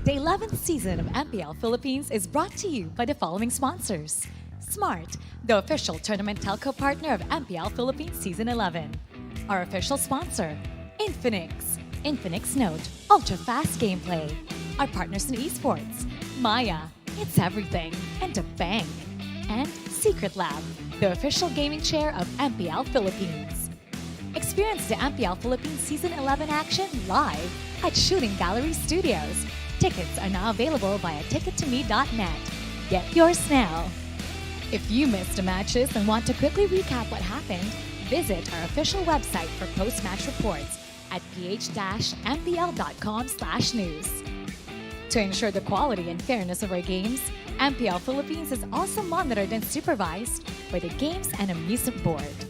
The 11th season of MPL Philippines is brought to you by the following sponsors. Smart, the official tournament telco partner of MPL Philippines Season 11. Our official sponsor, Infinix. Infinix Note, ultra-fast gameplay. Our partners in Esports, Maya, it's everything, and a bank. And Secret Lab, the official gaming chair of MPL Philippines. Experience the MPL Philippines Season 11 action live at Shooting Gallery Studios. Tickets are now available via tickettome.net. Get yours now. If you missed the matches and want to quickly recap what happened, visit our official website for post-match reports at ph-mpl.com/news. To ensure the quality and fairness of our games, MPL Philippines is also monitored and supervised by the Games and Amusement Board.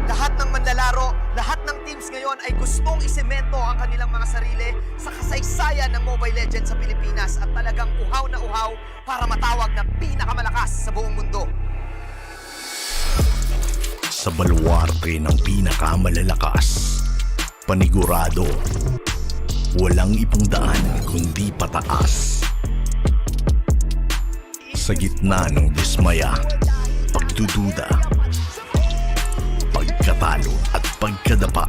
Lahat ng manlalaro, lahat ng teams ngayon ay gustong isemento ang kanilang mga sarili sa kasaysayan ng Mobile Legends sa Pilipinas at talagang uhaw na uhaw para matawag na pinakamalakas sa buong mundo. Sa baluarte ng pinakamalalakas, panigurado, walang ibang daan kundi pataas. Sa gitna ng dismaya, pagdududa, pagkatalo at pagkadapa,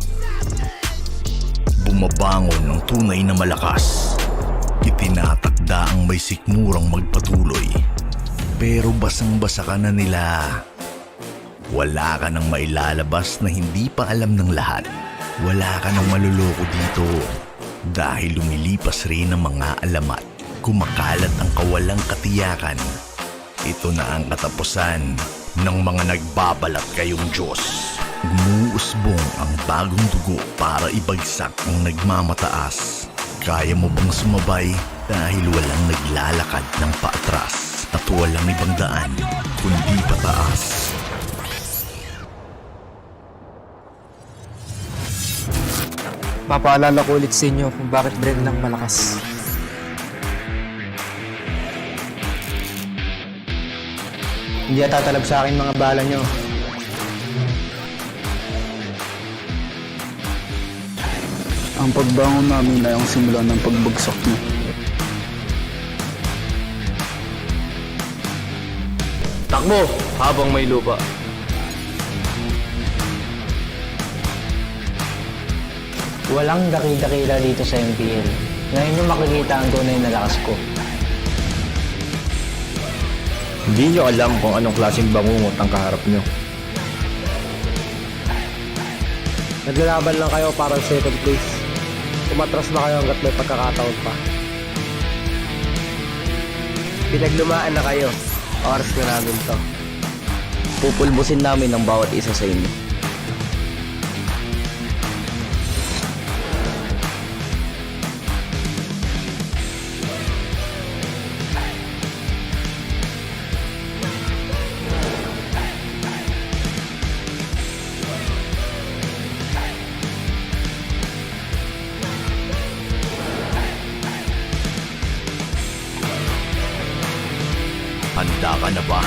bumabangon ng tunay na malakas. Itinatakda ang may sikmurang magpatuloy, pero basang-basa ka na nila. Wala ka nang mailalabas na hindi pa alam ng lahat. Wala ka nang maluloko dito dahil lumilipas rin ang mga alamat. Kumakalat ang kawalang katiyakan. Ito na ang katapusan ng mga nagbabalat kayong Diyos. Umuusbong ang bagong dugo para ibagsak ang nagmamataas. Kaya mo bang sumabay dahil walang naglalakad ng paatras at walang ibang daan kundi pataas? Papaalala ko ulit sa inyo kung bakit Bren lang malakas. Hindi tatalab sa akin mga bala nyo. Ang pagbangon namin ay ang simula ng pagbagsak niyo. Takbo habang may lupa. Walang dakil-dakila dito sa MPL. Ngayon nyo makikita ang tunay na lakas ko. Hindi nyo alam kung anong klaseng bangungot ang kaharap nyo. Naglalaban lang kayo para sa second place. Umatras na kayo hanggat may pagkakataon pa. Pinaglumaan na kayo. Oras na namin to. Pupulbusin namin ang bawat isa sa inyo. Handa ka na ba?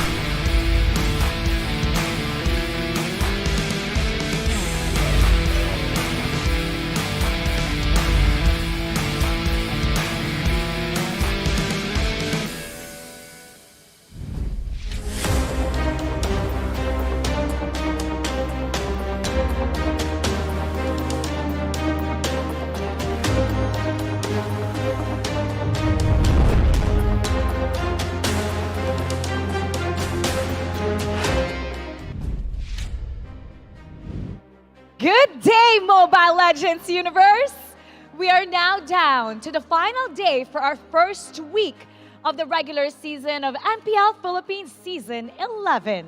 Good day, Mobile Legends universe! We are now down to the final day for our first week of the regular season of MPL Philippines Season 11.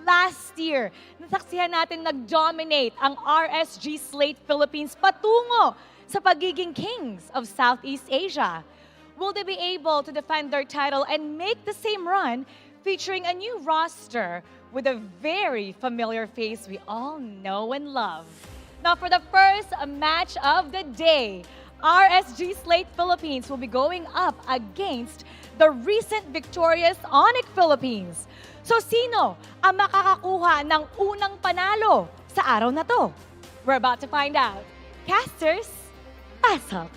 Last year, nasaksihan natin nag-dominate ang RSG Philippines patungo sa pagiging kings of Southeast Asia. Will they be able to defend their title and make the same run featuring a new roster with a very familiar face we all know and love? Now for the first match of the day, RSG Philippines will be going up against the recent victorious ONIC Philippines. So sino ang makakakuha ng unang panalo sa araw na to? We're about to find out. Casters, pass up.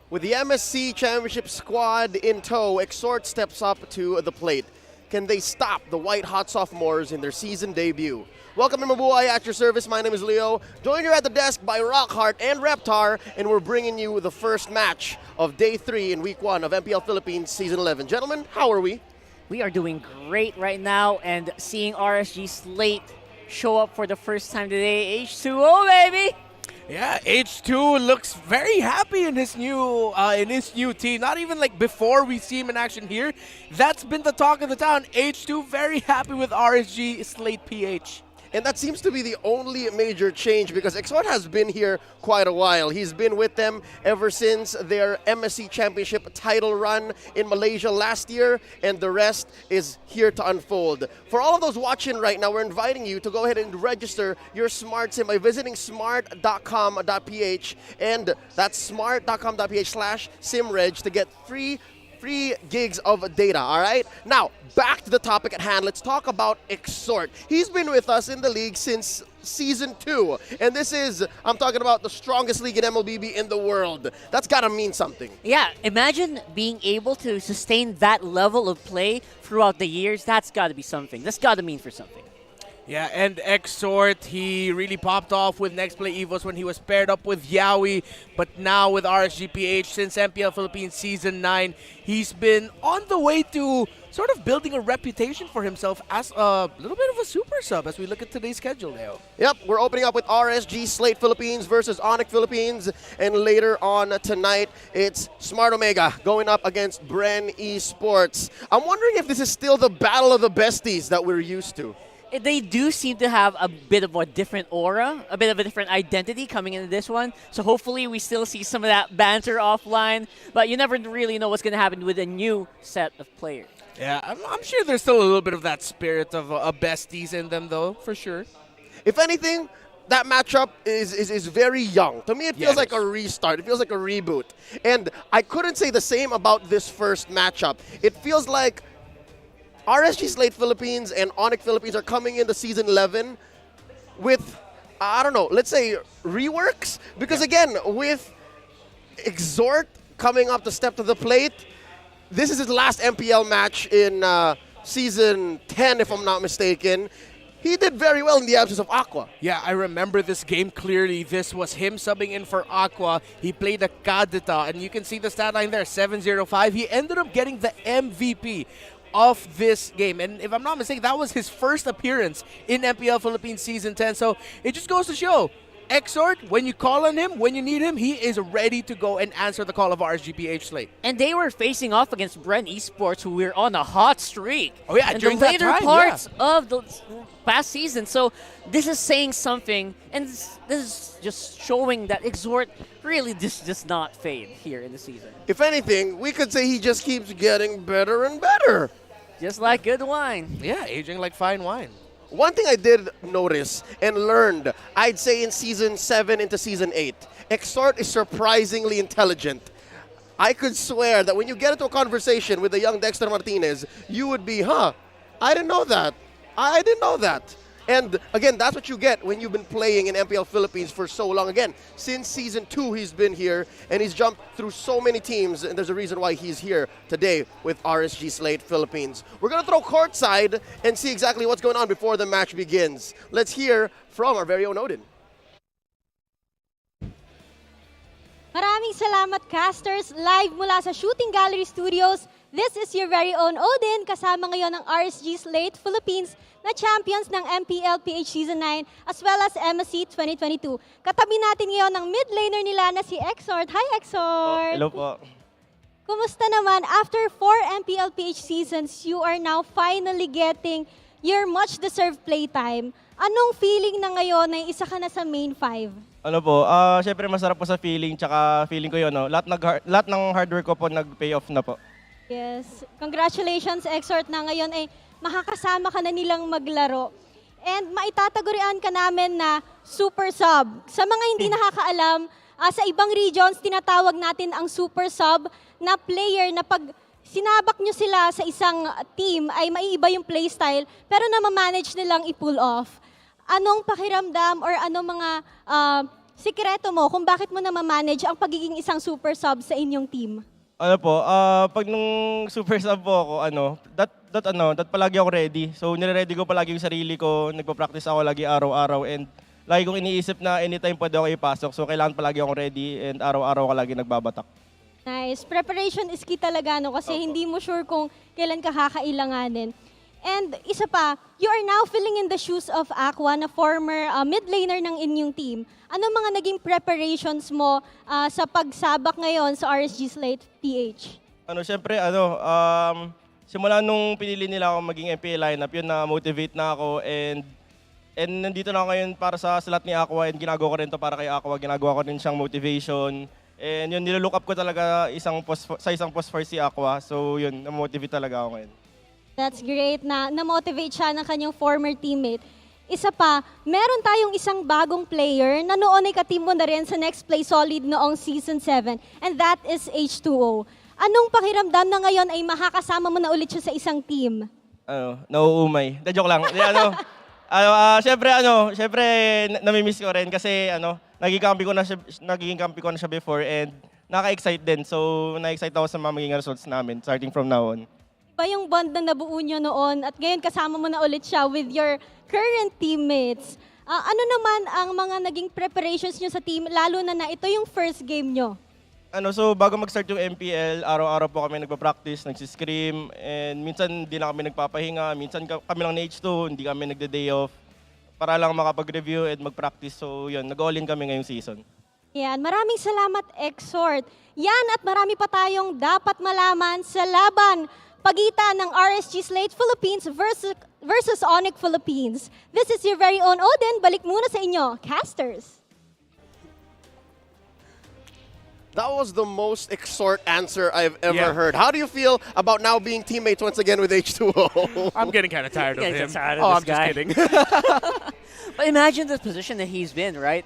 With the MSC Championship squad in tow, Exhort steps up to the plate. Can they stop the White Hot Sophomores in their season debut? Welcome to Mabuhay at your service. My name is Leo. Joined here at the desk by Rockhart and Reptar, and we're bringing you the first match of Day 3 in Week 1 of MPL Philippines Season 11. Gentlemen, how are we? We are doing great right now, and seeing RSG Slate show up for the first time today. H2O, baby! Yeah, H2 looks very happy in his new team. Not even like before we see him in action here. That's been the talk of the town. H2 very happy with RSG Slate PH. And that seems to be the only major change because Exhort has been here quite a while. He's been with them ever since their MSC Championship title run in Malaysia last year, and the rest is here to unfold. For all of those watching right now, we're inviting you to go ahead and register your Smart SIM by visiting smart.com.ph, and that's smart.com.ph/simreg to get free gigs of data, all right? Now, back to the topic at hand. Let's talk about Exhort. He's been with us in the league since Season 2, and this is, I'm talking about the strongest league in MLBB in the world. That's gotta mean something. Yeah, imagine being able to sustain that level of play throughout the years. That's gotta be something. That's gotta mean for something. Yeah, and Exhort, he really popped off with Next Play Evos when he was paired up with Yawi. But now with RSG PH, since MPL Philippines Season 9, he's been on the way to sort of building a reputation for himself as a little bit of a super sub as we look at today's schedule, Leo. Yep, we're opening up with RSG Slate Philippines versus ONIC Philippines. And later on tonight, it's Smart Omega going up against Bren Esports. I'm wondering if this is still the battle of the besties that we're used to. They do seem to have a bit of a different aura, a bit of a different identity coming into this one. So hopefully we still see some of that banter offline. But you never really know what's going to happen with a new set of players. Yeah, I'm sure there's still a little bit of that spirit of besties in them, though, for sure. If anything, that matchup is very young. To me, it feels like a restart. It feels like a reboot. And I couldn't say the same about this first matchup. It feels like RSG Slate Philippines and ONIC Philippines are coming into Season 11 with, I don't know, let's say reworks. Because again, with Exhort coming up to step to the plate, this is his last MPL match in Season 10, if I'm not mistaken. He did very well in the absence of Aqua. Yeah, I remember this game clearly. This was him subbing in for Aqua. He played a Kadita, and you can see the stat line there, 705. He ended up getting the MVP of this game. And if I'm not mistaken, that was his first appearance in MPL Philippines Season 10. So it just goes to show, Exhort, when you call on him, when you need him, he is ready to go and answer the call of RSG PH Slate. And they were facing off against Bren Esports, who were on a hot streak. Oh yeah, in during the that later time, parts of the past season. So this is saying something, and this is just showing that Exhort really just does not fade here in the season. If anything, we could say he just keeps getting better and better. Just like good wine. Yeah, aging like fine wine. One thing I did notice and learned, I'd say in Season 7 into Season 8, Exhort is surprisingly intelligent. I could swear that when you get into a conversation with the young Dexter Martinez, you would be, I didn't know that. I didn't know that. And again, that's what you get when you've been playing in MPL Philippines for so long. Again, since Season 2, he's been here, and he's jumped through so many teams, and there's a reason why he's here today with RSG Slate Philippines. We're going to throw courtside and see exactly what's going on before the match begins. Let's hear from our very own Odin. Maraming salamat, casters, live mula sa Shooting Gallery Studios. This is your very own Odin, kasama ngayon ng RSG Slate Philippines na champions ng MPL-PH Season 9 as well as MSC 2022. Katabi natin ngayon ng mid laner nila na si Exhort. Hi, Exhort! Hello po. Kumusta naman? After 4 MPL-PH seasons, you are now finally getting your much-deserved playtime. Anong feeling na ngayon na isa ka na sa main 5? Ano po, syempre masarap po sa feeling, tsaka feeling ko yun, no? Lahat ng hard work ko po nag-pay off na po. Yes. Congratulations, Exhort, na ngayon ay makakasama ka na nilang maglaro. And maitatagurian ka namin na super sub. Sa mga hindi nakakaalam, sa ibang regions, tinatawag natin ang super sub na player na pag sinabak nyo sila sa isang team ay maiiba yung playstyle pero na-manage nilang i-pull off. Anong pakiramdam or anong mga sikreto mo kung bakit mo na-manage ang pagiging isang super sub sa inyong team? Ano po, pag nung super sub po ako, that palagi ako ready. So nire-ready ko palagi yung sarili ko, nagpa-practice ako lagi araw-araw and lagi kong iniisip na anytime pwede ako ipasok. So kailangan palagi ako ready and araw-araw ka lagi nagbabatak. Nice. Preparation is key talaga, no? Kasi hindi mo sure kung kailan ka kakailanganin. And isa pa, you are now filling in the shoes of Aqua, na former mid laner ng inyong team. Ano mga naging preparations mo sa pagsabak ngayon sa RSG Slate PH? Siyempre, simula nung pinili nila ako maging MPL lineup, yun na-motivate na ako and nandito na ako ngayon para sa slot ni Aqua and ginagawa ko rin to para kay Aqua. Ginagawa ko rin siyang motivation. And yun, nilook up ko talaga sa isang post for si Aqua. So yun, na-motivate talaga ako ngayon. That's great na na-motivate siya ng kanyang former teammate. Isa pa, meron tayong isang bagong player na noon ay ka-team mo na rin sa Next Play Solid noong Season 7, and that is H2O. Anong pakiramdam na ngayon ay makakasama mo na ulit siya sa isang team? Nauumay. Joke lang. Siyempre, namimiss ko rin kasi naging kampi ko na siya before and naka-excite din. So, na-excite ako sa mga magiging results namin starting from now on. Iba yung bond na nabuo nyo noon at ngayon kasama mo na ulit siya with your current teammates. Ano naman ang mga naging preparations nyo sa team, lalo na ito yung first game nyo? So bago mag-start yung MPL, araw-araw po kami nagpa-practice, nagsiscrim, and minsan hindi na kami nagpapahinga, minsan kami lang na H2, hindi kami nagde-day off, para lang makapag-review and mag-practice. So yun, nag-all in kami ngayong season. Yan, maraming salamat, Exhort. Yan at marami pa tayong dapat malaman sa laban pagitan ng RSG Slate Philippines versus ONIC Philippines. This is your very own Odin. Balik muna sa inyo, casters. That was the most Exhort answer I've ever heard. How do you feel about now being teammates once again with H2O? I'm getting kind of tired of him. I'm just kidding. But imagine the position that he's been, right?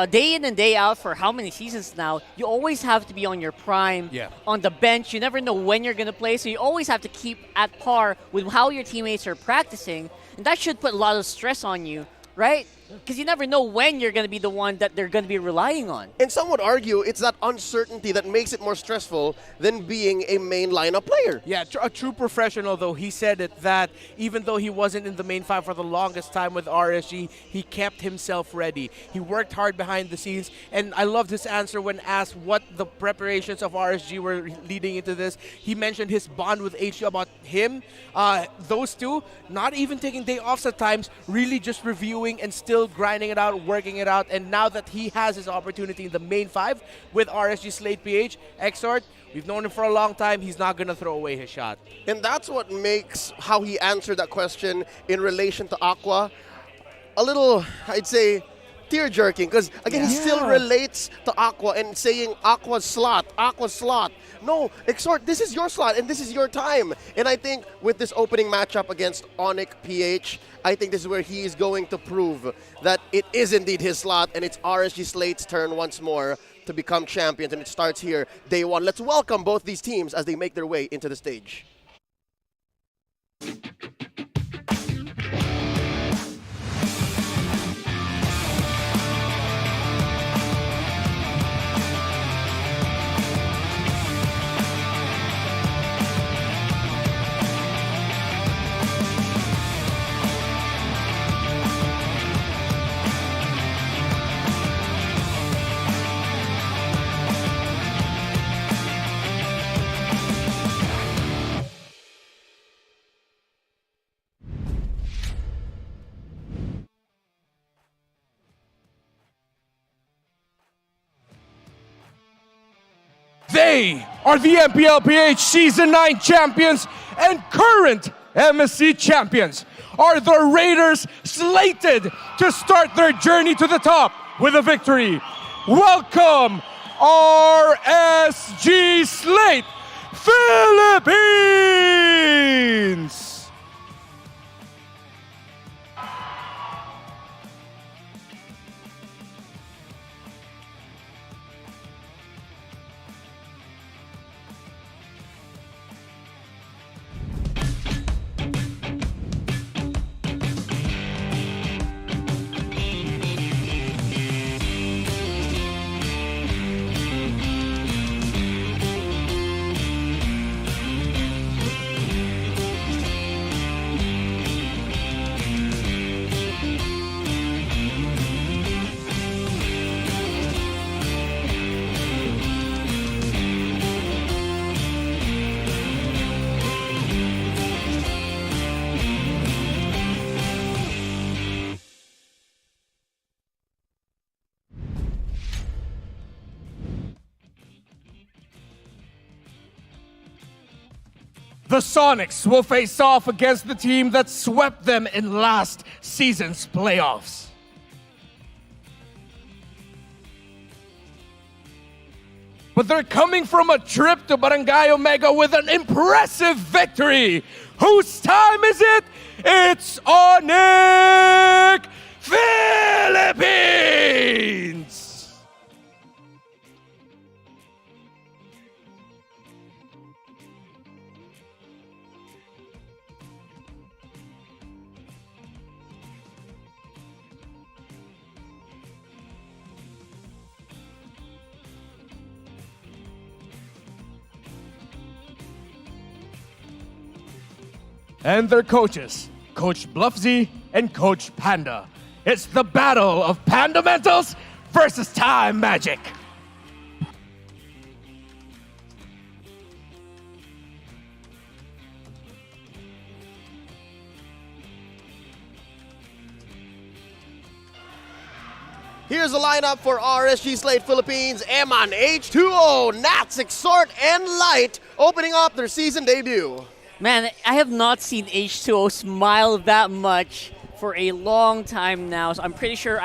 Day in and day out for how many seasons now, you always have to be on your prime, on the bench. You never know when you're going to play, so you always have to keep at par with how your teammates are practicing. And that should put a lot of stress on you, right? Because you never know when you're going to be the one that they're going to be relying on. And some would argue it's that uncertainty that makes it more stressful than being a main lineup player. Yeah, a true professional, though, he said it that even though he wasn't in the main five for the longest time with RSG, he kept himself ready. He worked hard behind the scenes, and I loved his answer when asked what the preparations of RSG were leading into this. He mentioned his bond with HG, about him. Those two, not even taking day offs at times, really just reviewing and still grinding it out, working it out, and now that he has his opportunity in the main five with RSG Slate PH, Exhort, we've known him for a long time, he's not going to throw away his shot. And that's what makes how he answered that question in relation to Aqua a little, I'd say, tear-jerking, because again, he still relates to Aqua and saying Aqua's slot, Aqua's slot. No, Exhort, this is your slot and this is your time. And I think with this opening matchup against ONIC PH, I think this is where he is going to prove that it is indeed his slot and it's RSG Slate's turn once more to become champions, and it starts here day one. Let's welcome both these teams as they make their way into the stage. They are the MPL-PH Season 9 champions and current MSC champions. Are the Raiders slated to start their journey to the top with a victory? Welcome, RSG Slate Philippines! The Sonics will face off against the team that swept them in last season's playoffs. But they're coming from a trip to Barangay Omega with an impressive victory. Whose time is it? It's ONIC Philippines! And their coaches, Coach Bluffsy and Coach Panda. It's the battle of Pandamentals versus Time Magic. Here's the lineup for RSG Slate Philippines. Eman, H2O, Nats, Exhort, and Light opening up their season debut. Man, I have not seen H2O smile that much for a long time now, so I'm pretty sure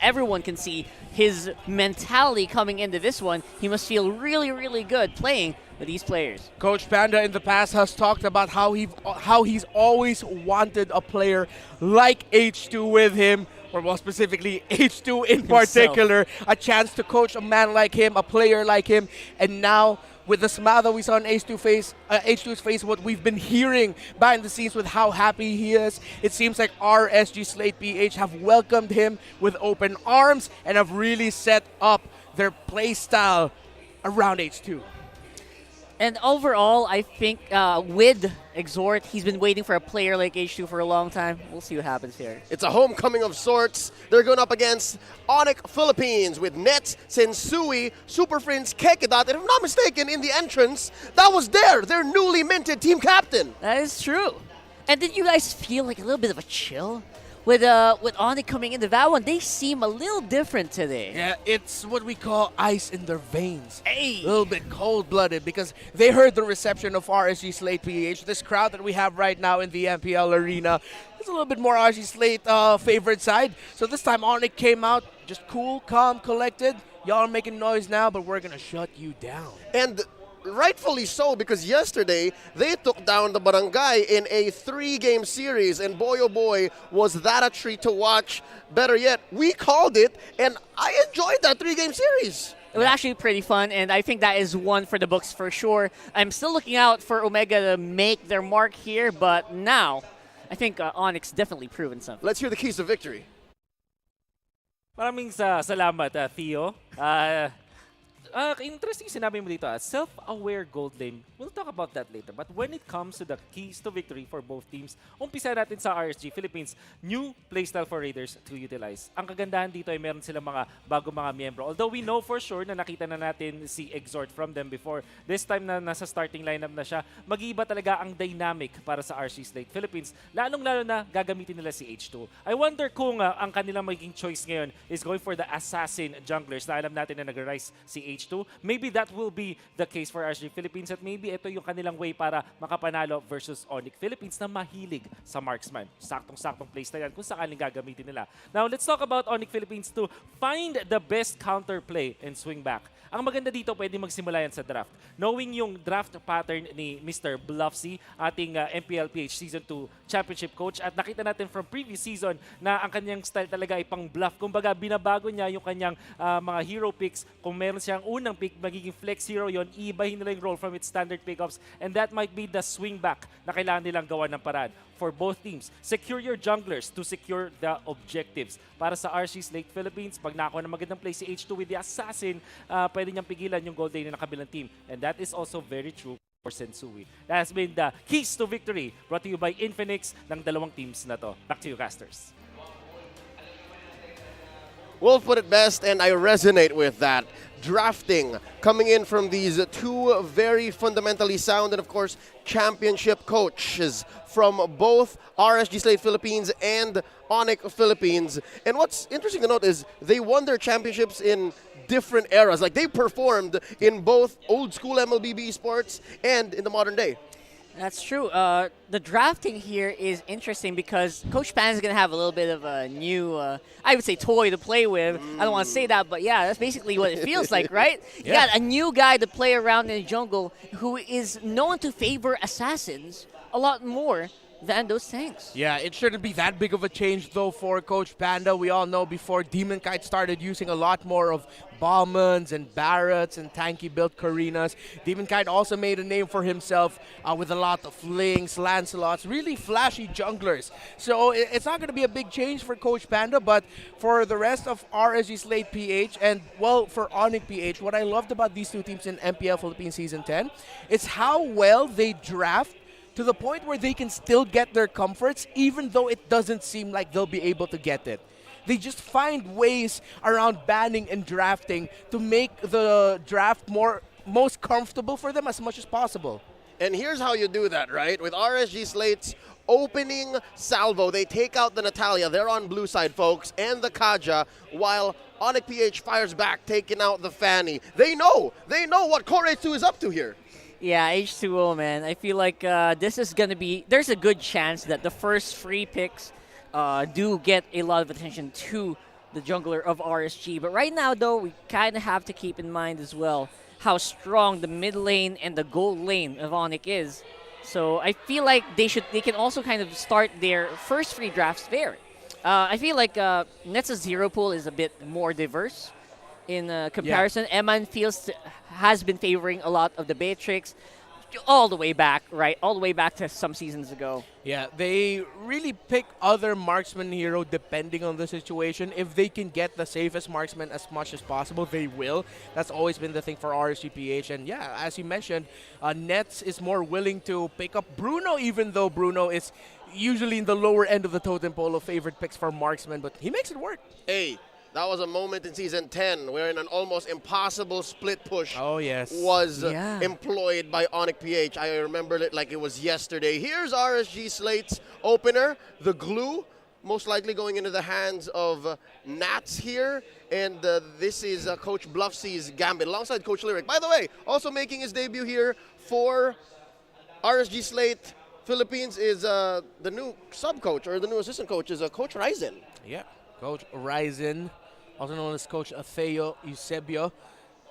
everyone can see his mentality coming into this one. He must feel really, really good playing with these players. Coach Panda in the past has talked about how he's always wanted a player like H2 with him, or more specifically H2 in particular, a chance to coach a man like him, a player like him, and now with the smile that we saw on H2's face, what we've been hearing behind the scenes with how happy he is, it seems like RSG Slate PH have welcomed him with open arms and have really set up their play style around H2. And overall, I think with Exhort, he's been waiting for a player like H2 for a long time. We'll see what happens here. It's a homecoming of sorts. They're going up against ONIC Philippines with Nets, Sensui, Super Friends, Kekedat, and if I'm not mistaken, in the entrance, that was their newly minted team captain. That is true. And did you guys feel like a little bit of a chill? With ONIC coming into that one, they seem a little different today. Yeah, it's what we call ice in their veins. Hey! A little bit cold-blooded because they heard the reception of RSG Slate PH. This crowd that we have right now in the MPL arena is a little bit more RSG Slate favorite side. So this time ONIC came out just cool, calm, collected. Y'all are making noise now, but we're going to shut you down. And rightfully so, because yesterday they took down the Barangay in a 3-game series, and boy oh boy was that a treat to watch. Better yet, we called it, and I enjoyed that 3-game series. It was actually pretty fun, and I think that is one for the books for sure. I'm still looking out for Omega to make their mark here, but now I think ONIC's definitely proven something. Let's hear the keys to victory. Maraming salamat, Theo. Interesting sinabi mo dito, self-aware gold lane. We'll talk about that later. But when it comes to the keys to victory for both teams, umpisa natin sa RSG Philippines, new playstyle for Raiders to utilize. Ang kagandahan dito ay meron silang mga bago mga miyembro. Although we know for sure na nakita na natin si Exhort from them before, this time na nasa starting lineup na siya, mag-iiba talaga ang dynamic para sa RSG Slate Philippines. Lalong-lalo na gagamitin nila si H2. I wonder kung ang kanilang magiging choice ngayon is going for the assassin junglers na alam natin na nag-rise si H2. Maybe that will be the case for RSG Philippines at maybe ito yung kanilang way para makapanalo versus ONIC Philippines na mahilig sa marksman. Saktong-saktong playstyle yan kung sakaling gagamitin nila. Now, let's talk about ONIC Philippines to find the best counterplay and swing back. Ang maganda dito, pwede magsimula yan sa draft. Knowing yung draft pattern ni Mr. Bluffsy, ating MPL-PH Season 2 Championship Coach, at nakita natin from previous season na ang kanyang style talaga ay pang bluff. Kumbaga, binabago niya yung kanyang mga hero picks. Kung meron siyang unang pick, magiging flex hero yon, iibahin nila yung role from its standard pickups, and that might be the swing back na kailangan nilang gawa ng paraan for both teams. Secure your junglers to secure the objectives. Para sa RSG Slate Philippines, pag nakakuha ng magandang play si H2 with the assassin, pwede niyang pigilan yung gold lane ng kabilang team. And that is also very true for Sensui. That has been the keys to victory brought to you by Infinix ng dalawang teams na to. Back to you, casters. Wolf put it best, and I resonate with that. Drafting coming in from these two very fundamentally sound and, of course, championship coaches from both RSG Slate Philippines and ONIC Philippines. And what's interesting to note is they won their championships in different eras. Like, they performed in both old school MLBB Esports and in the modern day. That's true. The drafting here is interesting because Coach Pan is going to have a little bit of a new, I would say, toy to play with. I don't want to say that, but yeah, that's basically what it feels like, right? Yeah. You got a new guy to play around in the jungle who is known to favor assassins a lot more than those tanks. Yeah, it shouldn't be that big of a change, though, for Coach Panda. We all know before Demon Kite started using a lot more of Bombans and Barretts and tanky-built Karinas. Demon Kite also made a name for himself with a lot of Lings, Lancelots, really flashy junglers. So it's not going to be a big change for Coach Panda, but for the rest of RSG Slate PH and, well, for ONIC PH, what I loved about these two teams in MPL Philippines Season 10 is how well they draft to the point where they can still get their comforts even though it doesn't seem like they'll be able to get it. They just find ways around banning and drafting to make the draft most comfortable for them as much as possible. And here's how you do that, right? With RSG Slate's opening salvo, they take out the Natalia. They're on blue side, folks, and the Kaja, while ONIC PH fires back, taking out the Fanny. They know what Core H2 is up to here. Yeah, H2O, man. I feel like this is going to be... There's a good chance that the first free picks do get a lot of attention to the jungler of RSG. But right now, though, we kind of have to keep in mind as well how strong the mid lane and the gold lane of ONIC is. So I feel like they can also kind of start their first free drafts there. I feel like Nets' zero pool is a bit more diverse in comparison. Yeah. Eman has been favoring a lot of the Beatrix all the way back, right? All the way back to some seasons ago. Yeah, they really pick other marksman hero depending on the situation. If they can get the safest marksman as much as possible, they will. That's always been the thing for RSGPH. And yeah, as you mentioned, Nets is more willing to pick up Bruno, even though Bruno is usually in the lower end of the totem pole of favorite picks for marksman, but he makes it work. Hey, that was a moment in Season 10 where an almost impossible split push was employed by ONIC PH. I remember it like it was yesterday. Here's RSG Slate's opener, the glue, most likely going into the hands of Nats here. And this is Coach Bluffsy's gambit alongside Coach Lyric. By the way, also making his debut here for RSG Slate Philippines is the new sub-coach or the new assistant coach is Coach Ryzen. Yeah, Coach Ryzen, also known as Coach Theo Eusebio.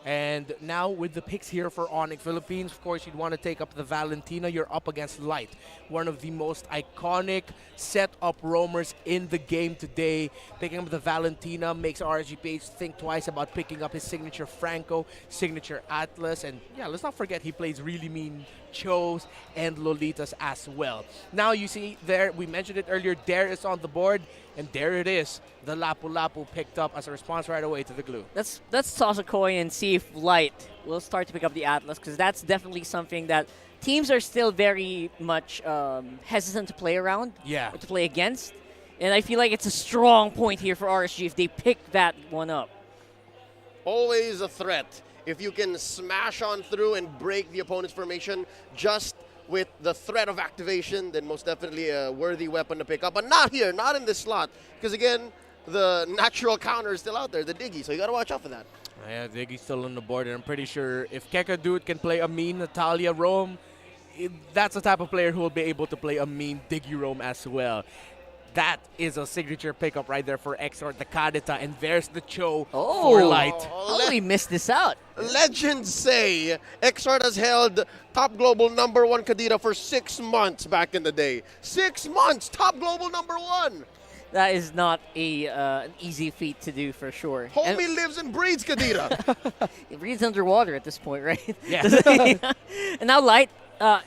And now with the picks here for ONIC Philippines, of course, you'd want to take up the Valentina. You're up against Light, one of the most iconic set-up roamers in the game today. Picking up the Valentina makes RSGPH think twice about picking up his signature Franco, signature Atlas, and yeah, let's not forget he plays really mean Chos and Lolitas as well. Now you see there, we mentioned it earlier, Dare is on the board, and there it is. The Lapu Lapu picked up as a response right away to the glue. Let's toss a coin and see if Light will start to pick up the Atlas, because that's definitely something that teams are still very much hesitant to play around, or to play against. And I feel like it's a strong point here for RSG if they pick that one up. Always a threat. If you can smash on through and break the opponent's formation just with the threat of activation, then most definitely a worthy weapon to pick up. But not here, not in this slot. Because again, the natural counter is still out there, the Diggy, so you got to watch out for that. Yeah, Diggy's still on the board, and I'm pretty sure if Kekadude can play a mean Natalia roam, that's the type of player who will be able to play a mean Diggy roam as well. That is a signature pickup right there for Exort, the Kadita, and there's the Cho for Light. How did we miss this out? Legends say Exort has held top global #1 Kadita for 6 months back in the day. 6 months, top global #1. That is not an easy feat to do for sure. Homie lives and breeds Kadita. It breathes underwater at this point, right? Yeah. And now Light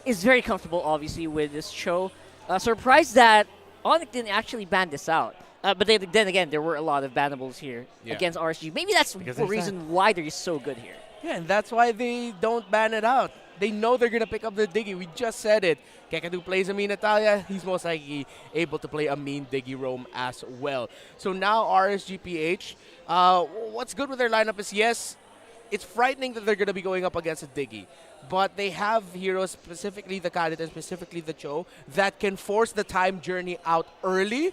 is very comfortable, obviously, with this Cho. Surprised that ONIC didn't actually ban this out. But then again, there were a lot of bannables here against RSG. Maybe that's the reason why they're so good here. Yeah, and that's why they don't ban it out. They know they're going to pick up the Diggy. We just said it. Kekadu plays a mean Natalia. He's most likely able to play a mean Diggy roam as well. So now RSGPH, what's good with their lineup is, yes, it's frightening that they're going to be going up against a Diggy. But they have heroes, specifically the Kadit and specifically the Cho, that can force the time journey out early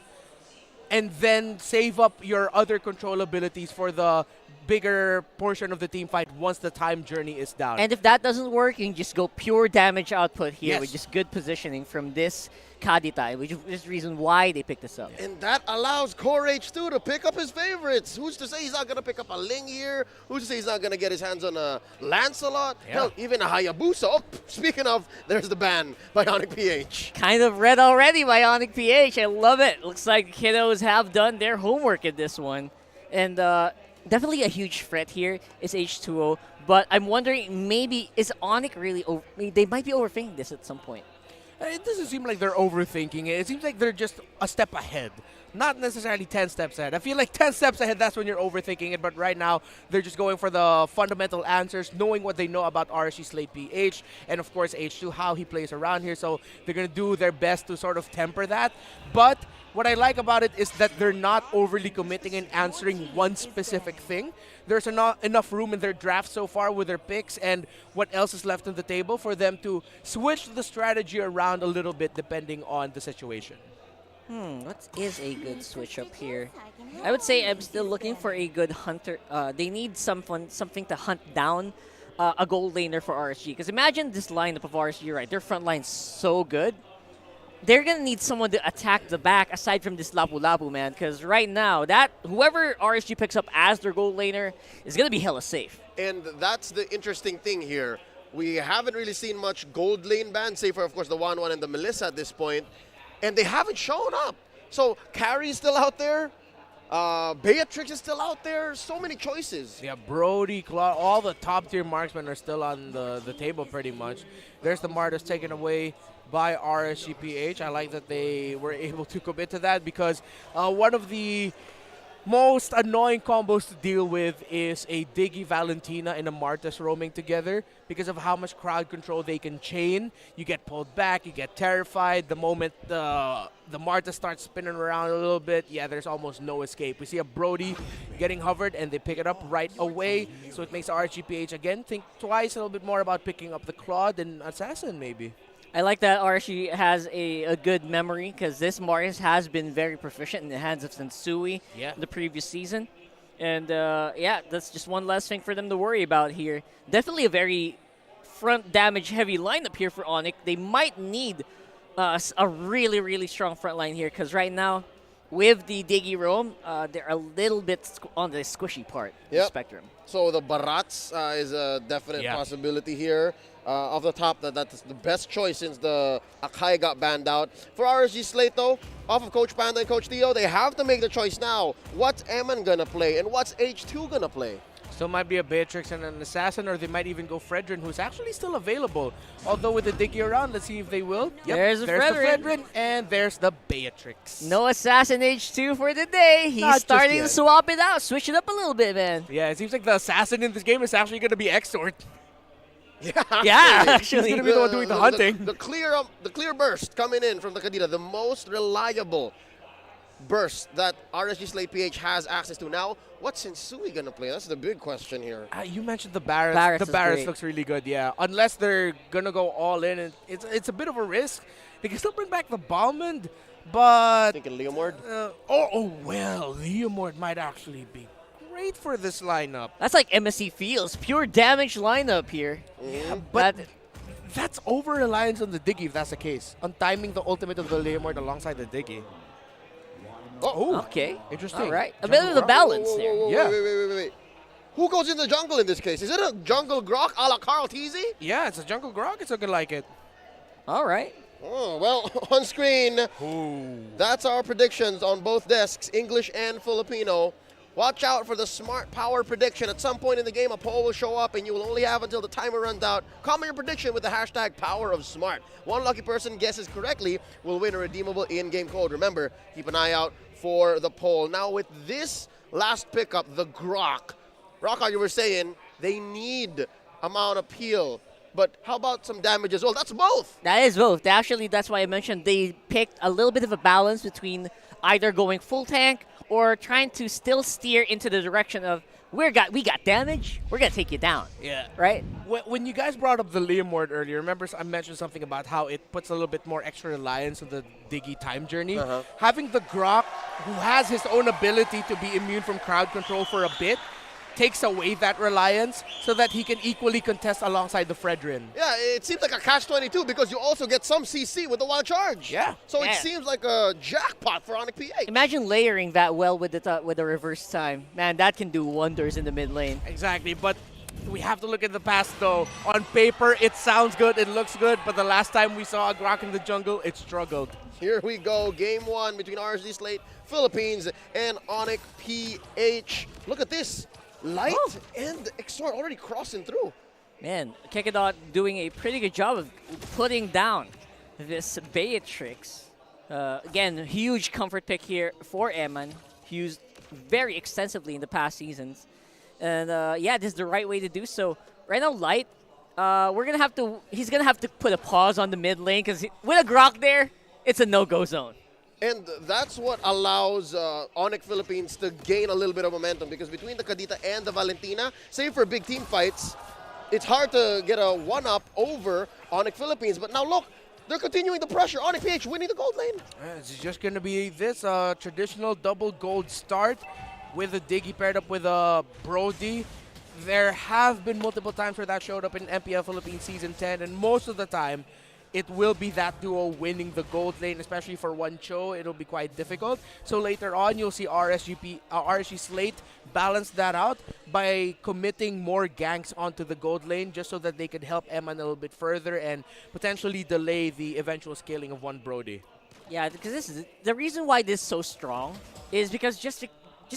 and then save up your other control abilities for the bigger portion of the team fight once the time journey is down. And if that doesn't work, you can just go pure damage output here Yes. with just good positioning from this Kadita, which is the reason why they picked this up. And that allows Core H2 to pick up his favorites. Who's to say he's not going to pick up a Ling here? Who's to say he's not going to get his hands on a Lancelot? Yeah. Hell, even a Hayabusa. Oh, speaking of, there's the ban by ONIC PH. Kind of read already by ONIC PH. I love it. Looks like kiddos have done their homework in this one. And definitely a huge threat here is H2O. But I'm wondering, maybe, is ONIC really they might be overthinking this at some point. It doesn't seem like they're overthinking it. It seems like they're just a step ahead. Not necessarily 10 steps ahead. I feel like 10 steps ahead, that's when you're overthinking it. But right now, they're just going for the fundamental answers, knowing what they know about RSG Slate PH, and of course H2, how he plays around here. So they're going to do their best to sort of temper that. But what I like about it is that they're not overly committing and answering one specific thing. There's enough room in their draft so far with their picks and what else is left on the table for them to switch the strategy around a little bit depending on the situation. What is a good switch up here? I would say I'm still looking for a good hunter. They need something to hunt down a gold laner for RSG. Because imagine this lineup of RSG, right? Their front line's so good. They're going to need someone to attack the back aside from this Lapu-Lapu, man. Because right now, whoever RSG picks up as their gold laner is going to be hella safe. And that's the interesting thing here. We haven't really seen much gold lane bans, save for, of course, the 1-1 and the Melissa at this point. And they haven't shown up. So Carrie's still out there. Beatrix is still out there. So many choices. Yeah, Brody, Claude, all the top-tier marksmen are still on the table pretty much. There's the Martyrs taken away by RSG PH. I like that they were able to commit to that because one of the most annoying combos to deal with is a Diggy Valentina and a Martas roaming together because of how much crowd control they can chain. You get pulled back, you get terrified. The moment the Marta starts spinning around a little bit, yeah, there's almost no escape. We see a Brody getting hovered and they pick it up right away. So it makes RGPH again think twice, a little bit more about picking up the Claw than Assassin maybe. I like that RSG has a good memory because this Marius has been very proficient in the hands of Sensui the previous season. And yeah, that's just one less thing for them to worry about here. Definitely a very front damage heavy lineup here for ONIC. They might need a really, really strong front line here because right now with the Diggy Roam, they're a little bit on the squishy part of the spectrum. So the Barats is a definite possibility here. Off the top, that's the best choice since the Akai got banned out. For RSG Slate, though, off of Coach Panda and Coach Theo, they have to make the choice now. What's Eman gonna play and what's H2 gonna play? Still might be a Beatrix and an Assassin, or they might even go Fredrin, who's actually still available. Although with the Diggy around, let's see if they will. Yep, there's the Fredrin, and there's the Beatrix. No Assassin H2 for the day. He's starting to swap it out, switch it up a little bit, man. Yeah, it seems like the Assassin in this game is actually going to be Exort. Yeah, actually. He's going to be the one doing the hunting. The clear burst coming in from the Kadita, the most reliable burst that RSG Slate PH has access to. Now, what's Sensui going to play? That's the big question here. You mentioned the Barrett. The Barrett looks really good, yeah. Unless they're going to go all in. And it's a bit of a risk. They can still bring back the Balmond, but... Thinking Leomord? Well, Leomord might actually be great for this lineup. That's like MSC feels. Pure damage lineup here. Yeah, but that's over-reliance on the Diggy if that's the case. On timing the ultimate of the Leomord alongside the Diggy. Oh, okay. Interesting. All right. A bit of the balance there. Wait. Who goes in the jungle in this case? Is it a jungle Grok a la Carl Teasy? Yeah, it's a jungle Grok. It's looking like it. All right. Oh, well, on screen, that's our predictions on both desks, English and Filipino. Watch out for the smart power prediction. At some point in the game, a poll will show up, and you will only have until the timer runs out. Comment your prediction with the hashtag #PowerOfSmart. One lucky person guesses correctly will win a redeemable in-game code. Remember, keep an eye out for the poll. Now, with this last pickup, the Grok, Rocka, you were saying they need amount of peel. But how about some damage as well? That's both. That is both. Actually, that's why I mentioned they picked a little bit of a balance between either going full tank or trying to still steer into the direction of we got damage, we're going to take you down. Yeah. Right? When you guys brought up the Leomord earlier, remember I mentioned something about how it puts a little bit more extra reliance on the Diggy time journey. Having the Grok, who has his own ability to be immune from crowd control for a bit, takes away that reliance so that he can equally contest alongside the Fredrin. Yeah, it seems like a catch-22 because you also get some CC with the wild charge. Yeah. So it seems like a jackpot for ONIC PH. Imagine layering that well with the reverse time. Man, that can do wonders in the mid lane. Exactly, but we have to look at the past though. On paper, it sounds good, it looks good, but the last time we saw a Grok in the jungle, it struggled. Here we go, game 1 between RSG Slate Philippines and ONIC PH. Look at this. Light and Exort already crossing through. Man, Kekedot doing a pretty good job of putting down this Beatrix. Again, huge comfort pick here for Eman, used very extensively in the past seasons. And yeah, this is the right way to do so. Right now, Light, he's gonna have to put a pause on the mid lane because with a Grok there, it's a no-go zone. And that's what allows ONIC Philippines to gain a little bit of momentum because between the Kadita and the Valentina, save for big team fights, it's hard to get a one-up over ONIC Philippines. But now look, they're continuing the pressure. ONIC PH winning the gold lane. It's just going to be this traditional double gold start with a Diggy paired up with a Brody. There have been multiple times where that showed up in MPL Philippines Season 10, and most of the time, it will be that duo winning the gold lane, especially for one Cho. It'll be quite difficult. So later on, you'll see RSG Slate balance that out by committing more ganks onto the gold lane just so that they could help Eman a little bit further and potentially delay the eventual scaling of one Brody. Yeah, because this is the reason why this is so strong is because just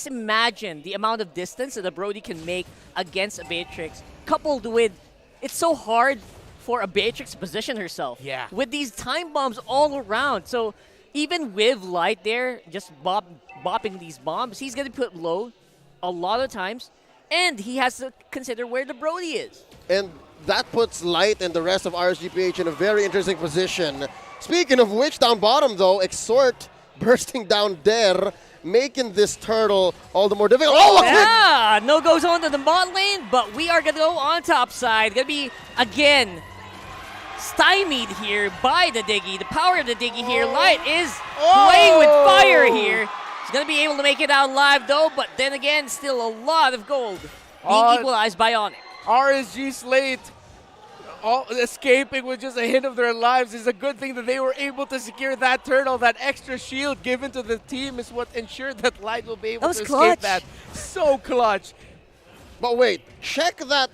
imagine the amount of distance that a Brody can make against a Beatrix, coupled with it's so hard for a Beatrix to position herself. Yeah. With these time bombs all around. So even with Light there, just bopping these bombs, he's going to put low a lot of times, and he has to consider where the Brody is. And that puts Light and the rest of RSGPH in a very interesting position. Speaking of which, down bottom though, Exort bursting down there, making this turtle all the more difficult. Oh, look! Yeah, no goes on to the bot lane, but we are going to go on top side. Going to be, again, stymied here by the Diggy. The power of the Diggy here. Light is playing with fire here. He's going to be able to make it out live though, but then again, still a lot of gold being equalized by ONIC. RSG Slate escaping with just a hit of their lives is a good thing that they were able to secure that turtle. That extra shield given to the team is what ensured that Light will be able to escape that. So clutch. But wait, check that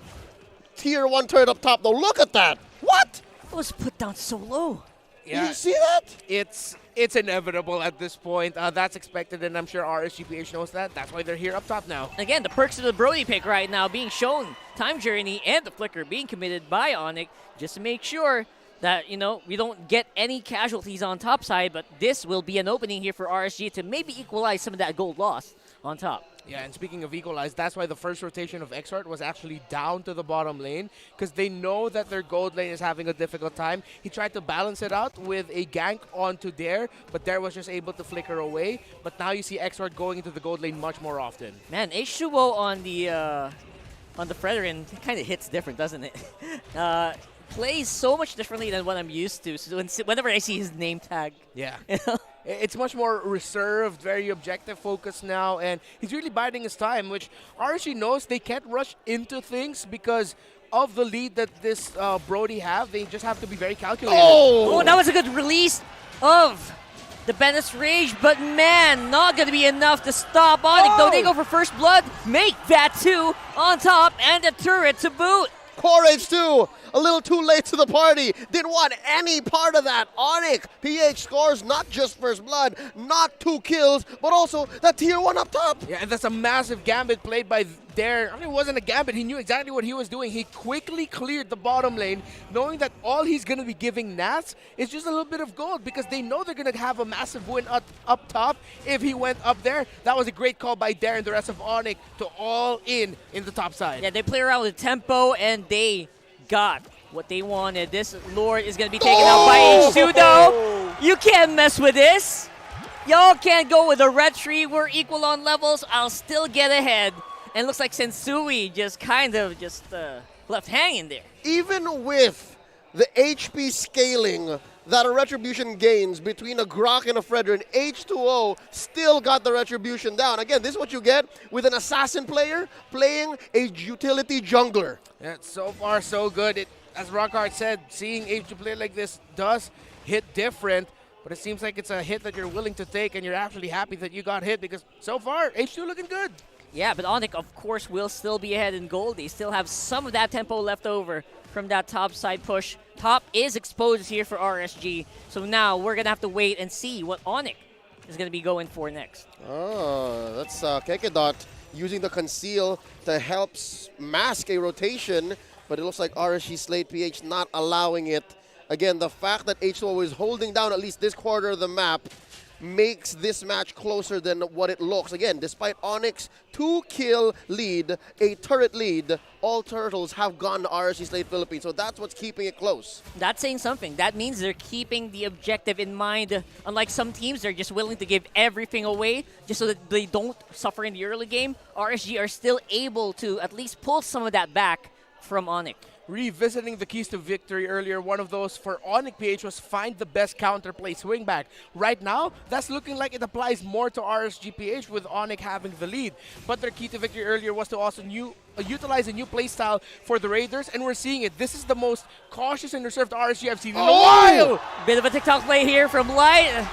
tier 1 turret up top though. Look at that. What? It was put down so low. Yeah. Did you see that? It's inevitable at this point. That's expected, and I'm sure RSGPH knows that. That's why they're here up top now. Again, the perks of the Brody pick right now being shown. Time Journey and the Flicker being committed by ONIC just to make sure that, you know, we don't get any casualties on top side, but this will be an opening here for RSG to maybe equalize some of that gold loss on top. Yeah, and speaking of equalize, that's why the first rotation of Exort was actually down to the bottom lane, because they know that their gold lane is having a difficult time. He tried to balance it out with a gank onto Dare, but Dare was just able to flicker away. But now you see Exort going into the gold lane much more often. Man, H2O on the Fredrin kind of hits different, doesn't it? Plays so much differently than what I'm used to. So whenever I see his name tag, yeah. It's much more reserved, very objective focus now, and he's really biding his time, which RSG knows they can't rush into things because of the lead that this Brody have. They just have to be very calculated. Oh, that was a good release of the Bennett's Rage, but man, not going to be enough to stop ONIC. Though they go for first blood, make that 2 on top, and a turret to boot. Core H2, a little too late to the party. Didn't want any part of that. ONIC PH scores not just first blood, not 2 kills, but also that tier 1 up top. Yeah, and that's a massive gambit played by Dare. I mean, it wasn't a gambit. He knew exactly what he was doing. He quickly cleared the bottom lane, knowing that all he's going to be giving Nats is just a little bit of gold because they know they're going to have a massive win up top if he went up there. That was a great call by Dare and the rest of ONIC to all in the top side. Yeah, they play around with tempo, and they got what they wanted. This Lord is going to be taken out by H2, though. You can't mess with this. Y'all can't go with a red tree. We're equal on levels. I'll still get ahead. And it looks like Sensui just kind of left hanging there. Even with the HP scaling that a retribution gains between a Grok and a Fredrin, H2O still got the retribution down. Again, this is what you get with an assassin player playing a utility jungler. Yeah, so far so good. As Rockhart said, seeing H2 play like this does hit different, but it seems like it's a hit that you're willing to take, and you're actually happy that you got hit because so far, H2 looking good. Yeah, but ONIC, of course, will still be ahead in gold. They still have some of that tempo left over from that top side push. Top is exposed here for RSG, so now we're going to have to wait and see what ONIC is going to be going for next. Oh, that's Kekedot using the conceal to help mask a rotation, but it looks like RSG Slate-PH not allowing it. Again, the fact that H2O is holding down at least this quarter of the map makes this match closer than what it looks. Again, despite ONIC's 2-kill lead, a turret lead, all turtles have gone to RSG Slate Philippines, so that's what's keeping it close. That's saying something. That means they're keeping the objective in mind. Unlike some teams, they're just willing to give everything away just so that they don't suffer in the early game. RSG are still able to at least pull some of that back from ONIC. Revisiting the keys to victory earlier, one of those for ONIC PH was find the best counterplay swing back. Right now, that's looking like it applies more to RSG PH with ONIC having the lead. But their key to victory earlier was to also utilize a new playstyle for the Raiders, and we're seeing it. This is the most cautious and reserved RSG I've seen in a while. Bit of a TikTok play here from Light.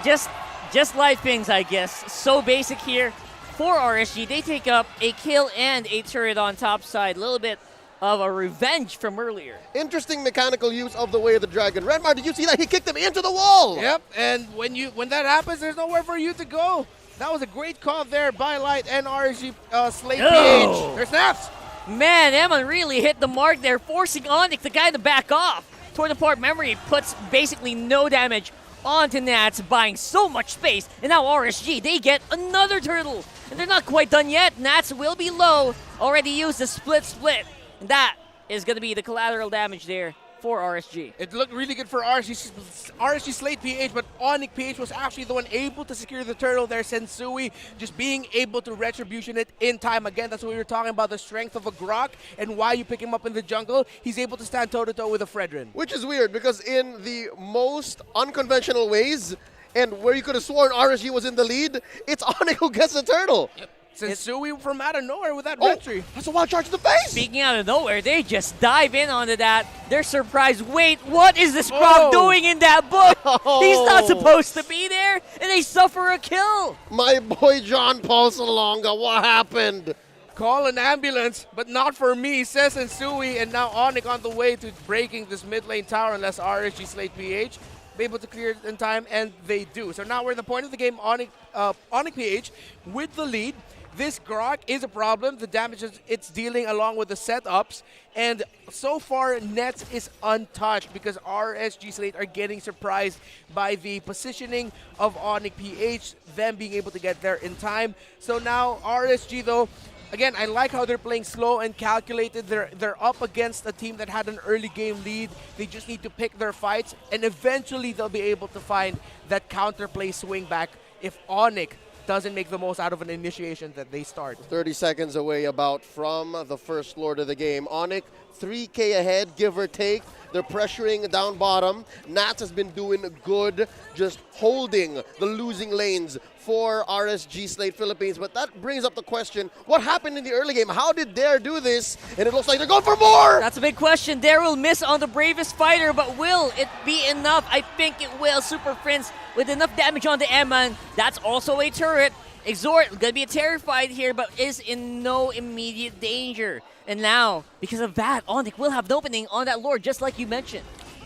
Just light pings, I guess. So basic here for RSG. They take up a kill and a turret on top side. A little bit of a revenge from earlier. Interesting mechanical use of the Way of the Dragon. Redmar, did you see that? He kicked him into the wall! Yep, and when that happens, there's nowhere for you to go. That was a great call there by Light and RSG Slate-PH. There's snaps! Man, Emma really hit the mark there, forcing ONIC, the guy to back off. Toward the port memory puts basically no damage onto Nats, buying so much space. And now RSG, they get another turtle. And they're not quite done yet. Nats will be low. Already used the split. And that is going to be the collateral damage there for RSG. It looked really good for RSG Slate-PH, but ONIC PH was actually the one able to secure the turtle there. Sensui just being able to retribution it in time. Again, that's what we were talking about, the strength of a Grok and why you pick him up in the jungle. He's able to stand toe-to-toe with a Fredrin. Which is weird, because in the most unconventional ways, and where you could have sworn RSG was in the lead, it's ONIC who gets the turtle. Yep. Sensui from out of nowhere with that retry. That's a wild charge to the face! Speaking out of nowhere, they just dive in onto that. They're surprised. Wait, what is this Grok doing in that book? He's not supposed to be there, and they suffer a kill. My boy John Paul Salonga, what happened? Call an ambulance, but not for me, says Sensui, and now ONIC on the way to breaking this mid lane tower unless RSG Slate-PH be able to clear it in time, and they do. So now we're at the point of the game, ONIC PH with the lead. This Grok is a problem, the damage it's dealing along with the setups, and so far Nets is untouched because RSG Slate are getting surprised by the positioning of ONIC PH, them being able to get there in time. So now RSG though, again, I like how they're playing slow and calculated. They're up against a team that had an early game lead. They just need to pick their fights, and eventually they'll be able to find that counterplay swing back if ONIC doesn't make the most out of an initiation that they start. 30 seconds away about from the first lord of the game. ONIC, 3K ahead, give or take. They're pressuring down bottom. Nats has been doing good, just holding the losing lanes for RSG Slate Philippines. But that brings up the question, what happened in the early game? How did Dare do this? And it looks like they're going for more! That's a big question. Dare will miss on the bravest fighter, but will it be enough? I think it will. Super Prince with enough damage on the Eman. That's also a turret. Exort gonna be terrified here, but is in no immediate danger. And now, because of that, ONIC will have the opening on that Lord, just like you mentioned.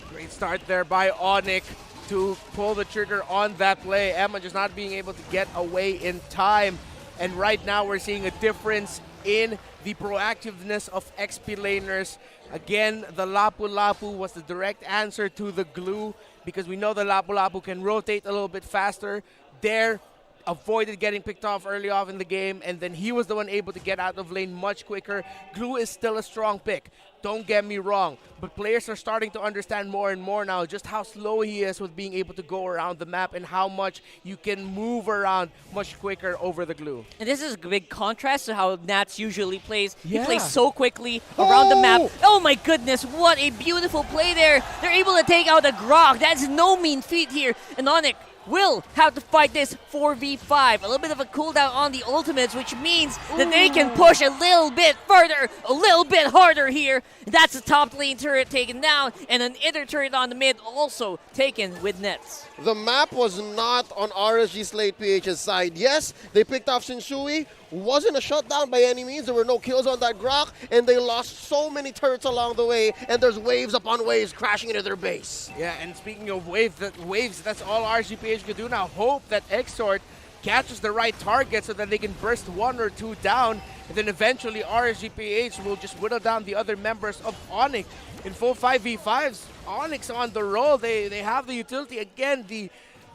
Great start there by ONIC to pull the trigger on that play. Emma just not being able to get away in time. And right now, we're seeing a difference in the proactiveness of XP laners. Again, the Lapu Lapu was the direct answer to the glue because we know the Lapu Lapu can rotate a little bit faster. Dare avoided getting picked off early off in the game, and then he was the one able to get out of lane much quicker. Glue is still a strong pick. Don't get me wrong, but players are starting to understand more and more now just how slow he is with being able to go around the map and how much you can move around much quicker over the Glue. And this is a big contrast to how Nats usually plays. Yeah. He plays so quickly around the map. Oh my goodness, what a beautiful play there. They're able to take out a Grok. That's no mean feat here. And ONIC will have to fight this 4v5. A little bit of a cooldown on the ultimates, which means that they can push a little bit further, a little bit harder here. That's the top lane turret taken down, and an inner turret on the mid also taken with nets. The map was not on RSG Slate PH's side. Yes, they picked off Shinshui. Wasn't a shutdown by any means. There were no kills on that Grok, and they lost so many turrets along the way, and there's waves upon waves crashing into their base. Yeah, and speaking of waves, that's all RSGPH can do now. Hope that Exort catches the right target so that they can burst one or two down, and then eventually RSGPH will just whittle down the other members of ONIC. In full 5v5s, ONIC's on the roll. They have the utility. Again, the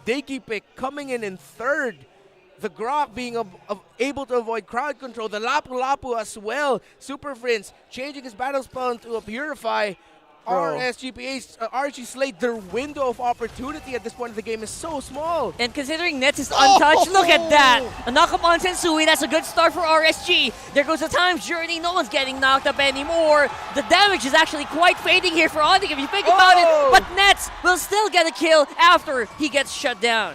Deki pick coming in third. The Grok being able to avoid crowd control. The Lapu Lapu as well. Super Friends changing his battle spell into a Purify. RSG Slate, their window of opportunity at this point of the game is so small. And considering Nets is untouched, look at that. A knock-up on Sensui, that's a good start for RSG. There goes the Time's Journey, no one's getting knocked up anymore. The damage is actually quite fading here for ONIC if you think about it, but Nets will still get a kill after he gets shut down.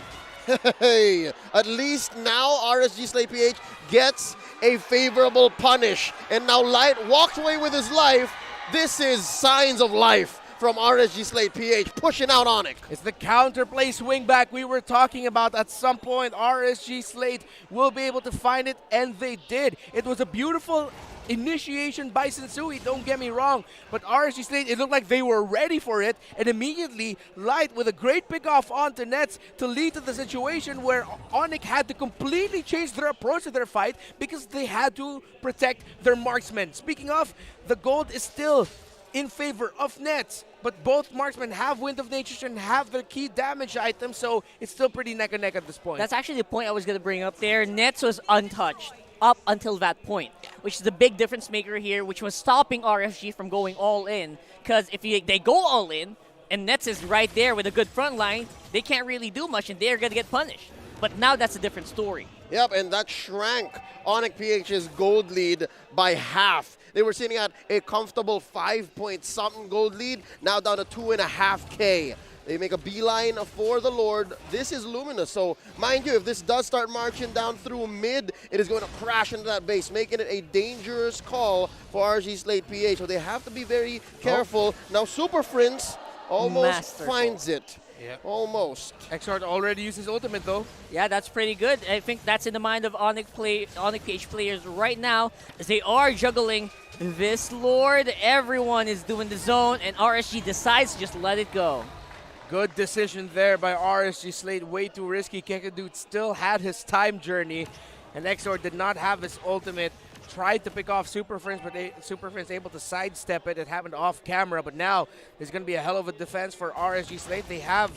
Hey, at least now RSG Slate PH gets a favorable punish. And now Light walks away with his life. This is signs of life from RSG Slate PH, pushing out ONIC. It's the counterplay swing back we were talking about. At some point, RSG Slate will be able to find it, and they did. It was a beautiful initiation by Sensui, don't get me wrong, but RSG Slate, it looked like they were ready for it, and immediately Light with a great pick-off onto Nets to lead to the situation where ONIC had to completely change their approach to their fight because they had to protect their marksmen. Speaking of, the gold is still in favor of Nets, but both marksmen have Wind of Nature and have their key damage items, so it's still pretty neck and neck at this point. That's actually the point I was going to bring up there. Nets was untouched up until that point, which is the big difference maker here, which was stopping RSG from going all in. Because if they go all in, and Nets is right there with a good front line, they can't really do much, and they're going to get punished. But now that's a different story. Yep, and that shrank ONIC PH's gold lead by half. They were sitting at a comfortable 5-point-something gold lead, now down to 2.5K. They make a beeline for the Lord. This is Luminous, so mind you, if this does start marching down through mid, it is going to crash into that base, making it a dangerous call for RSG Slate PH. So they have to be very careful. Now Super Friends almost finds it. Yep. Almost. Exort already used his ultimate though. Yeah, that's pretty good. I think that's in the mind of ONIC PH players right now as they are juggling this Lord. Everyone is doing the zone, and RSG decides to just let it go. Good decision there by RSG Slate. Way too risky. Kekadude still had his time journey, and Exort did not have his ultimate. Tried to pick off Super Friends, but Super Friends able to sidestep it. It happened off camera, but now there's going to be a hell of a defense for RSG Slate. They have,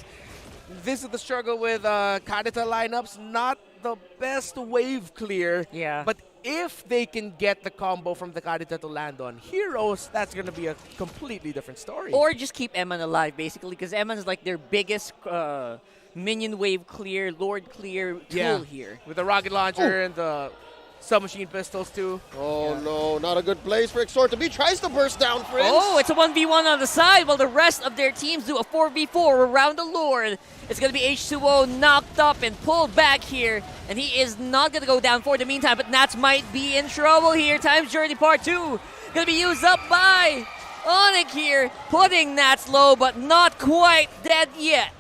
this is the struggle with Kadita lineups. Not the best wave clear. Yeah. But if they can get the combo from the Kadita to land on Heroes, that's going to be a completely different story. Or just keep Eman alive, basically, because Eman is like their biggest minion wave clear, Lord clear tool here. With the rocket launcher and the submachine pistols too. Oh no, not a good place for Exort to be. Tries to burst down, Prince. Oh, it's a 1v1 on the side while the rest of their teams do a 4v4 around the Lord. It's going to be H2O knocked up and pulled back here, and he is not going to go down for the meantime, but Nats might be in trouble here. Time's Journey Part 2 going to be used up by ONIC here, putting Nats low, but not quite dead yet.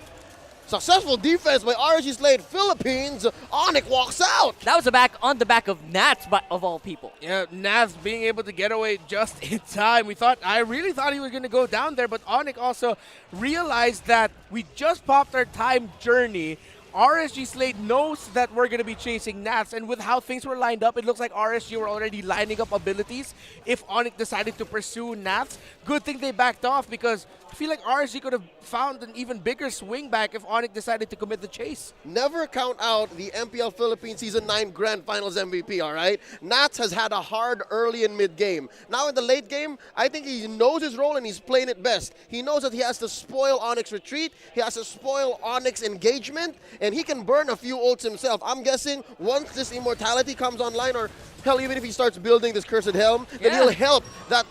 Successful defense by RSG Slate Philippines. ONIC walks out. That was on the back of Nats, but of all people. Yeah, Nats being able to get away just in time. I really thought he was going to go down there, but ONIC also realized that we just popped our time journey. RSG Slate knows that we're going to be chasing Nats, and with how things were lined up, it looks like RSG were already lining up abilities if ONIC decided to pursue Nats. Good thing they backed off because I feel like RSG could have found an even bigger swing back if ONIC decided to commit the chase. Never count out the MPL Philippines Season 9 Grand Finals MVP, all right? Nats has had a hard early and mid-game. Now in the late game, I think he knows his role and he's playing it best. He knows that he has to spoil ONIC's retreat, he has to spoil ONIC's engagement, and he can burn a few ults himself. I'm guessing once this immortality comes online, or hell, even if he starts building this Cursed Helm, then he'll help that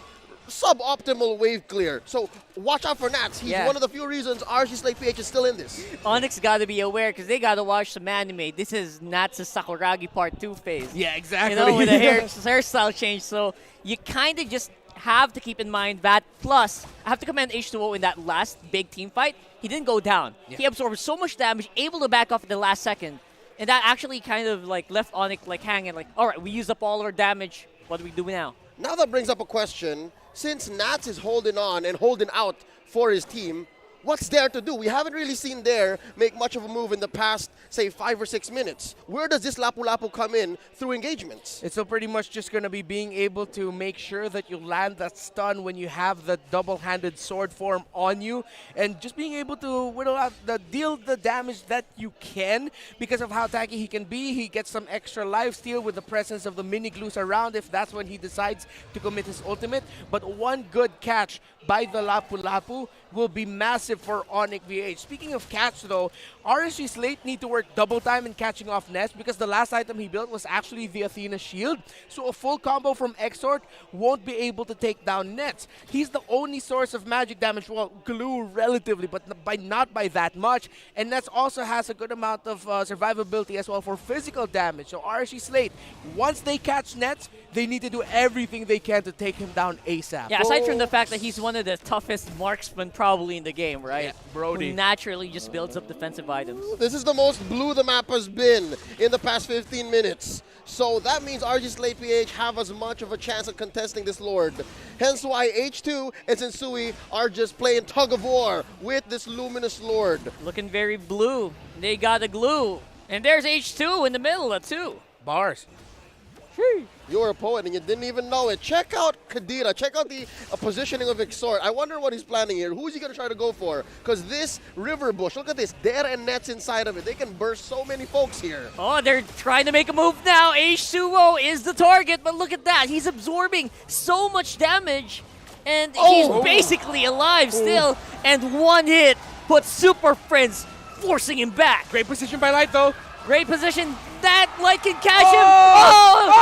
suboptimal wave clear. So watch out for Nats. He's one of the few reasons RSG Slate PH is still in this. ONIC's got to be aware because they got to watch some anime. This is Nats' Sakuragi Part 2 phase. Yeah, exactly. You know, with a hairstyle change. So you kind of just have to keep in mind that. Plus, I have to commend H2O in that last big team fight. He didn't go down. Yeah. He absorbed so much damage, able to back off at the last second. And that actually kind of like left ONIC like hanging like, all right, we used up all our damage. What do we do now? Now that brings up a question. Since Nats is holding on and holding out for his team, what's there to do? We haven't really seen Dare make much of a move in the past, say, 5 or 6 minutes. Where does this Lapu-Lapu come in through engagements? It's so pretty much just going to be being able to make sure that you land that stun when you have the double-handed sword form on you, and just being able to whittle out deal the damage that you can because of how tanky he can be. He gets some extra lifesteal with the presence of the mini glues around if that's when he decides to commit his ultimate. But one good catch by the Lapu-Lapu will be massive for ONIC VH. Speaking of catch though, RSG Slate need to work double time in catching off Nets because the last item he built was actually the Athena shield. So a full combo from Exort won't be able to take down Nets. He's the only source of magic damage, well, glue relatively, but not by that much. And Nets also has a good amount of survivability as well for physical damage. So RSG Slate, once they catch Nets, they need to do everything they can to take him down ASAP. Yeah, aside from the fact that he's one of the toughest marksmen probably in the game, right? Yeah, Brody. Who naturally just builds up defensive items. This is the most blue the map has been in the past 15 minutes. So that means RSG Slate PH have as much of a chance at contesting this Lord. Hence why H2 and Sensui are just playing tug of war with this Luminous Lord. Looking very blue. They got the glue. And there's H2 in the middle of 2. Bars. You're a poet and you didn't even know it. Check out Kadira. Check out the positioning of Exort. I wonder what he's planning here. Who is he going to try to go for? Because this river bush, look at this. Dare and Nets inside of it. They can burst so many folks here. Oh, they're trying to make a move now. H2O is the target, but look at that. He's absorbing so much damage, and he's basically alive still. And one hit puts Super Friends forcing him back. Great position by Light, though. Great position. That Light can catch him.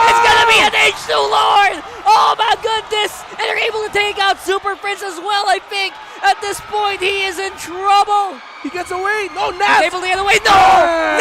It's going to be an H2 Lord. Oh, my goodness. And they're able to take out Super Prince as well, I think. At this point, he is in trouble. He gets away. No, Nats. He's able to get away. No.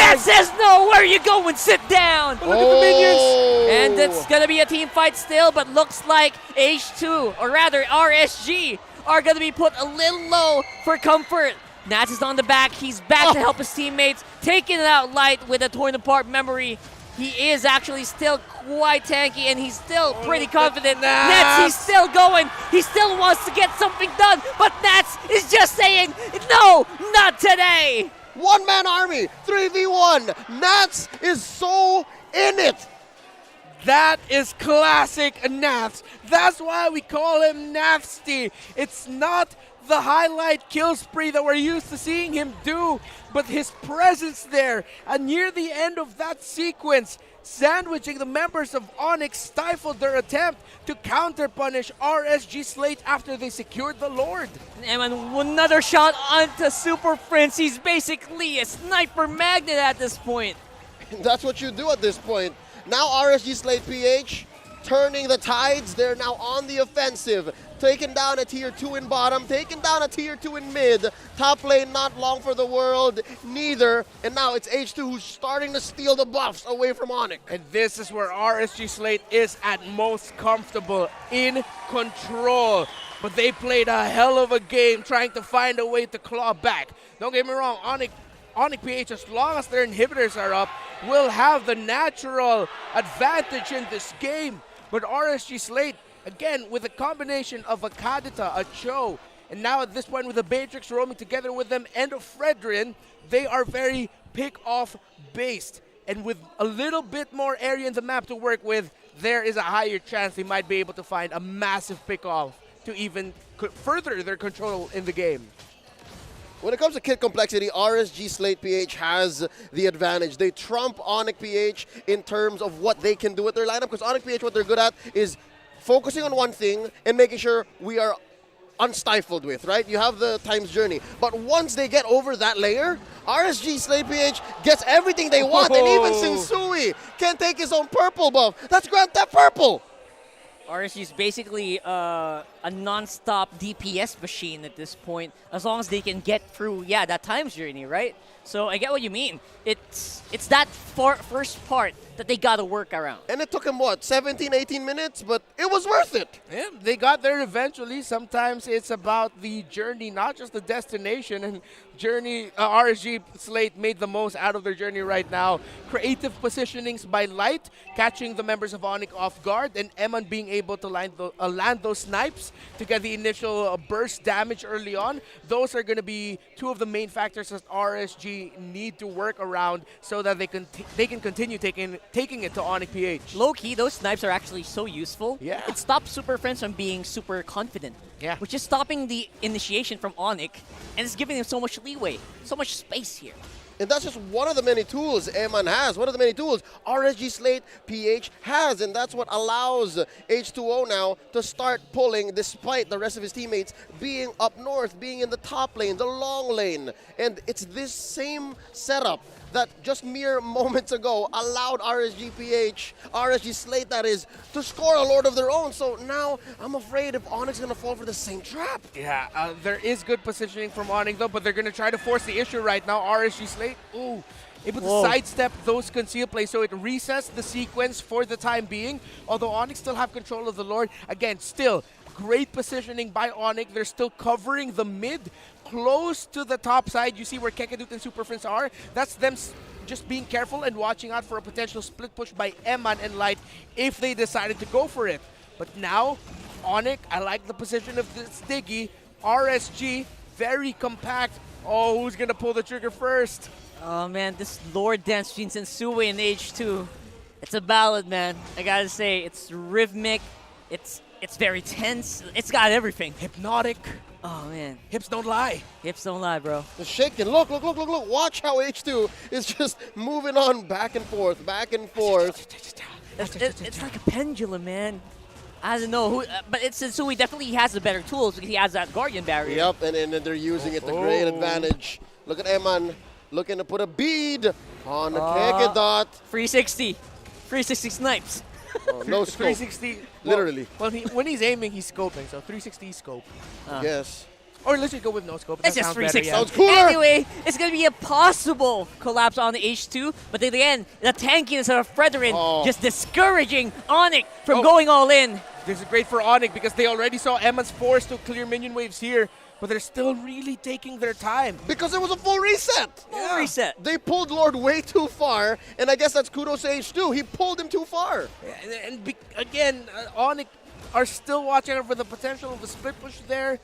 Nats says no. Where are you going? Sit down. But look at the minions. And it's going to be a team fight still, but looks like H2, or rather RSG, are going to be put a little low for comfort. Nats is on the back. He's back to help his teammates. Taking it out Light with a torn apart memory. He is actually still quite tanky, and he's still pretty confident. Nats, he's still going. He still wants to get something done, but Nats is just saying, no, not today. One-man army, 3v1. Nats is so in it. That is classic Nats. That's why we call him Nasty. It's not the highlight kill spree that we're used to seeing him do, but his presence there, and near the end of that sequence, sandwiching the members of ONIC stifled their attempt to counter-punish RSG Slate after they secured the Lord. And another shot onto Super Prince. He's basically a sniper magnet at this point. That's what you do at this point. Now RSG Slate PH turning the tides. They're now on the offensive. Taking down a tier 2 in bottom, taking down a tier 2 in mid. Top lane not long for the world, neither. And now it's H2 who's starting to steal the buffs away from ONIC. And this is where RSG Slate is at most comfortable, in control. But they played a hell of a game trying to find a way to claw back. Don't get me wrong, ONIC PH, as long as their inhibitors are up, will have the natural advantage in this game. But RSG Slate, again, with a combination of a Kadita, a Cho, and now at this point with the Matrix roaming together with them and a Fredrin, they are very pick-off based. And with a little bit more area in the map to work with, there is a higher chance they might be able to find a massive pick-off to even further their control in the game. When it comes to kit complexity, RSG Slate PH has the advantage. They trump ONIC PH in terms of what they can do with their lineup, because ONIC PH, what they're good at is focusing on one thing and making sure we are unstifled with, right? You have the times journey. But once they get over that layer, RSG Slate PH gets everything they want, and even Sinsui can take his own purple buff. That's Grand Theft Purple! RSG is basically a non-stop DPS machine at this point, as long as they can get through, that times journey, right? So I get what you mean. It's that first part that they got to work around. And it took them, 17, 18 minutes? But it was worth it. Yeah, they got there eventually. Sometimes it's about the journey, not just the destination. And RSG Slate made the most out of their journey right now. Creative positionings by Light, catching the members of ONIC off guard, and Eman being able to land those snipes to get the initial burst damage early on. Those are going to be two of the main factors that RSG need to work around so that they can continue taking it to ONIC PH. Low-key, those snipes are actually so useful. Yeah. It stops Super Friends from being super confident. Yeah. Which is stopping the initiation from ONIC, and it's giving them so much leeway, so much space here. And that's just one of the many tools Eman has, one of the many tools RSG Slate PH has, and that's what allows H2O now to start pulling despite the rest of his teammates being up north, being in the top lane, the long lane. And it's this same setup that just mere moments ago allowed RSG Slate that is, to score a Lord of their own. So now I'm afraid if ONIC is going to fall for the same trap. Yeah, there is good positioning from ONIC though, but they're going to try to force the issue right now. RSG Slate, able to sidestep those concealed plays, so it resets the sequence for the time being. Although ONIC still have control of the Lord. Again, still great positioning by ONIC. They're still covering the mid, close to the top side. You see where Kekadut and Super Friends are. That's them just being careful and watching out for a potential split push by Eman and Light if they decided to go for it. But now, ONIC, I like the position of this Diggy. RSG, very compact. Oh, who's going to pull the trigger first? Oh man, this Lord dance between Sensui and H2. It's a ballad, man. I gotta say, it's rhythmic. It's very tense. It's got everything. Hypnotic. Oh man. Hips don't lie. Hips don't lie, bro. The shaking. Look. Watch how H2 is just moving on back and forth. It's like a pendulum, man. I don't know who, but it's Sensui definitely has the better tools because he has that Guardian barrier. Yep, and they're using it to great advantage. Look at Eman looking to put a bead on the Kekadot. 360 snipes. Oh, no scope. 360. Literally. Well, when he's aiming, he's scoping, so 360 scope. Yes. Or let's just go with no scope. It's just 360. Sounds cooler. Anyway, it's going to be a possible collapse on the H2, but then again, the tankiness of Fredrin just discouraging ONIC from going all in. This is great for ONIC because they already saw Eman's forced to clear minion waves here, but they're still really taking their time. Because it was a full reset. Full reset. They pulled Lord way too far, and I guess that's kudos to H2. He pulled him too far. And again, ONIC are still watching out for the potential of the split push there.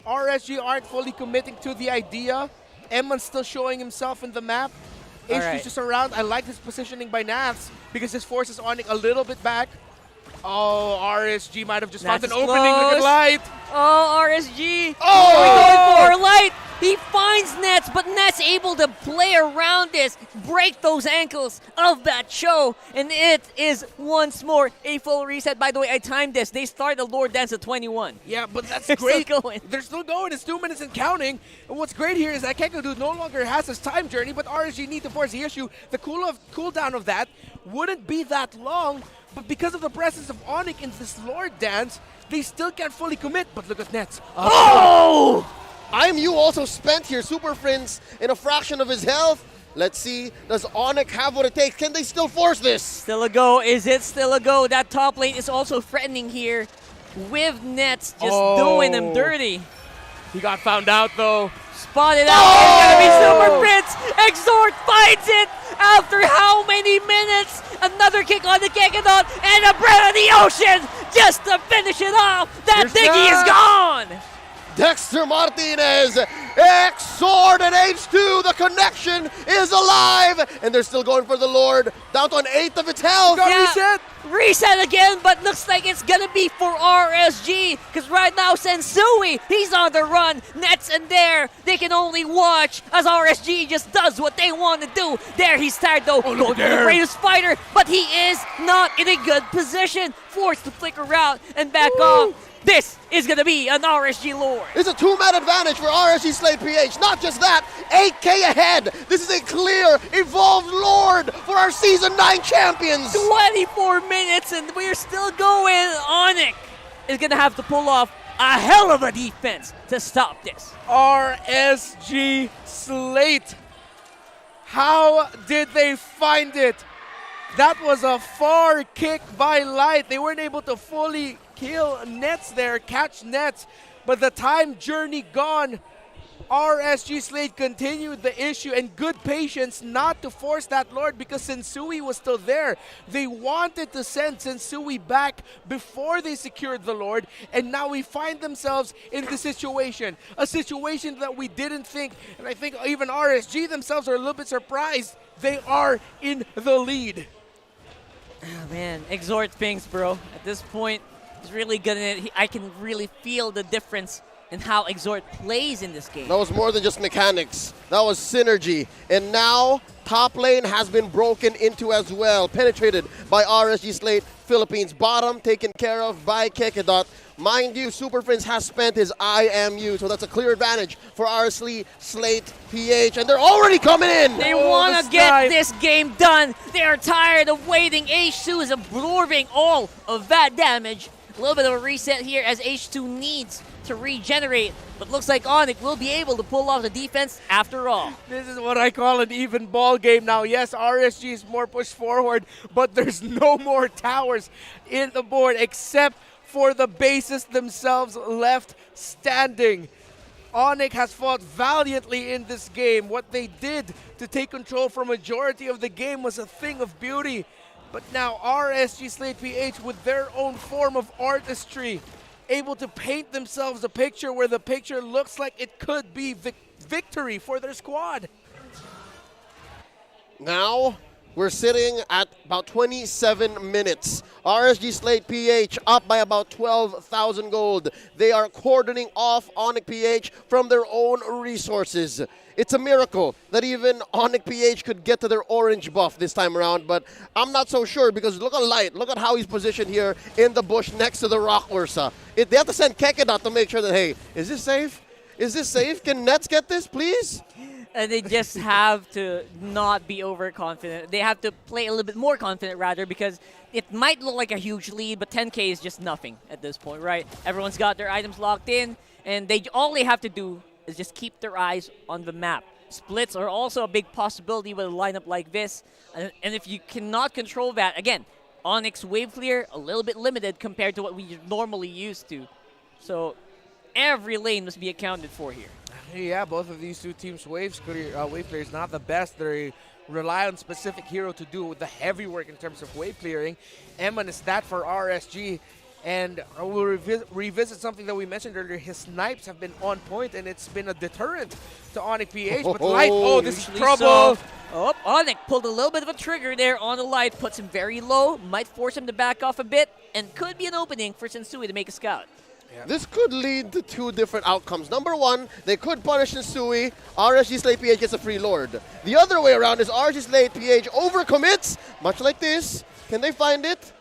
RSG aren't fully committing to the idea. Eman's still showing himself in the map. H2's just around. I like this positioning by Nats because this forces ONIC a little bit back. Oh, RSG might have just found an opening. Look at Light. Oh, RSG. Oh! Going for Light. He finds Nets, but Nets able to play around this, break those ankles of that show, and it is once more a full reset. By the way, I timed this. They start the Lord Dance at 21. Yeah, but that's They're great. Still going. They're still going. It's 2 minutes and counting. And what's great here is that Kekadut no longer has his time journey, but RSG need to force the issue. The cooldown of that wouldn't be that long, but because of the presence of ONIC in this Lord Dance, they still can't fully commit. But look at Nets. Oh! IMU also spent here. Super Friends in a fraction of his health. Let's see, does ONIC have what it takes? Can they still force this? Still a go. Is it still a go? That top lane is also threatening here with Nets just doing them dirty. He got found out though. Spotted out. It's going to be Super Prince. Exort finds it after how many minutes? Another kick on the Kekadot and a Bren of the Ocean just to finish it off. That Diggy is gone. Dexter Martinez, X-Sword and H2, the connection is alive, and they're still going for the Lord, down to an eighth of its health. Reset again, but looks like it's gonna be for RSG, because right now Sensui, he's on the run. Nets and there, they can only watch as RSG just does what they want to do. There, he's tired though, going for the greatest fighter, but he is not in a good position. Forced to flicker out and back off. This is going to be an RSG Lord. It's a two-man advantage for RSG Slate PH. Not just that, 8K ahead. This is a clear, evolved Lord for our Season 9 champions. 24 minutes and we're still going. ONIC is going to have to pull off a hell of a defense to stop this. RSG Slate. How did they find it? That was a far kick by Light. They weren't able to fully kill Nets there, catch Nets, but the time journey gone. RSG Slate continued the issue, and good patience not to force that Lord because Sensui was still there. They wanted to send Sensui back before they secured the Lord, and now we find themselves in this situation. A situation that we didn't think, and I think even RSG themselves are a little bit surprised. They are in the lead. Oh, man, exhort things, bro. At this point, he's really good at it. I can really feel the difference in how Exhort plays in this game. That was more than just mechanics. That was synergy. And now, top lane has been broken into as well. Penetrated by RSG Slate Philippines. Bottom taken care of by Kekedot. Mind you, Super Prince has spent his IMU, so that's a clear advantage for RSG Slate PH. And they're already coming in! They want to get this game done. They are tired of waiting. H2 is absorbing all of that damage. A little bit of a reset here as H2 needs to regenerate, but looks like ONIC will be able to pull off the defense after all. This is what I call an even ball game now. Yes, RSG is more pushed forward, but there's no more towers in the board except for the bases themselves left standing. ONIC has fought valiantly in this game. What they did to take control for majority of the game was a thing of beauty. But now RSG Slate PH with their own form of artistry, able to paint themselves a picture where the picture looks like it could be victory for their squad. Now, we're sitting at about 27 minutes. RSG Slate PH up by about 12,000 gold. They are cordoning off ONIC PH from their own resources. It's a miracle that even ONIC PH could get to their orange buff this time around, but I'm not so sure because look at Light. Look at how he's positioned here in the bush next to the Rock Ursa. They have to send Kekedot to make sure that, hey, is this safe? Is this safe? Can Nets get this, please? And they just have to not be overconfident. They have to play a little bit more confident, rather, because it might look like a huge lead, but 10K is just nothing at this point, right? Everyone's got their items locked in, and all they have to do is just keep their eyes on the map. Splits are also a big possibility with a lineup like this, and if you cannot control that, again, ONIC's wave clear, a little bit limited compared to what we normally used to. So every lane must be accounted for here. Yeah, both of these two teams' wave clear is not the best. They rely on specific hero to do the heavy work in terms of wave clearing. Eman is that for RSG. And we'll revisit something that we mentioned earlier. His snipes have been on point, and it's been a deterrent to ONIC PH. But Light, this is trouble. Oh, ONIC pulled a little bit of a trigger there on the Light, puts him very low, might force him to back off a bit, and could be an opening for Sensui to make a scout. Yeah. This could lead to two different outcomes. Number one, they could punish Sensui. RSG Slate PH gets a free Lord. The other way around is RSG Slate PH overcommits, much like this. Can they find it?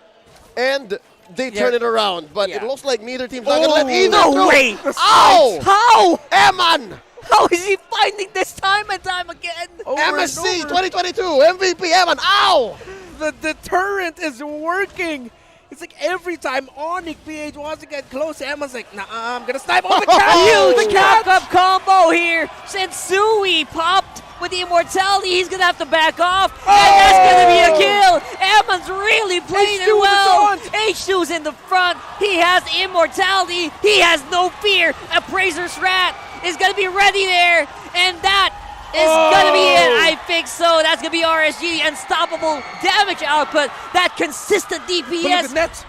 And they turn it around, but it looks like neither team's not going to let either no way! Ow! How? Eman! How is he finding this time and time again? MSC 2022 MVP Eman! Ow! The deterrent is working. It's like every time ONIC PH wants to get close, Eman's like, nah, I'm going to snipe on the catch! Huge catch-up combo here. Sensui popped with the immortality. He's going to have to back off. And that's going to be a kill. Eman's really playing it well. H2's in the front. He has immortality. He has no fear. Appraiser's Rat is going to be ready there. And that is going to be it. I think so. That's going to be RSG. Unstoppable damage output. That consistent DPS.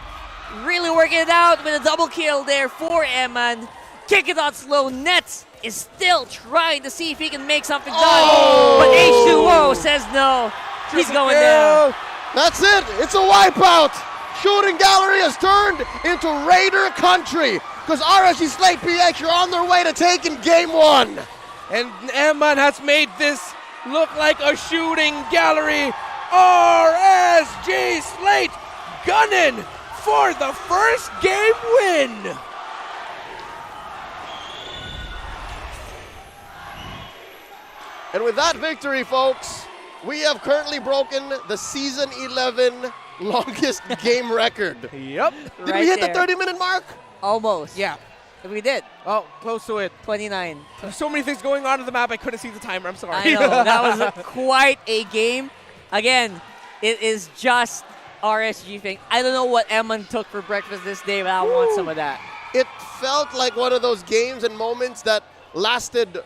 Really working it out with a double kill there for Eman. kick it out slow. Nets is still trying to see if he can make something done. But H2O says no. He's going down. That's it. It's a wipeout. Shooting Gallery has turned into Raider country because RSG Slate PH are on their way to taking game 1. And Eman has made this look like a shooting gallery. RSG Slate gunning for the first game win. And with that victory, folks, we have currently broken the Season 11 longest game record. Yep. Did we hit the 30-minute mark? Almost. Yeah. We did. Oh, close to it. 29. There's so many things going on the map, I couldn't see the timer. I'm sorry. I know. That was quite a game. Again, it is just RSG thing. I don't know what Eman took for breakfast this day, but I want some of that. It felt like one of those games and moments that lasted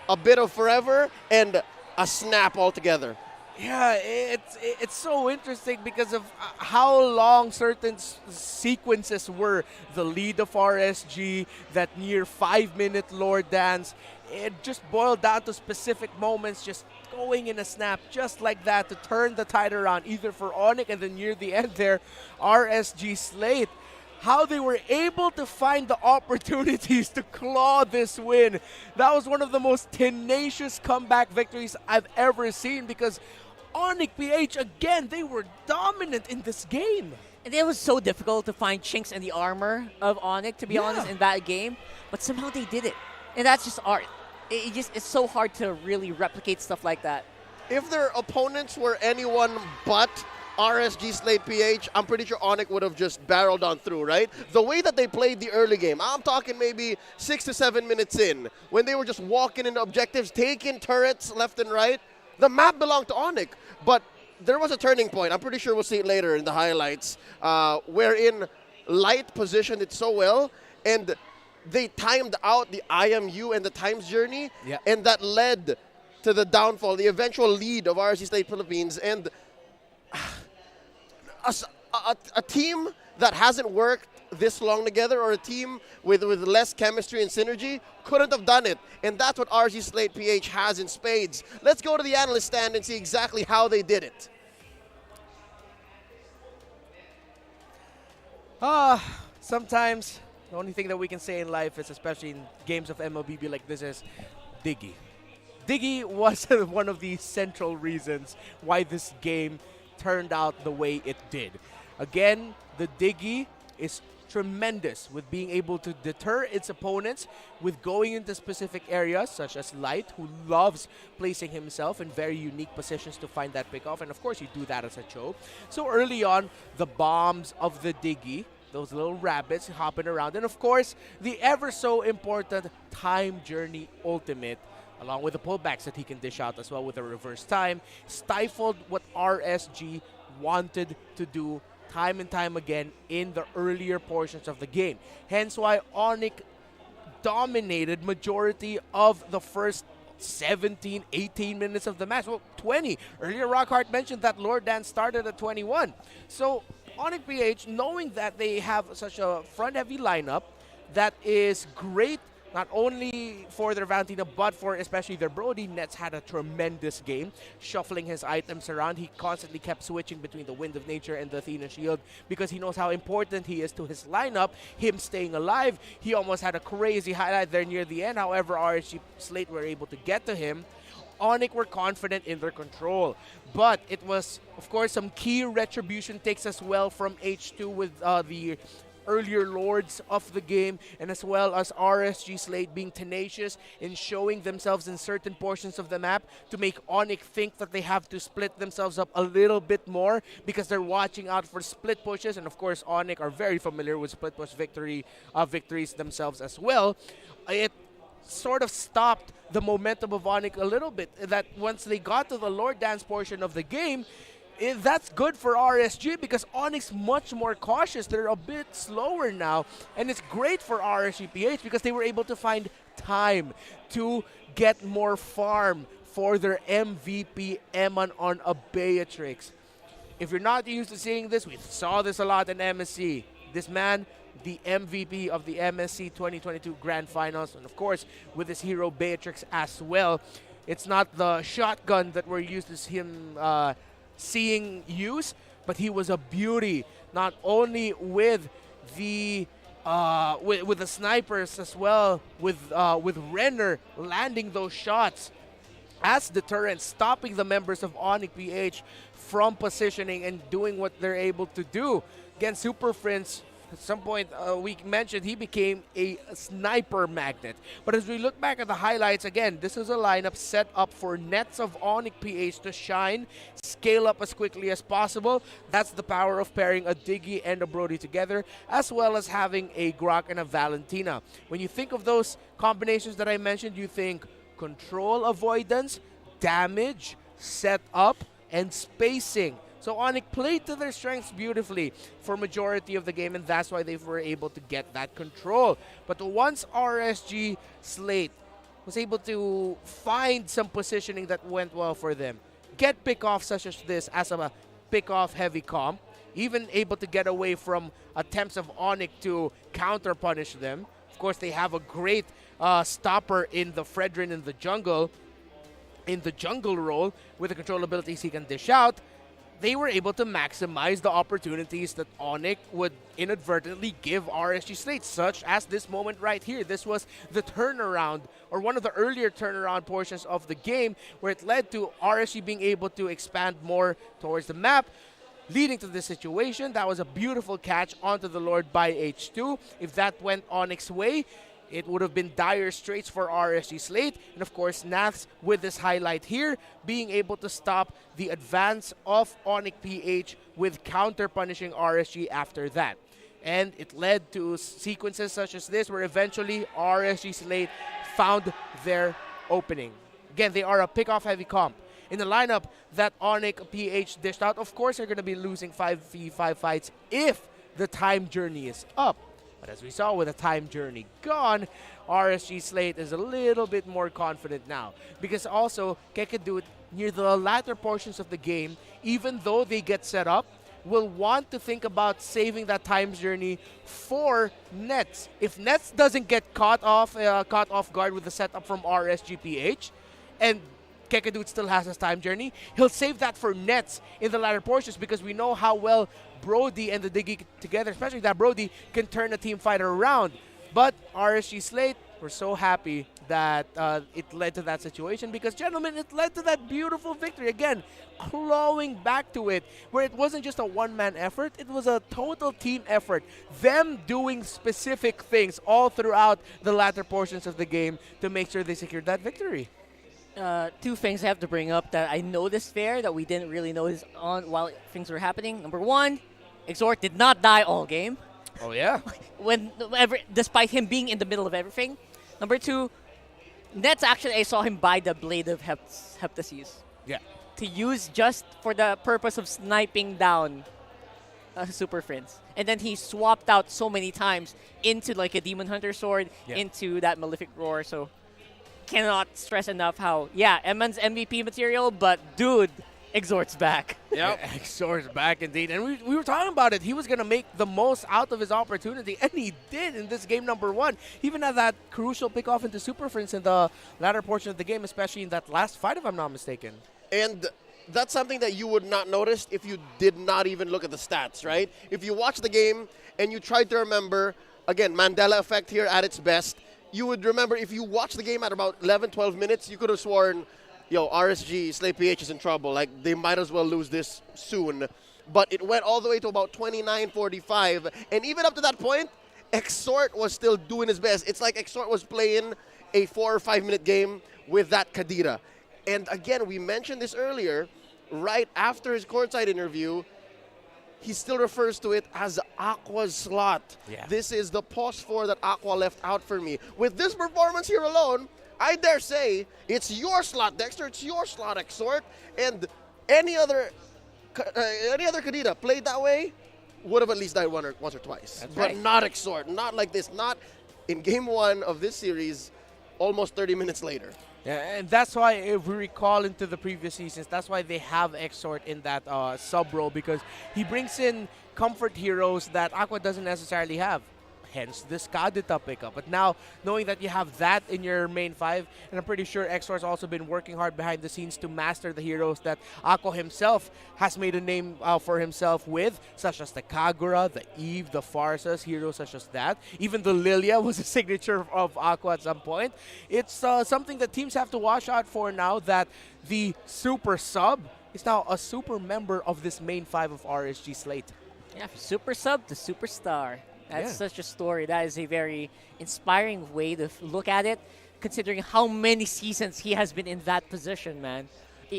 a bit of forever and a snap altogether. Yeah, it's so interesting because of how long certain sequences were. The lead of RSG, that near 5-minute Lord Dance, it just boiled down to specific moments, just going in a snap just like that to turn the tide around, either for ONIC and then near the end there, RSG Slate. How they were able to find the opportunities to claw this win. That was one of the most tenacious comeback victories I've ever seen because ONIC PH, again, they were dominant in this game. And it was so difficult to find chinks in the armor of ONIC, to be honest, in that game. But somehow they did it. And that's just art. It's so hard to really replicate stuff like that. If their opponents were anyone but RSG Slate PH, I'm pretty sure ONIC would have just barreled on through, right? The way that they played the early game, I'm talking maybe 6 to 7 minutes in, when they were just walking into objectives, taking turrets left and right, the map belonged to ONIC. But there was a turning point, I'm pretty sure we'll see it later in the highlights, wherein Light positioned it so well, and they timed out the IMU and the times journey, and that led to the downfall, the eventual lead of RSG Slate Philippines. And a team that hasn't worked this long together, or a team with less chemistry and synergy, couldn't have done it. And that's what RSG Slate PH has in spades. Let's go to the analyst stand and see exactly how they did it. Sometimes the only thing that we can say in life is, especially in games of MLBB like this, is Diggy. Diggy was one of the central reasons why this game turned out the way it did. Again, the Diggy is tremendous with being able to deter its opponents with going into specific areas, such as Light, who loves placing himself in very unique positions to find that pickoff. And of course, you do that as a choke. So early on, the bombs of the Diggy, those little rabbits hopping around, and of course, the ever so important Time Journey Ultimate, along with the pullbacks that he can dish out as well with a reverse time, stifled what RSG wanted to do time and time again in the earlier portions of the game. Hence why ONIC dominated majority of the first 17, 18 minutes of the match. Well, 20. Earlier, Rockhart mentioned that Lord Dance started at 21. So ONIC PH, knowing that they have such a front-heavy lineup that is great not only for their Valentina, but for especially their Brody, Nets had a tremendous game, shuffling his items around. He constantly kept switching between the Wind of Nature and the Athena Shield because he knows how important he is to his lineup, him staying alive. He almost had a crazy highlight there near the end. However, RSG Slate were able to get to him. ONIC were confident in their control. But it was, of course, some key retribution takes as well from H2 with the earlier lords of the game, and as well as RSG Slate being tenacious in showing themselves in certain portions of the map to make ONIC think that they have to split themselves up a little bit more because they're watching out for split pushes. And of course, ONIC are very familiar with split push victories themselves as well. It sort of stopped the momentum of ONIC a little bit, that once they got to the Lord Dance portion of the game, that's good for RSG because ONIC's much more cautious. They're a bit slower now, and it's great for RSG PH because they were able to find time to get more farm for their MVP Eman on a Beatrix. If you're not used to seeing this, we saw this a lot in MSC. This man the MVP of the MSC 2022 Grand Finals, and of course with his hero Beatrix as well. It's not the shotgun that we're used to him seeing use, but he was a beauty, not only with the with the snipers as well, with Renner landing those shots as deterrent, stopping the members of ONIC PH from positioning and doing what they're able to do. Again, Super Prince, at some point we mentioned he became a sniper magnet. But as we look back at the highlights, again, this is a lineup set up for Nets of ONIC PH to shine, scale up as quickly as possible. That's the power of pairing a Diggy and a Brody together, as well as having a Grok and a Valentina. When you think of those combinations that I mentioned, you think control avoidance, damage, setup, and spacing. So ONIC played to their strengths beautifully for majority of the game, and that's why they were able to get that control. But once RSG Slate was able to find some positioning that went well for them, get pick-offs such as this as a pick-off heavy comp, even able to get away from attempts of ONIC to counter-punish them. Of course, they have a great stopper in the Fredrin in the jungle role with the control abilities he can dish out. They were able to maximize the opportunities that ONIC would inadvertently give RSG Slate, such as this moment right here. This was the turnaround, or one of the earlier turnaround portions of the game, where it led to RSG being able to expand more towards the map, leading to this situation. That was a beautiful catch onto the Lord by H2. If that went ONIC's way, it would have been dire straits for RSG Slate. And of course, Naths with this highlight here, being able to stop the advance of ONIC PH with counter-punishing RSG after that. And it led to sequences such as this, where eventually RSG Slate found their opening. Again, they are a pick-off heavy comp. In the lineup that ONIC PH dished out, of course, they're going to be losing 5v5 fights if the time journey is up. But as we saw with the time journey gone, RSG Slate is a little bit more confident now. Because also, Kekadut, near the latter portions of the game, even though they get set up, will want to think about saving that time journey for Nets. If Nets doesn't get caught off guard with the setup from RSG PH, and Kekadut still has his time journey, he'll save that for Nets in the latter portions, because we know how well Brody and the Diggy together, especially that Brody, can turn a team fighter around. But RSG Slate, we're so happy that it led to that situation, because, gentlemen, it led to that beautiful victory. Again, clawing back to it, where it wasn't just a one-man effort, it was a total team effort. Them doing specific things all throughout the latter portions of the game to make sure they secured that victory. Two things I have to bring up that I noticed there that we didn't really notice on while things were happening. Number one, Exort did not die all game. Oh, yeah. Despite him being in the middle of everything. Number two, Nets actually, I saw him buy the Blade of Heptases. Yeah. To use just for the purpose of sniping down Super Friends. And then he swapped out so many times into like a Demon Hunter sword, into that Malefic Roar. So cannot stress enough how, yeah, Eman's MVP material, but dude, Exort's back. Yep, Exort's back indeed. And we were talking about it. He was going to make the most out of his opportunity, and he did in this game number one. He even had that crucial pick-off into Super Friends in the latter portion of the game, especially in that last fight, if I'm not mistaken. And that's something that you would not notice if you did not even look at the stats, right? If you watch the game and you tried to remember, again, Mandela effect here at its best, you would remember if you watch the game at about 11, 12 minutes, you could have sworn, yo, RSG Slate PH is in trouble. Like, they might as well lose this soon. But it went all the way to about 29-45. And even up to that point, Exort was still doing his best. It's like Exort was playing a 4 or 5 minute game with that Kadira. And again, we mentioned this earlier, right after his courtside interview, he still refers to it as Aqua's slot. Yeah. This is the pause 4 that Aqua left out for me. With this performance here alone, I dare say it's your slot, Dexter. It's your slot, Exort. And any other Kadira played that way would have at least died once or twice. That's but right. not Exort. Not like this. Not in game one of this series, almost 30 minutes later. Yeah, and that's why, if we recall into the previous seasons, that's why they have Exort in that sub role, because he brings in comfort heroes that Aqua doesn't necessarily have. hence this Kadita pickup. But now, knowing that you have that in your main 5, and I'm pretty sure Exor's also been working hard behind the scenes to master the heroes that Aqua himself has made a name for himself with, such as the Kagura, the Eve, the Farsas, heroes such as that. Even the Lilia was a signature of Aqua at some point. It's something that teams have to watch out for now that the super sub is now a super member of this main 5 of RSG slate. Yeah, super sub to superstar. That's such a story. That is a very inspiring way to look at it, considering how many seasons he has been in that position, man.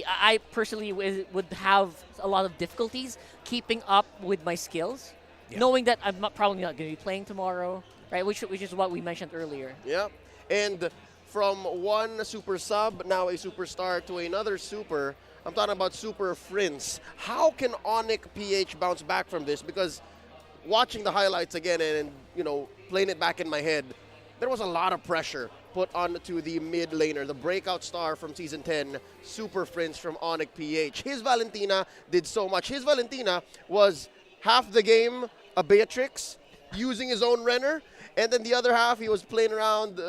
I personally would have a lot of difficulties keeping up with my skills, knowing that I'm probably not going to be playing tomorrow, right? Which is what we mentioned earlier. Yeah, and from one super sub, now a superstar, to another super, I'm talking about Super Prince. How can ONIC PH bounce back from this? Because watching the highlights again and playing it back in my head, there was a lot of pressure put onto the mid laner, the breakout star from Season 10, Super Prince from ONIC PH. His Valentina did so much. His Valentina was half the game a Beatrix, using his own Renner, and then the other half he was playing around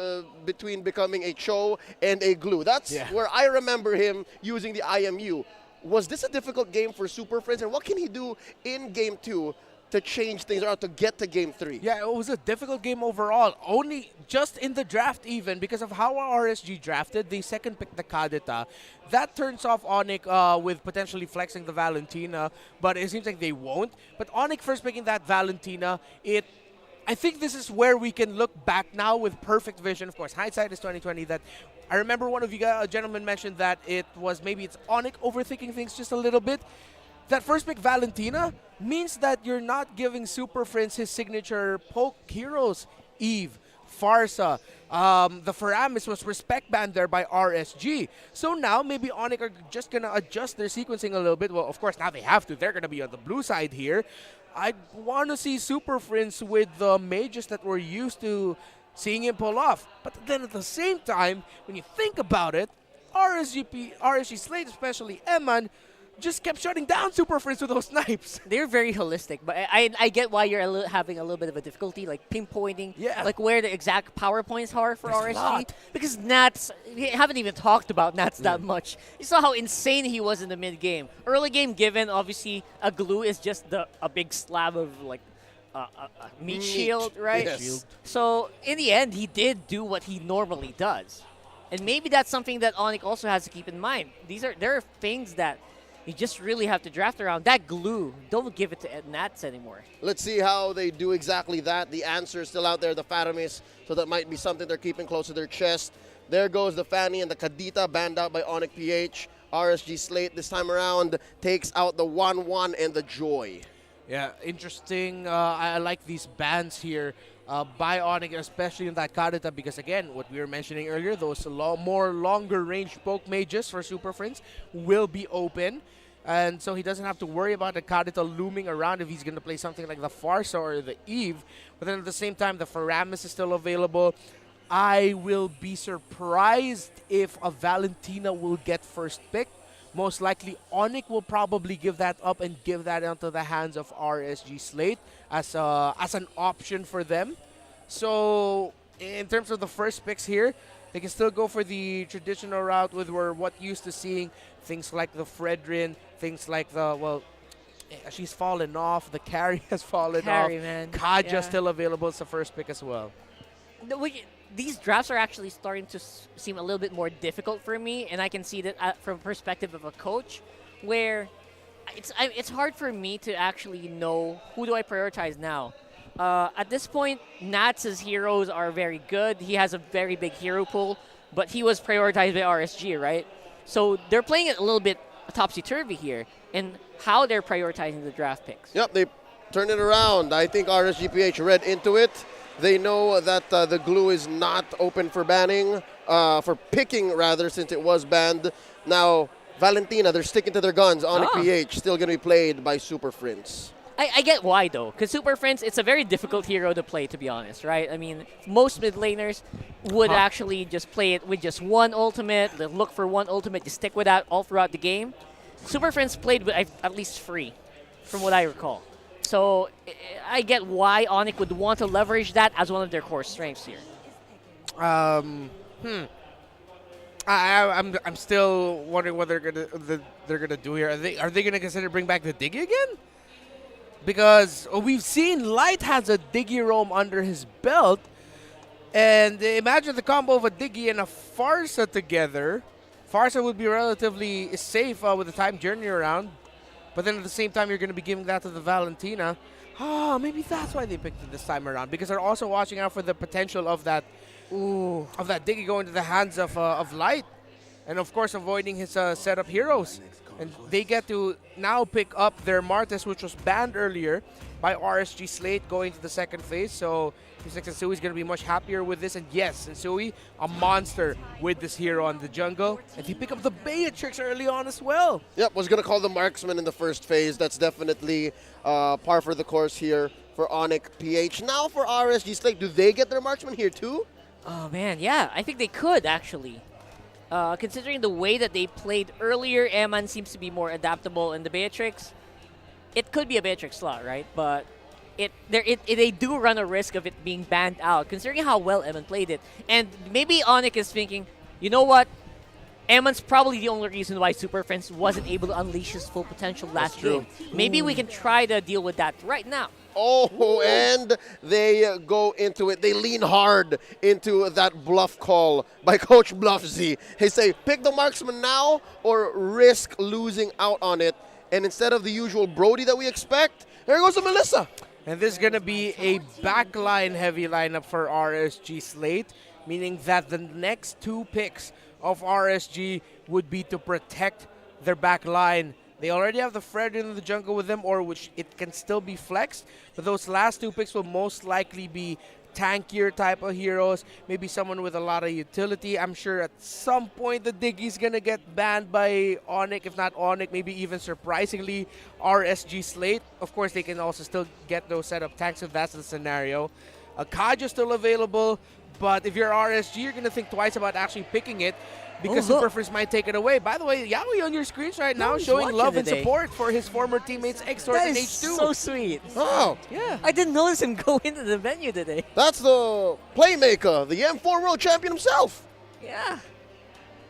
between becoming a Cho and a Glue. That's where I remember him using the IMU. Was this a difficult game for Super Prince, and what can he do in Game 2 to change things around to get to Game 3? Yeah, it was a difficult game overall. Only just in the draft even, because of how RSG drafted, they second picked the Kadita. That turns off ONIC with potentially flexing the Valentina, but it seems like they won't. But ONIC first picking that Valentina, I think this is where we can look back now with perfect vision. Of course, hindsight is 2020. That I remember one of you gentlemen mentioned that it's ONIC overthinking things just a little bit. That first pick Valentina means that you're not giving Super Prince his signature poke heroes. Eve, Farsa, the Faramis was respect banned there by RSG. So now maybe ONIC are just going to adjust their sequencing a little bit. Well, of course, now they have to. They're going to be on the blue side here. I want to see Super Prince with the mages that we're used to seeing him pull off. But then at the same time, when you think about it, RSG Slate, especially Eman, just kept shutting down Super Prince with those snipes. They're very holistic, but I get why you're having a little bit of a difficulty, like pinpointing, like where the exact power points are for RSG. Because Nats, we haven't even talked about Nats that much. You saw how insane he was in the mid game. Early game, given obviously a Glue is just a big slab of like meat shield, right? Yes. So in the end, he did do what he normally does, and maybe that's something that ONIC also has to keep in mind. There are things that you just really have to draft around. That Glue, don't give it to Nats anymore. Let's see how they do exactly that. The answer is still out there, the Faramis, so that might be something they're keeping close to their chest. There goes the Fanny and the Kadita, banned out by ONIC PH. RSG Slate this time around takes out the 1-1 and the Joy. Yeah, interesting. I like these bans here by ONIC, especially in that Kadita, because again, what we were mentioning earlier, those more longer range poke mages for Super Prince will be open. And so he doesn't have to worry about the Kadita looming around if he's going to play something like the Farsa or the Eve. But then at the same time, the Faramis is still available. I will be surprised if a Valentina will get first pick. Most likely, ONIC will probably give that up and give that into the hands of RSG Slate as an option for them. So, in terms of the first picks here, they can still go for the traditional route with what used to seeing things like the Fredrin, things like she's fallen off. The carry has fallen off. Man. Kaja still available as the first pick as well. These drafts are actually starting to seem a little bit more difficult for me, and I can see that from perspective of a coach, where it's hard for me to actually know who do I prioritize now. At this point, Nats' heroes are very good. He has a very big hero pool, but he was prioritized by RSG, right? So they're playing it a little bit topsy-turvy here in how they're prioritizing the draft picks. Yep, they turned it around. I think RSGPH read into it. They know that the Glue is not open for banning, for picking rather, since it was banned. Now, Valentina, they're sticking to their guns. ONIC PH still going to be played by Super Prince. I get why, though, because Super Prince, it's a very difficult hero to play, to be honest, right? I mean, most mid laners would actually just play it with just one ultimate, they look for one ultimate, just stick with that all throughout the game. Super Prince played with at least 3, from what I recall. So I get why ONIC would want to leverage that as one of their core strengths here. I'm still wondering what they're gonna do here. Are they gonna consider bring back the Diggy again? Because we've seen Light has a Diggy roam under his belt, and imagine the combo of a Diggy and a Farsa together. Farsa would be relatively safe with the time journey around, but then at the same time you're gonna be giving that to the Valentina. Maybe that's why they picked it this time around, because they're also watching out for the potential of that. Of that Diggy going to the hands of Light, and of course avoiding his setup heroes. And they get to now pick up their Martes, which was banned earlier by RSG Slate going to the second phase. So Mr. Sensui is going to be much happier with this. And yes, Sensui, a monster with this hero on the jungle. And he picked up the Beatrix early on as well. Yep, was going to call the marksman in the first phase. That's definitely par for the course here for ONIC PH. Now for RSG Slate, do they get their marksman here too? Oh man, yeah, I think they could actually. Considering the way that they played earlier, Eman seems to be more adaptable in the Beatrix. It could be a Beatrix slot, right? But they do run a risk of it being banned out, considering how well Eman played it. And maybe ONIC is thinking, you know what? Eman's probably the only reason why Super Friends wasn't able to unleash his full potential last game. Maybe we can try to deal with that right now. Oh, and they go into it. They lean hard into that bluff call by Coach Bluffzy. They say, pick the marksman now or risk losing out on it. And instead of the usual Brody that we expect, there goes the Melissa. And this is going to be a backline heavy lineup for RSG Slate, meaning that the next two picks of RSG would be to protect their backline. They already have the Fred in the jungle with them, or which it can still be flexed. But those last two picks will most likely be tankier type of heroes, maybe someone with a lot of utility. I'm sure at some point the Diggy's going to get banned by ONIC. If not ONIC, maybe even surprisingly RSG Slate. Of course, they can also still get those setup tanks if that's the scenario. Kaja's still available, but if you're RSG, you're going to think twice about actually picking it, because Super Friends might take it away. By the way, Yaoi on your screens right now showing love and support for his former teammates Exort and H2. So sweet. Oh, yeah. I didn't notice him go into the venue today. That's the playmaker, the M4 World Champion himself. Yeah.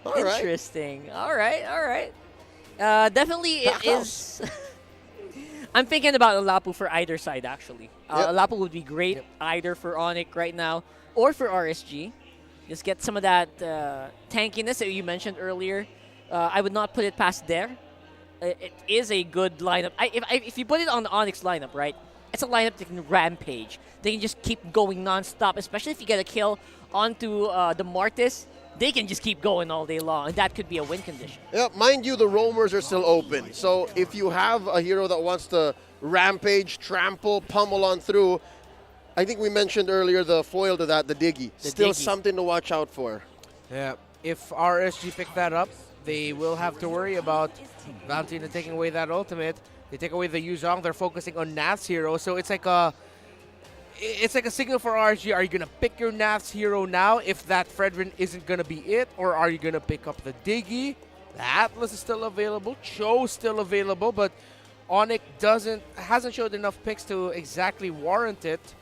All right. Interesting. All right. Definitely it is. I'm thinking about Alapu for either side, actually. Alapu would be great either for ONIC right now or for RSG. Just get some of that tankiness that you mentioned earlier. I would not put it past there. It is a good lineup. If you put it on the ONIC's lineup, right, it's a lineup that can rampage. They can just keep going nonstop, especially if you get a kill onto the Martis. They can just keep going all day long, and that could be a win condition. Yeah, mind you, the roamers are still open. So if you have a hero that wants to rampage, trample, pummel on through, I think we mentioned earlier the foil to that, the Diggy. Still something to watch out for. Yeah, if RSG pick that up, they will have to worry about Valentina taking away that ultimate. They take away the Yuzhong, they're focusing on Nath's hero, so it's like a signal for RSG. Are you going to pick your Nath's hero now if that Fredrin isn't going to be it? Or are you going to pick up the Diggy? The Atlas is still available. Cho's still available, but ONIC hasn't showed enough picks to exactly warrant it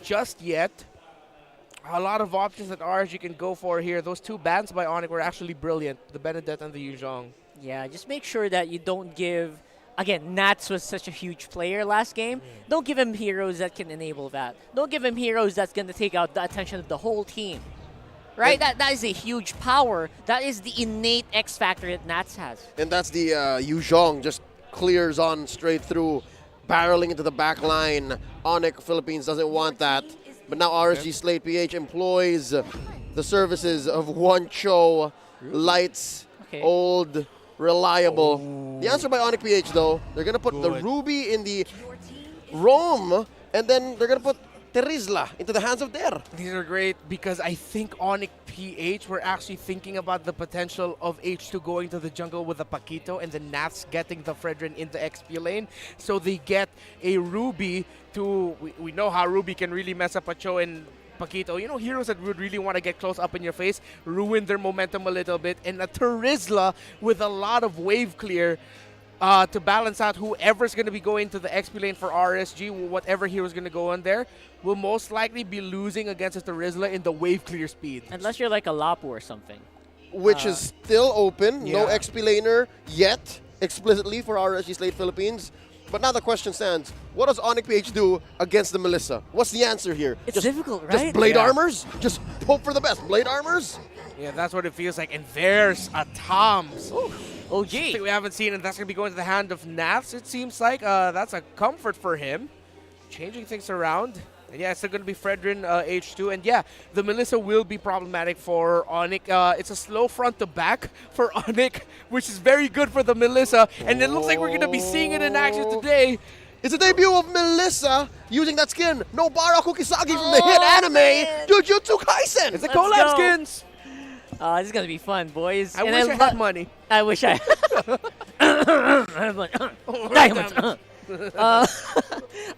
just yet. A lot of options that RSG can go for here. Those two bans by ONIC were actually brilliant, the Benedette and the Yuzhong. Yeah, just make sure that you don't give... Again, Nats was such a huge player last game. Don't give him heroes that can enable that. Don't give him heroes that's going to take out the attention of the whole team. Right? That is a huge power. That is the innate X factor that Nats has. And that's the Yuzhong just clears on straight through, barreling into the back line. ONIC Philippines doesn't want that. But now RSG Slate PH employs the services of one Cho, Lights, old, reliable. The answer by ONIC PH, though, they're going to put the Ruby in the Roam, and then they're going to put Terizla into the hands of Der. These are great because I think ONIC PH were actually thinking about the potential of H2 going to the jungle with a Paquito and the Nats getting the Fredrin in the XP lane. So they get a Ruby to... We know how Ruby can really mess up a Cho and Paquito. You know, heroes that would really want to get close up in your face, ruin their momentum a little bit, and a Terizla with a lot of wave clear. to balance out whoever's going to be going to the XP lane for RSG, whatever hero's going to go on there, will most likely be losing against a Terizla in the wave clear speed. Unless you're like a Lapu or something. Which is still open. No yeah. XP laner yet, explicitly for RSG Slate Philippines. But now the question stands, what does ONIC PH do against the Melissa? What's the answer here? It's difficult, right? Just blade armors? Just hope for the best. Blade armors? Yeah, that's what it feels like. And there's a Toms. OG. Something we haven't seen, and that's going to be going to the hand of Nats, it seems like. That's a comfort for him. Changing things around. And yeah, it's still going to be Fredrin H2. And yeah, the Melissa will be problematic for ONIC. It's a slow front to back for ONIC, which is very good for the Melissa. And it looks like we're going to be seeing it in action today. It's a debut of Melissa using that skin. Nobara Kukisagi from the hit anime, Jujutsu Kaisen. It's a collab skins. This is going to be fun, boys. I wish I had money. I wish I Diamonds.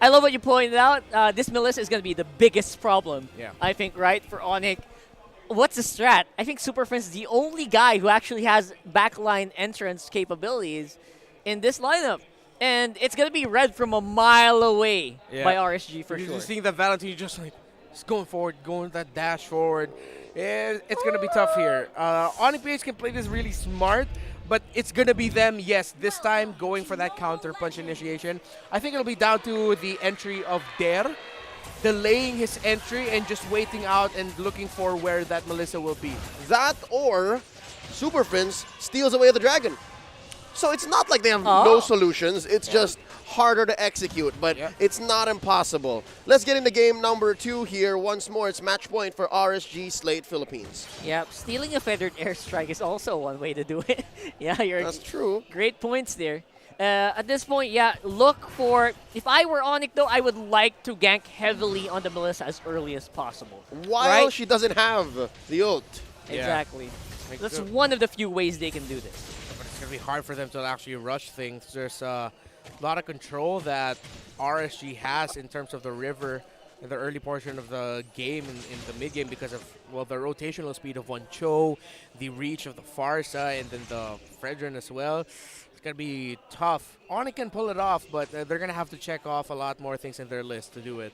I love what you pointed out. This Melissa is going to be the biggest problem, I think, right, for ONIC. What's the strat? I think Super Friends is the only guy who actually has backline entrance capabilities in this lineup. And it's going to be read from a mile away by RSG for sure. You're just seeing that Valentine just going forward, going that dash forward. It's going to be tough here. ONIC PH can play this really smart, but it's going to be them, yes, this time going for that counter punch initiation. I think it'll be down to the entry of Dare, delaying his entry and just waiting out and looking for where that Melissa will be. That or Super Fins steals away the dragon. So it's not like they have no solutions. It's just harder to execute, but it's not impossible. Let's get into game number 2 here. Once more, it's match point for RSG Slate Philippines. Yep, stealing a feathered airstrike is also one way to do it. That's true. Great points there. At this point, look for... If I were ONIC, though, I would like to gank heavily on the Melissa as early as possible. While she doesn't have the ult. Exactly. That's one of the few ways they can do this. It's going to be hard for them to actually rush things. There's a lot of control that RSG has in terms of the river in the early portion of the game, in the mid-game, because of, well, the rotational speed of One Cho, the reach of the Farsa, and then the Fredrin as well. It's going to be tough. ONIC can pull it off, but they're going to have to check off a lot more things in their list to do it.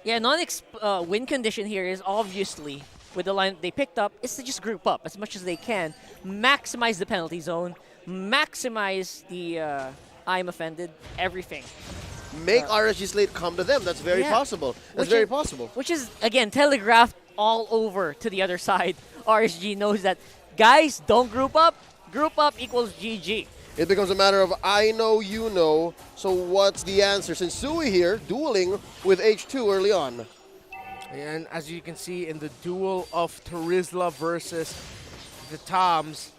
Yeah, ONIC's win condition here is obviously, with the line they picked up, is to just group up as much as they can, maximize the penalty zone, maximize the I'm offended, everything. Make RSG Slate come to them. That's very possible. That's very possible. Which is, again, telegraphed all over to the other side. RSG knows that, guys, don't group up. Group up equals GG. It becomes a matter of I know, you know. So what's the answer? Since Sui here, dueling with H2 early on. And as you can see in the duel of Terizla versus the Toms,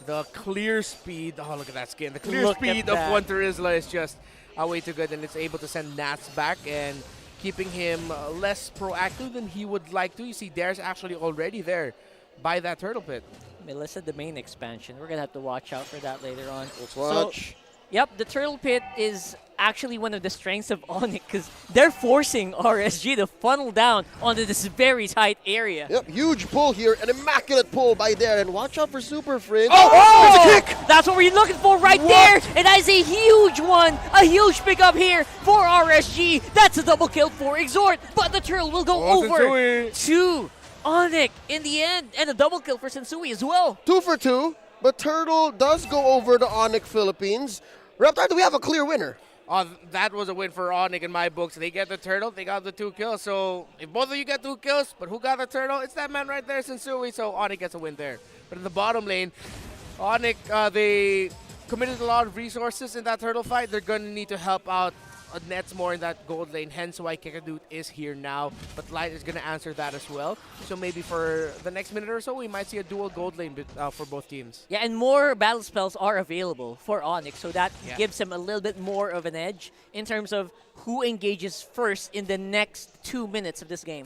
the clear speed, oh, look at that skin. The clear speed of one Terizla is just way too good, and it's able to send Nats back and keeping him less proactive than he would like to. You see, Dare's actually already there by that turtle pit. Melissa, the main expansion. We're going to have to watch out for that later on. Let's watch. Yep, the turtle pit is actually one of the strengths of ONIC because they're forcing RSG to funnel down onto this very tight area. Yep, huge pull here, an immaculate pull by Dare, and watch out for Super Fringe. Oh! There's a kick! That's what we're looking for right there, and that is a huge one, a huge pickup here for RSG. That's a double kill for Exhort, but the turtle will go over to ONIC in the end, and a double kill for Sensui as well. 2 for 2, but Turtle does go over to ONIC Philippines. Reptar, do we have a clear winner? That was a win for ONIC in my books. They get the turtle, they got the 2 kills. So if both of you get 2 kills, but who got the turtle? It's that man right there, Sensui. So ONIC gets a win there. But in the bottom lane, ONIC, they committed a lot of resources in that turtle fight. They're going to need to help out Nets more in that gold lane, hence why Kekadut is here now. But Light is going to answer that as well. So maybe for the next minute or so, we might see a dual gold lane for both teams. Yeah, and more battle spells are available for ONIC, so that gives them a little bit more of an edge in terms of who engages first in the next 2 minutes of this game.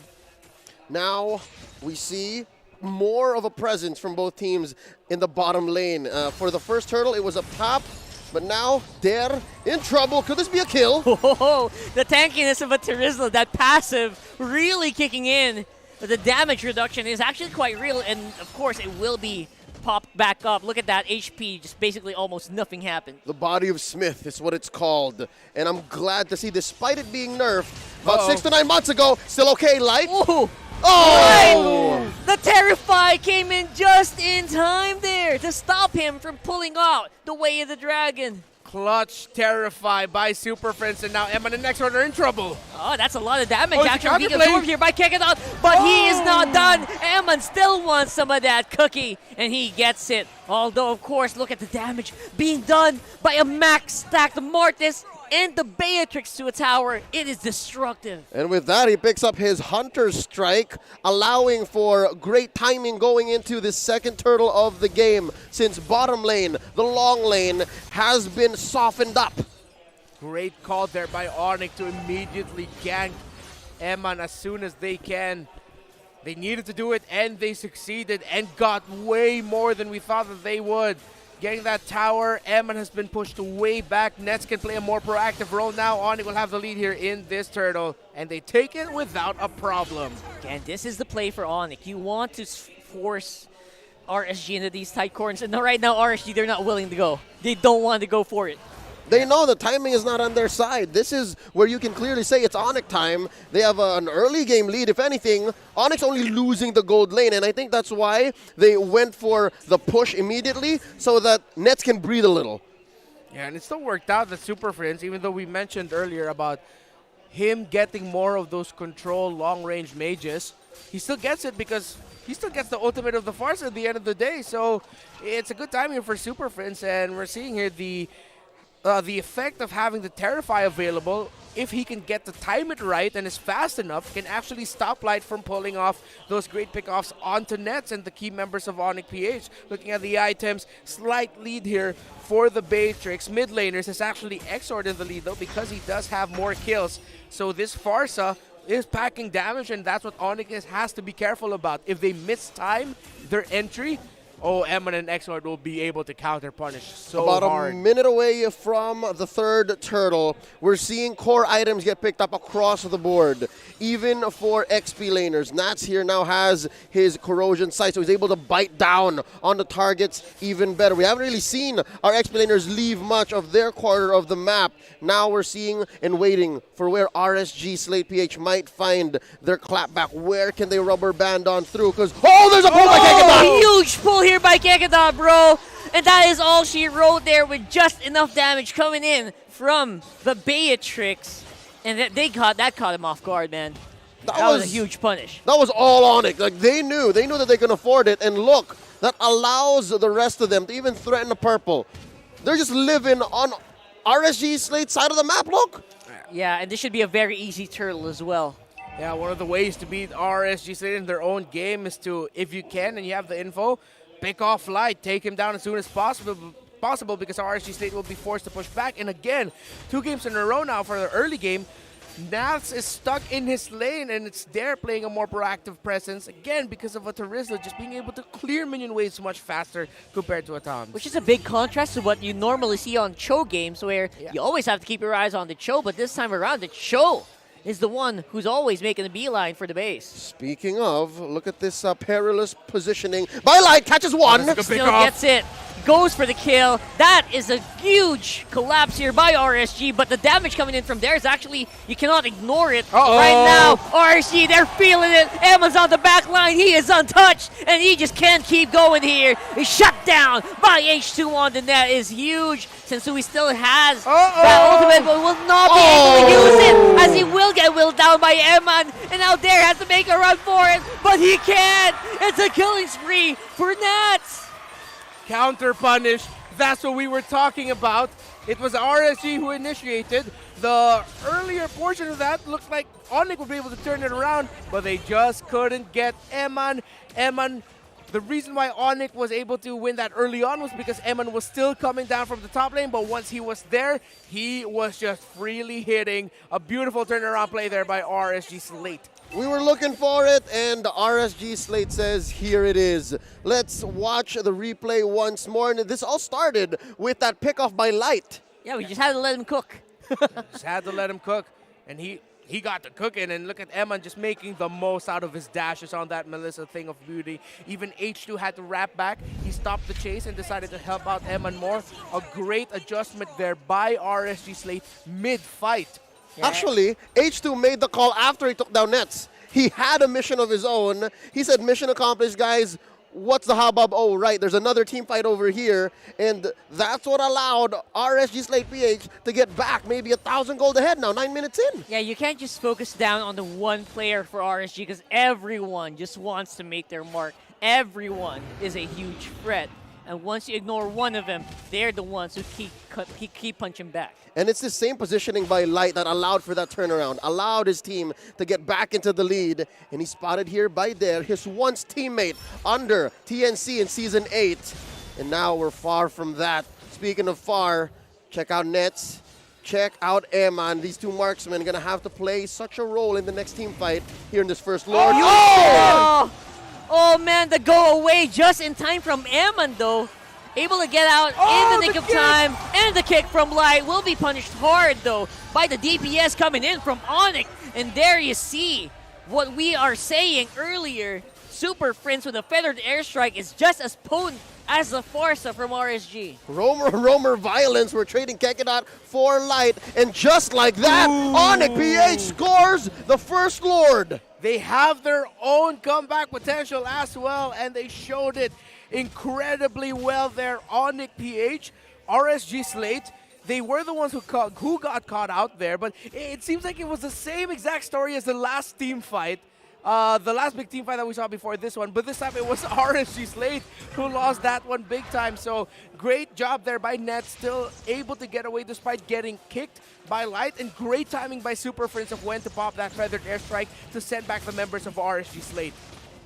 Now we see more of a presence from both teams in the bottom lane. For the first turtle, it was a pop. But now, Dare in trouble. Could this be a kill? Oh, the tankiness of a Terizla, that passive really kicking in. But the damage reduction is actually quite real, and of course it will be popped back up. Look at that HP, just basically almost nothing happened. The body of Smith is what it's called. And I'm glad to see, despite it being nerfed about 6 to 9 months ago, still okay, Light. Ooh. Oh! The Terrify came in just in time there to stop him from pulling out the Way of the Dragon. Clutch Terrify by Super Friends, and now Emma and Nextward are in trouble. Oh, that's a lot of damage Oh, it's a actually being counterplay. absorbed here by Kekadon, but he is not done. Eamon still wants some of that cookie, and he gets it. Although, of course, look at the damage being done by a max stacked Mortis and the Beatrix to a tower. It is destructive. And with that, he picks up his Hunter Strike, allowing for great timing going into the second turtle of the game, since bottom lane, the long lane, has been softened up. Great call there by ONIC to immediately gank Eman as soon as they can. They needed to do it, and they succeeded and got way more than we thought that they would. Getting that tower, Eman has been pushed way back. Nets can play a more proactive role now. ONIC will have the lead here in this turtle, and they take it without a problem. And this is the play for ONIC. You want to force RSG into these tight corners, and right now RSG, they're not willing to go. They don't want to go for it. They know the timing is not on their side. This is where you can clearly say it's ONIC time. They have an early game lead. If anything, ONIC's only losing the gold lane, and I think that's why they went for the push immediately so that Nets can breathe a little. Yeah, and it still worked out that Super Friends, even though we mentioned earlier about him getting more of those control long-range mages, he still gets it because he still gets the ultimate of the Farsa at the end of the day. So it's a good time here for Super Friends, and we're seeing here the effect of having the Terrify available. If he can get to time it right and is fast enough, can actually stop Light from pulling off those great pickoffs onto Nets and the key members of ONIC PH. Looking at the items, slight lead here for the Beatrix. Mid laners is actually Exord in the lead though, because he does have more kills. So this Farsa is packing damage, and that's what ONIC has to be careful about. If they miss time their entry, Eman and Exord will be able to counter punish so About hard. a minute away from the third turtle, we're seeing core items get picked up across the board, even for XP laners. Nats here now has his corrosion sight, so he's able to bite down on the targets even better. We haven't really seen our XP laners leave much of their quarter of the map. Now we're seeing and waiting for where RSG Slate.PH might find their clapback. Where can they rubber band on through? Because, there's a pull by Kekadon! Huge pull here by Kekadon, bro. And that is all she wrote there with just enough damage coming in from the Beatrix. And that caught him off guard, man. That was a huge punish. That was all ONIC. Like, they knew that they can afford it. And look, that allows the rest of them to even threaten the purple. They're just living on RSG Slate's side of the map, look. Yeah, and this should be a very easy turtle as well. Yeah, one of the ways to beat RSG Slate in their own game is to, if you can and you have the info, pick off Light, take him down as soon as possible because RSG Slate will be forced to push back. And again, 2 games in a row now for the early game. Nats is stuck in his lane, and it's there playing a more proactive presence, again, because of a Terizla just being able to clear minion waves much faster compared to a Tom. Which is a big contrast to what you normally see on Cho games, where you always have to keep your eyes on the Cho, but this time around, the Cho is the one who's always making a beeline for the base. Speaking of, look at this perilous positioning. By Light, catches one. Still gets it. Goes for the kill. That is a huge collapse here by RSG, but the damage coming in from there is actually, you cannot ignore it. Right now, RSG, they're feeling it. Emma's on the back line. He is untouched, and he just can't keep going here. He's shut down by H2 on the net. Is huge. Sensui still has that ultimate, but will not be able to use it, as he will get willed down by Eman, and out there has to make a run for it, but he can't. It's a killing spree for Nats. Counter punish. That's what we were talking about. It was RSG who initiated. The earlier portion of that looked like ONIC would be able to turn it around, but they just couldn't get Eman. The reason why ONIC was able to win that early on was because Eman was still coming down from the top lane, but once he was there, he was just freely hitting. A beautiful turnaround play there by RSG Slate. We were looking for it, and RSG Slate says, here it is. Let's watch the replay once more. And this all started with that pickoff by Light. Yeah, we just had to let him cook. Just had to let him cook. And he he got to cooking, and look at Eman just making the most out of his dashes on that Melissa thing of beauty. Even H2 had to wrap back. He stopped the chase and decided to help out Eman more. A great adjustment there by RSG Slate mid-fight. Yeah. Actually, H2 made the call after he took down Nets. He had a mission of his own. He said, mission accomplished, guys. What's the hubbub? Oh, right, there's another team fight over here. And that's what allowed RSG Slate PH to get back maybe 1,000 gold ahead now, 9 minutes in. Yeah, you can't just focus down on the one player for RSG because everyone just wants to make their mark. Everyone is a huge threat. And once you ignore one of them, they're the ones who keep punching back. And it's the same positioning by Light that allowed for that turnaround, allowed his team to get back into the lead. And he's spotted here by Dare, his once teammate under TNC in Season 8. And now we're far from that. Speaking of far, check out Nets, check out Eman. These two marksmen are going to have to play such a role in the next team fight here in this first Lord. Oh man, the go away just in time from Eman though. Able to get out in the nick of time, and the kick from Light will be punished hard though by the DPS coming in from ONIC. And there you see what we are saying earlier. Super Prince with a feathered airstrike is just as potent as the Forza from RSG. Romer Violence, we're trading Kekedot for Light, and just like that, ONIC PH scores the first Lord. They have their own comeback potential as well, and they showed it incredibly well there. ONIC PH, RSG Slate, they were the ones who got caught out there, but it seems like it was the same exact story as the last team fight. The last big team fight that we saw before this one, but this time it was RSG Slate who lost that one big time. So great job there by Net, still able to get away despite getting kicked by Light, and great timing by Super Prince of when to pop that feathered airstrike to send back the members of RSG Slate.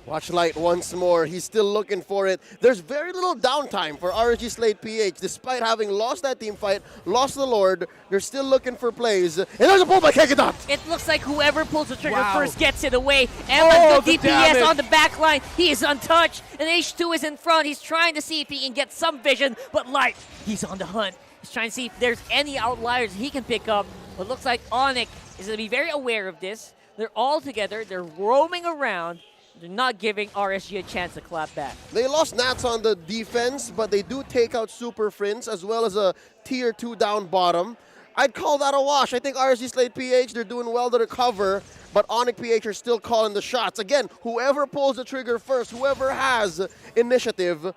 Watch Light once more. He's still looking for it. There's very little downtime for RSG Slate PH. Despite having lost that team fight, lost the Lord, they're still looking for plays. And there's a pull by Kekedot. It looks like whoever pulls the trigger first gets it away. Eman, the DPS on the back line. He is untouched. And H2 is in front. He's trying to see if he can get some vision. But Light, he's on the hunt. He's trying to see if there's any outliers he can pick up. But looks like ONIC is going to be very aware of this. They're all together. They're roaming around. They're not giving RSG a chance to clap back. They lost Nats on the defense, but they do take out Super Prince as well as a tier 2 down bottom. I'd call that a wash. I think RSG Slate PH, they're doing well to recover, but ONIC PH are still calling the shots. Again, whoever pulls the trigger first, whoever has initiative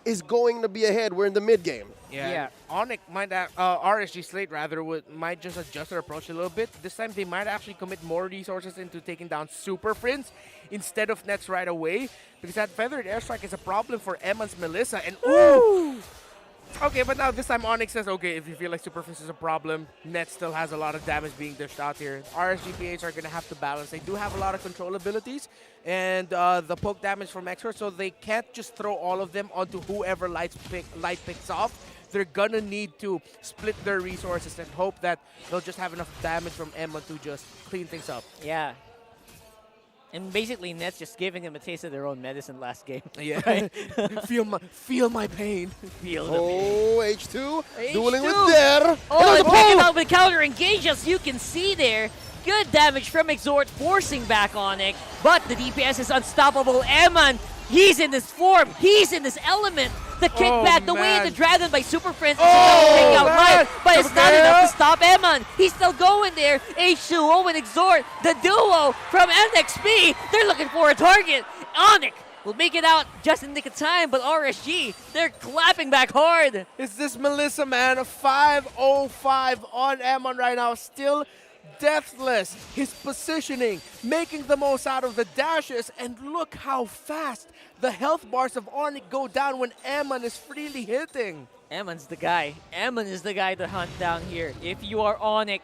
is going to be ahead. We're in the mid game. Yeah. ONIC might, RSG Slate rather, might just adjust their approach a little bit. This time they might actually commit more resources into taking down Super Prince instead of Nets right away, because that feathered airstrike is a problem for Eman's Melissa. And ooh! Okay, but now this time ONIC says, okay, if you feel like Super Prince is a problem, Net still has a lot of damage being dished out here. RSGPH are going to have to balance. They do have a lot of control abilities and the poke damage from Exor, so they can't just throw all of them onto whoever Light picks off. They're going to need to split their resources and hope that they'll just have enough damage from Emma to just clean things up. Yeah. And basically, Nets just giving them a taste of their own medicine last game. Yeah. Right? feel my pain. Feel the pain. H2 dueling with Dare. Oh, and taking out with counter engage, as you can see there. Good damage from Exort, forcing back ONIC. But the DPS is unstoppable. Eman, he's in this form. He's in this element. The kickback, the way in the dragon by Super Prince is enough to take out Light, but it's not enough to stop Eman. He's still going there. H2O and Exort, the duo from NXP. They're looking for a target. ONIC will make it out just in the nick of time, but RSG, they're clapping back hard. Is this Melissa, man? A 505 on Eman right now, still deathless. His positioning, making the most out of the dashes, and look how fast the health bars of ONIC go down when Eman is freely hitting. Eman's the guy. Eman is the guy to hunt down here. If you are ONIC,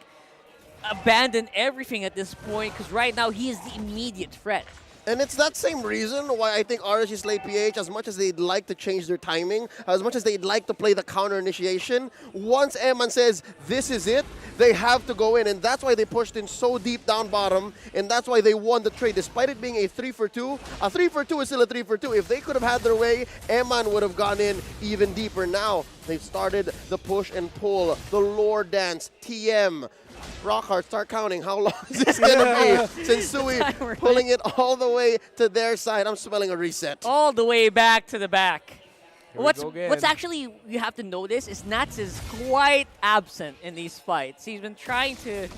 abandon everything at this point, because right now he is the immediate threat. And it's that same reason why I think RSG Slate PH, as much as they'd like to change their timing, as much as they'd like to play the counter initiation, once Eman says, this is it, they have to go in. And that's why they pushed in so deep down bottom, and that's why they won the trade. Despite it being a 3-for-2, a 3-for-2 is still a 3-for-2. If they could have had their way, Eman would have gone in even deeper. Now, They've started the push and pull, the lore dance, TM. Rockhart, start counting. How long is this going to be? Sensui pulling it all the way to their side. I'm smelling a reset. All the way back to the back. we go again. What's actually you have to notice is Nats is quite absent in these fights. He's been trying to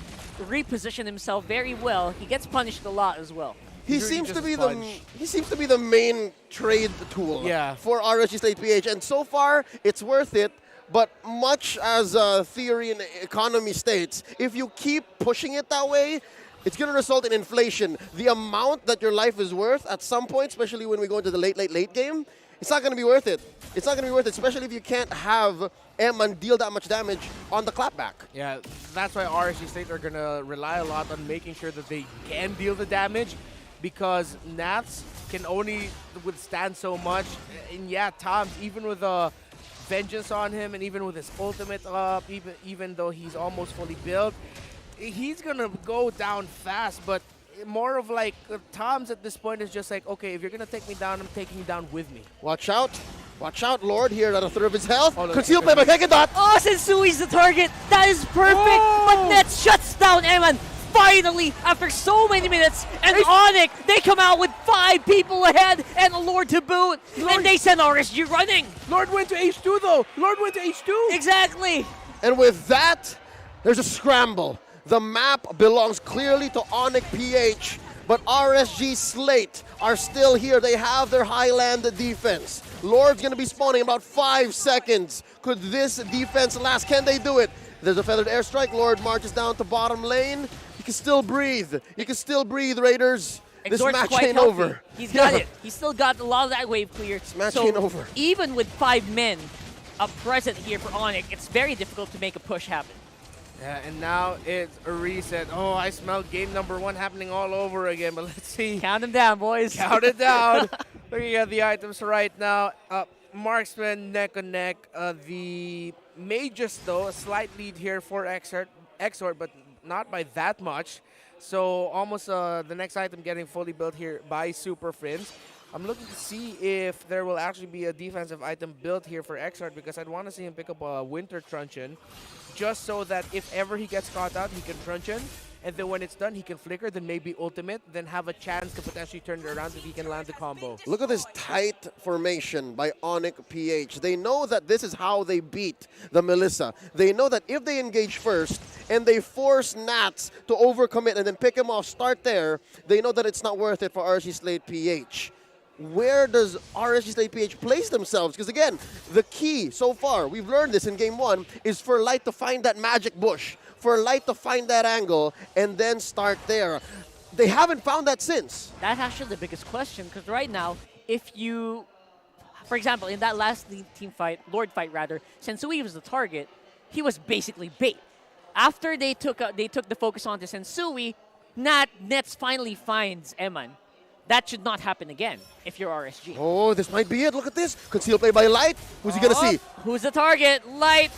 reposition himself very well. He gets punished a lot as well. He seems to be the main trade tool for RSG Slate PH, and so far it's worth it. But much as theory and economy states, if you keep pushing it that way, it's going to result in inflation. The amount that your life is worth at some point, especially when we go into the late game, it's not going to be worth it. It's not going to be worth it, especially if you can't have Eman deal that much damage on the clapback. Yeah, that's why RSG State are going to rely a lot on making sure that they can deal the damage, because Nats can only withstand so much. And yeah, Tom's, even with a vengeance on him and even with his ultimate up, even though he's almost fully built, he's going to go down fast. But more of like Tom's at this point is just like, okay, if you're going to take me down, I'm taking you down with me. Watch out, Lord, here at a third of his health. Conceal play by Kekadot. Oh, Sensui's the target. That is perfect. But Nets shuts down Eman. Finally, after so many minutes, and ONIC, they come out with 5 people ahead and a Lord to boot, and they send RSG running. Lord went to H2 though. Lord went to H2. Exactly. And with that, there's a scramble. The map belongs clearly to ONIC PH, but RSG Slate are still here. They have their Highland defense. Lord's going to be spawning in about 5 seconds. Could this defense last? Can they do it? There's a feathered airstrike. Lord marches down to bottom lane. You can still breathe. You can still breathe, Raiders. This match ain't over. He's got it. He's still got a lot of that wave clear. This match ain't over. Even with 5 men present here for ONIC, it's very difficult to make a push happen. Yeah, and now it's a reset. Oh, I smell game number 1 happening all over again, but let's see. Count them down, boys. Count it down. Looking at the items right now. Marksman neck and neck. The Mages, though, a slight lead here for Exort, but not by that much. So almost the next item getting fully built here by Super Friends. I'm looking to see if there will actually be a defensive item built here for Exart, because I'd want to see him pick up a Winter Truncheon, just so that if ever he gets caught out, he can Truncheon, and then when it's done, he can flicker, then maybe ultimate, then have a chance to potentially turn it around if he can land the combo. Look at this tight formation by ONIC PH. They know that this is how they beat the Melissa. They know that if they engage first and they force Nats to overcommit and then pick him off, start there, they know that it's not worth it for RSG Slate PH. Where does RSG Slate PH place themselves? Because again, the key so far, we've learned this in game 1, is for Light to find that magic bush, for Light to find that angle, and then start there. They haven't found that since. That's actually the biggest question, because right now, if you, for example, in that last team fight, Lord fight rather, Sensui was the target, he was basically bait. After they took the focus onto Sensui, Nets finally finds Eman. That should not happen again if you're RSG. Oh, this might be it. Look at this. Conceal play by Light. Who's he going to see? Who's the target? Light.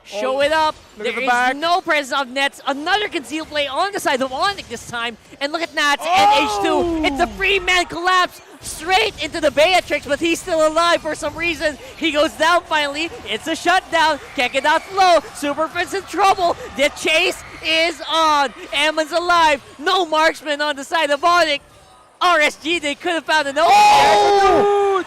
Show it up. There is no presence of Nets. Another conceal play on the side of ONIC this time. And look at Nats and H2. It's a free-man collapse straight into the Beatrix, but he's still alive for some reason. He goes down finally. It's a shutdown. Can't get out low. Superfit's in trouble. The chase is on. Ammon's alive. No marksman on the side of ONIC. RSG, they could have found an opening.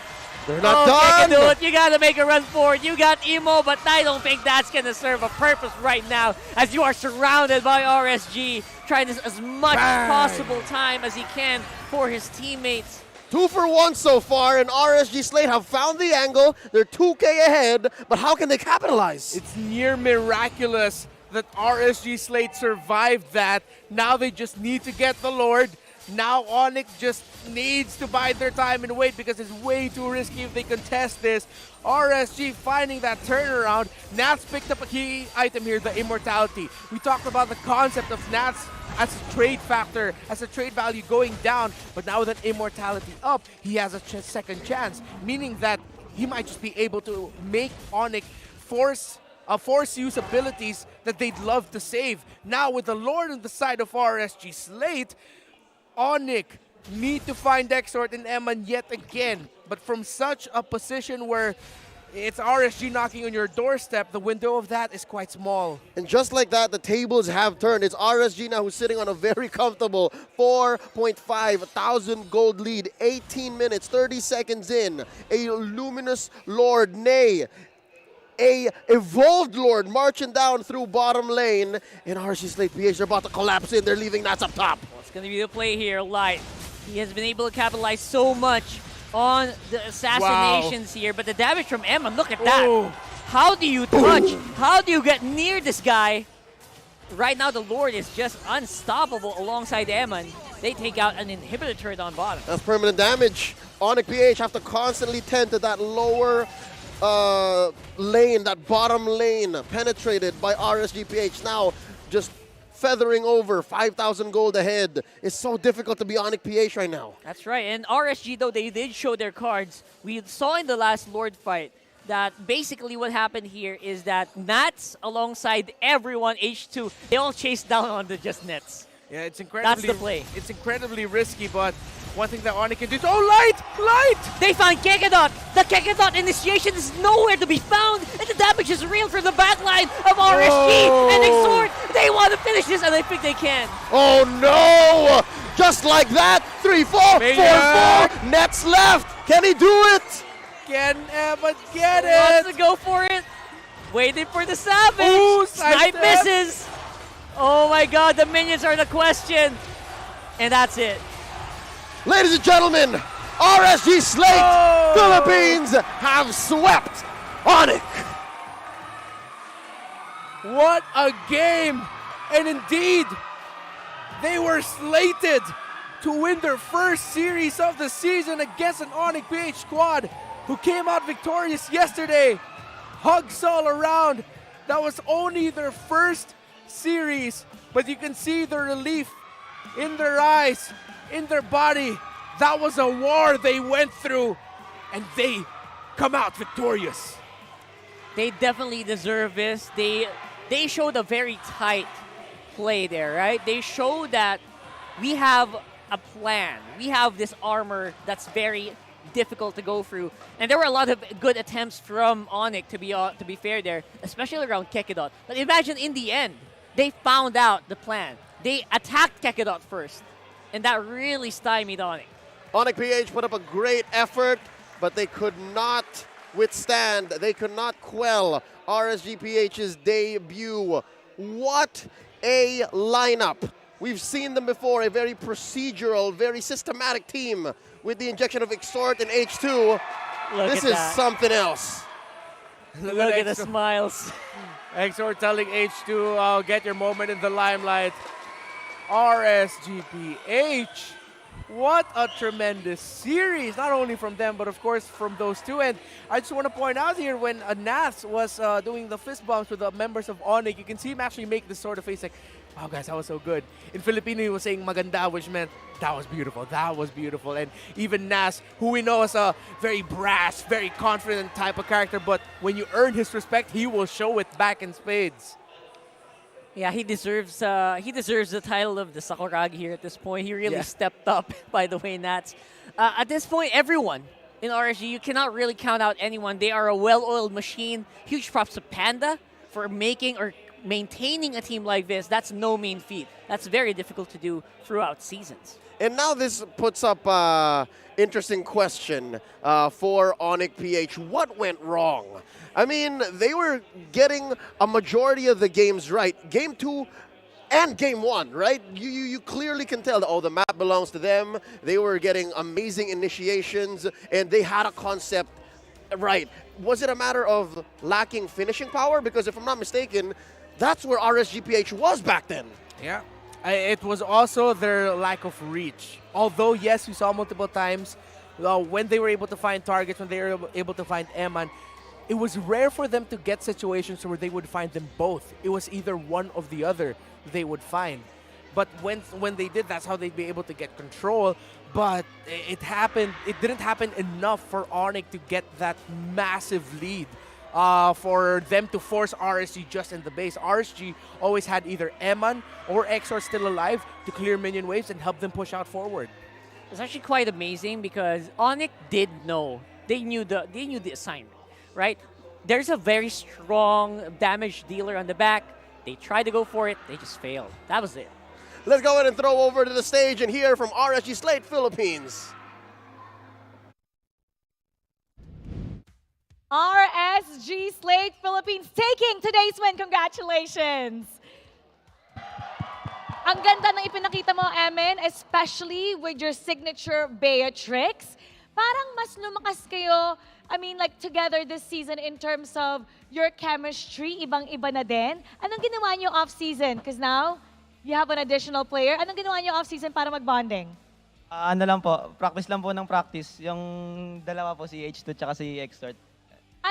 They're not done. Do it. You got to make a run for it. You got Emo, but I don't think that's going to serve a purpose right now, as you are surrounded by RSG, trying this as much possible time as he can for his teammates. 2 for 1 so far, and RSG Slate have found the angle. They're 2K ahead, but how can they capitalize? It's near miraculous that RSG Slate survived that. Now they just need to get the Lord. Now ONIC just needs to bide their time and wait, because it's way too risky if they contest this. RSG finding that turnaround. Nats picked up a key item here, the Immortality. We talked about the concept of Nats as a trade factor, as a trade value going down, but now with an Immortality up, he has a second chance, meaning that he might just be able to make ONIC force use abilities that they'd love to save. Now with the Lord on the side of RSG Slate, ONIC need to find Exort and Eman yet again, but from such a position where it's RSG knocking on your doorstep. The window of that is quite small. And just like that, the tables have turned. It's RSG now who's sitting on a very comfortable 4,500 gold lead. 18 minutes, 30 seconds in. A luminous Lord, nay, a evolved Lord marching down through bottom lane. And RSG Slate PH, they're about to collapse in. They're leaving Nats up top. What's going to be the play here? Light. He has been able to capitalize so much on the assassinations here, but the damage from Emma, look at that. Ooh. How do you touch? How do you get near this guy? Right now, the Lord is just unstoppable alongside Emma. They take out an inhibitor turret on bottom. That's permanent damage. ONIC PH have to constantly tend to that lower lane, that bottom lane, penetrated by RSG PH. Now, just feathering over 5,000 gold ahead. It's so difficult to be ONIC PH right now. That's right. And RSG, though, they did show their cards. We saw in the last Lord fight that basically what happened here is that Nats, alongside everyone, H2, they all chased down on the just Nets. Yeah, it's incredibly. That's the play. It's incredibly risky, but one thing that ONIC can do is, oh, light! They found Kekadot! The Kekadot initiation is nowhere to be found, and the damage is real from the backline of RSG and Exhort. They want to finish this, and I think they can. Oh no! Just like that, 3-4, 4-4, Nets left. Can he do it? Can Emma get Wants it? to go for it. Waiting for the Savage. Ooh, Snipe sidestep. misses. Oh my god, the minions are the question. And that's it. Ladies and gentlemen, RSG Slate Philippines have swept ONIC. What a game! And indeed, they were slated to win their first series of the season against an ONIC PH squad who came out victorious yesterday. Hugs all around. That was only their first series, but you can see the relief in their eyes, in their body. That was a war they went through, and they come out victorious. They definitely deserve this. They showed a very tight play there, right? They showed that we have a plan. We have this armor that's very difficult to go through. And there were a lot of good attempts from ONIC, to be fair there, especially around Kekadot. But imagine in the end, they found out the plan. They attacked Kekadot first, and that really stymied ONIC. ONIC PH put up a great effort, but they could not withstand, they could not quell RSG PH's debut. What a lineup. We've seen them before, a very procedural, very systematic team with the injection of Exhort and H2. This is something else. Look at the smiles. Exhort telling H2, get your moment in the limelight. RSGPH, what a tremendous series, not only from them, but of course from those two. And I just want to point out here, when Nats was doing the fist bumps with the members of ONIC, you can see him actually make this sort of face like, wow guys, that was so good. In Filipino, he was saying maganda, which meant that was beautiful, that was beautiful. And even Nas, who we know as a very brash, very confident type of character, but when you earn his respect, he will show it back in spades. Yeah, he deserves the title of the Sakuragi here at this point. He really stepped up, by the way, Nats. At this point, everyone in RSG, you cannot really count out anyone. They are a well-oiled machine. Huge props to Panda for making or maintaining a team like this. That's no mean feat. That's very difficult to do throughout seasons. And now this puts up an interesting question for ONIC PH. What went wrong? I mean, they were getting a majority of the games right. Game 2 and Game 1, right? You clearly can tell that, oh, the map belongs to them. They were getting amazing initiations, and they had a concept right. Was it a matter of lacking finishing power? Because if I'm not mistaken, that's where RSGPH was back then. Yeah. It was also their lack of reach. Although, yes, we saw multiple times when they were able to find targets, when they were able to find Eman, it was rare for them to get situations where they would find them both. It was either one or the other they would find. But when they did, that's how they'd be able to get control. But it didn't happen enough for ONIC to get that massive lead. For them to force RSG just in the base. RSG always had either Eman or Exor still alive to clear minion waves and help them push out forward. It's actually quite amazing because ONIC did know. They knew the assignment. right? There's a very strong damage dealer on the back. They tried to go for it, they just failed. That was it. Let's go ahead and throw over to the stage and hear from RSG Slate Philippines. RSG Slate Philippines taking today's win. Congratulations! Ang ganda ng ipinakita mo, Emin, especially with your signature Beatrix. Parang mas lumakas kayo, I mean, like together this season in terms of your chemistry, ibang-iba na din. Anong ginawa niyo off-season? Because now, you have an additional player. Anong ginawa niyo off-season para mag-bonding? Ano lang po, practice lang po ng practice. Yung dalawa po, si H2 tsaka si Extort.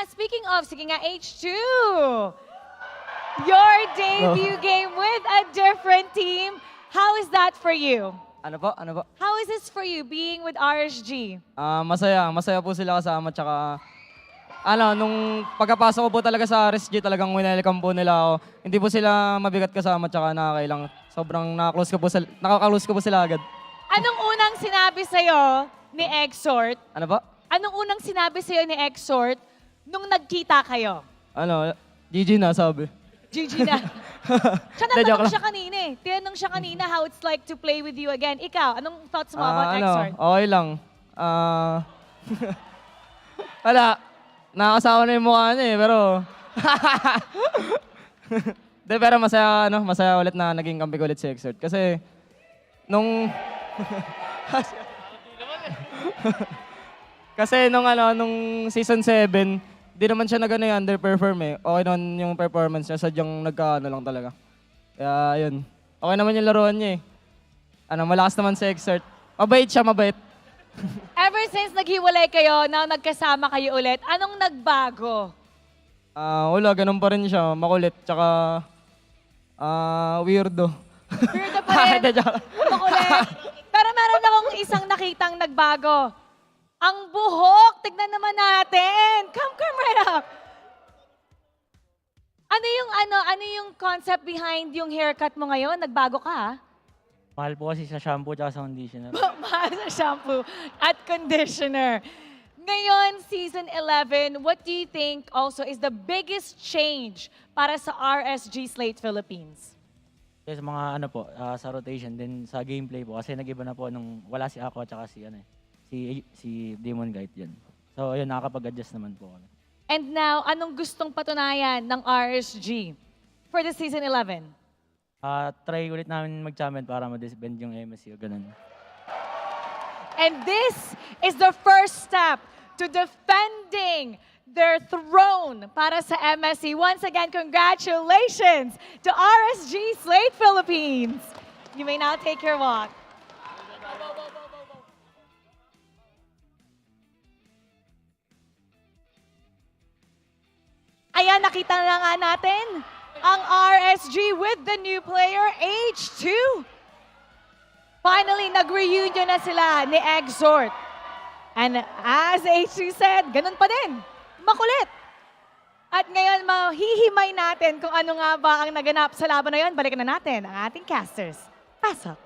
Speaking of, sige nga, H2. Your debut game with a different team. How is that for you? Ano po? Ano po? How is this for you, being with RSG? Masaya. Masaya po sila kasama. Tsaka, nung pagkapasok ko po talaga sa RSG, talagang winelcome po nila ako. Hindi po sila mabigat kasama, tsaka nakakailang. Sobrang nakakalose ko po sila agad. Anong unang sinabi sa'yo ni Exort? Ano po? Anong unang sinabi sa'yo ni Exort nung nagkita kayo? GG na sabi. GG na. Siya natanong siya kanina eh. Tinanong siya kanina how it's like to play with you again. Ikaw, anong thoughts mo about Exort? Okay lang. Wala. Nakakasawa na yung mukha niya eh, pero... pero masaya ulit na naging kampi ulit si Exort. Kasi, nung season 7, di naman siya underperform eh. Okay naman yung performance niya, sadyang lang talaga. Kaya yun. Okay naman yung laruan niya eh. Malakas naman si Exert. Mabait siya, mabait. Ever since naghiwalay kayo, now nagkasama kayo ulit, anong nagbago? Wala, ganun pa rin siya. Makulit, tsaka weirdo. Weirdo pa rin. Makulit. Pero meron akong isang nakitang nagbago. Ang buhok, tignan naman natin. Come right up. Ano yung concept behind yung haircut mo ngayon? Nagbago ka, ha? Mahal po kasi sa shampoo at sa conditioner. Mahal sa shampoo at conditioner. Ngayon, Season 11, what do you think also is the biggest change para sa RSG Slate Philippines? Yes, mga sa rotation, din sa gameplay po. Kasi nag-iba na po nung wala si Aqua at si Demon Guide yun. So, ayun, nakakapag-adjust naman po kami. And now, anong gustong patunayan ng RSG for the Season 11? Try ulit namin mag-champion para ma-disband yung MSC o ganun. And this is the first step to defending their throne para sa MSC. Once again, congratulations to RSG Slate Philippines. You may now take your walk. Ayan, nakita na nga natin ang RSG with the new player, H2. Finally, nag-reunion na sila ni Exort. And as H2 said, ganun pa din, makulit. At ngayon, mahihimay natin kung ano nga ba ang naganap sa laban na yun. Balikan na natin ang ating casters. Pasok.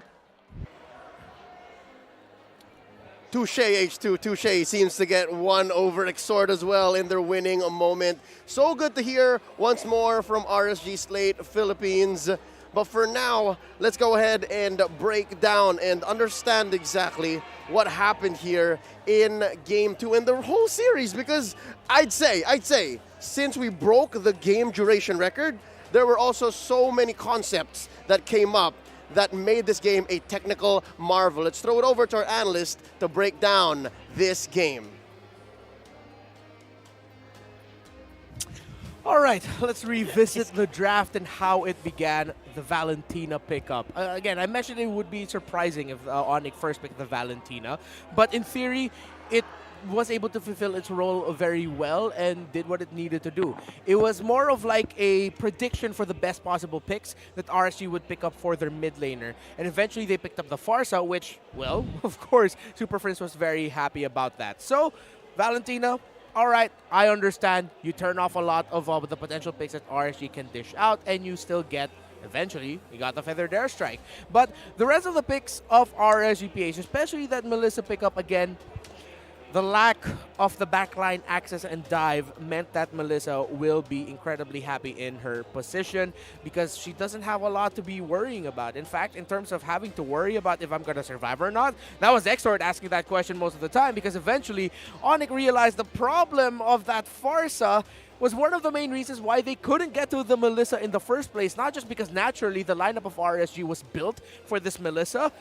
Touche, H2, Touche seems to get one over Exhort as well in their winning moment. So good to hear once more from RSG Slate Philippines. But for now, let's go ahead and break down and understand exactly what happened here in Game 2 and the whole series. Because I'd say, since we broke the game duration record, there were also so many concepts that came up that made this game a technical marvel. Let's throw it over to our analyst to break down this game. All right, let's revisit the draft and how it began, the Valentina pickup. Again, I mentioned it would be surprising if ONIC first picked the Valentina, but in theory, it was able to fulfill its role very well and did what it needed to do. It was more of like a prediction for the best possible picks that RSG would pick up for their mid laner. And eventually they picked up the Farsa, which, well, of course, Super Prince was very happy about that. So, Valentina, all right, I understand. You turn off a lot of the potential picks that RSG can dish out, and you still get, eventually, you got the Feathered Airstrike. But the rest of the picks of RSG PH, especially that Melissa pickup again, The lack of the backline access and dive meant that Melissa will be incredibly happy in her position because she doesn't have a lot to be worrying about. In fact, in terms of having to worry about if I'm going to survive or not, that was Exort asking that question most of the time because eventually ONIC realized the problem of that Farsa was one of the main reasons why they couldn't get to the Melissa in the first place. Not just because naturally the lineup of RSG was built for this Melissa.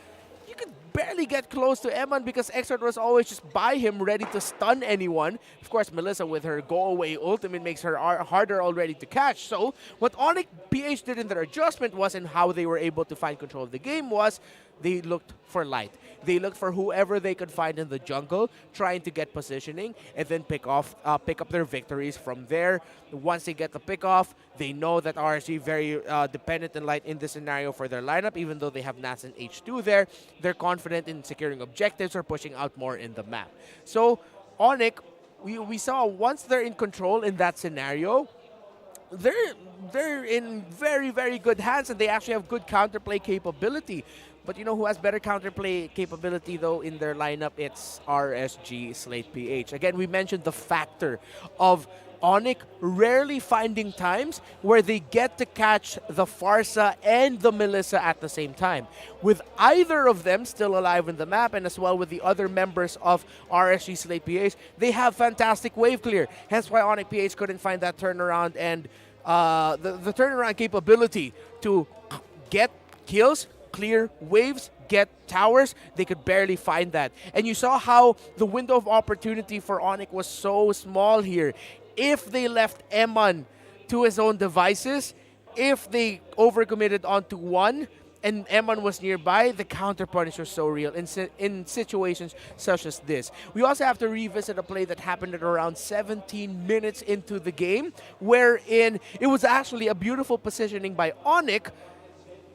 You could barely get close to Eman because Exort was always just by him ready to stun anyone. Of course, Melissa with her go-away ultimate makes her harder already to catch. So what ONIC PH did in their adjustment was, and how they were able to find control of the game was, they looked for light. They looked for whoever they could find in the jungle, trying to get positioning, and then pick up their victories from there. Once they get the pick off, they know that RSG very dependent and light in this scenario for their lineup, even though they have Nats and H2 there. They're confident in securing objectives or pushing out more in the map. So ONIC, we saw once they're in control in that scenario, they're in very, very good hands, and they actually have good counterplay capability. But you know who has better counterplay capability, though, in their lineup? It's RSG Slate-PH. Again, we mentioned the factor of ONIC rarely finding times where they get to catch the Farsa and the Melissa at the same time. With either of them still alive in the map, and as well with the other members of RSG Slate-PH, they have fantastic wave clear. Hence why ONIC PH couldn't find that turnaround and the turnaround capability to get kills, clear waves, get towers. They could barely find that. And you saw how the window of opportunity for ONIC was so small here. If they left Eman to his own devices, if they overcommitted onto one and Eman was nearby, the counter punish was so real in situations such as this. We also have to revisit a play that happened at around 17 minutes into the game, wherein it was actually a beautiful positioning by ONIC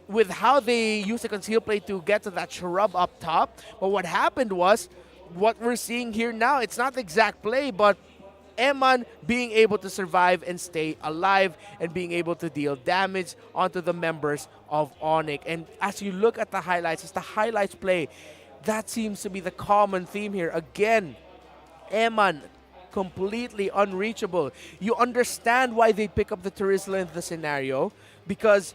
with how they used the conceal play to get to that shrub up top. But what happened was, what we're seeing here now, it's not the exact play, but Eman being able to survive and stay alive and being able to deal damage onto the members of ONIC. And as you look at the highlights, it's the highlights play. That seems to be the common theme here. Again, Eman completely unreachable. You understand why they pick up the Terizla in the scenario, because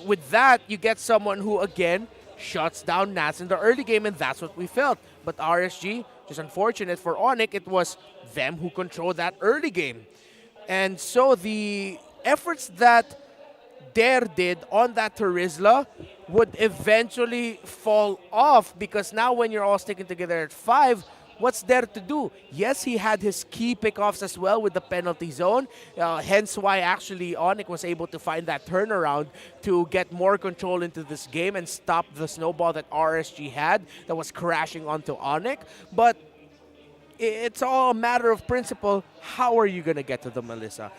with that, you get someone who, again, shuts down Nats in the early game, and that's what we felt. But RSG, just unfortunate for ONIC, it was them who controlled that early game. And so the efforts that Dare did on that Terizla would eventually fall off, because now when you're all sticking together at 5, what's there to do? Yes, he had his key pickoffs as well with the penalty zone. Hence why actually ONIC was able to find that turnaround to get more control into this game and stop the snowball that RSG had that was crashing onto ONIC. But it's all a matter of principle. How are you going to get to the Melissa?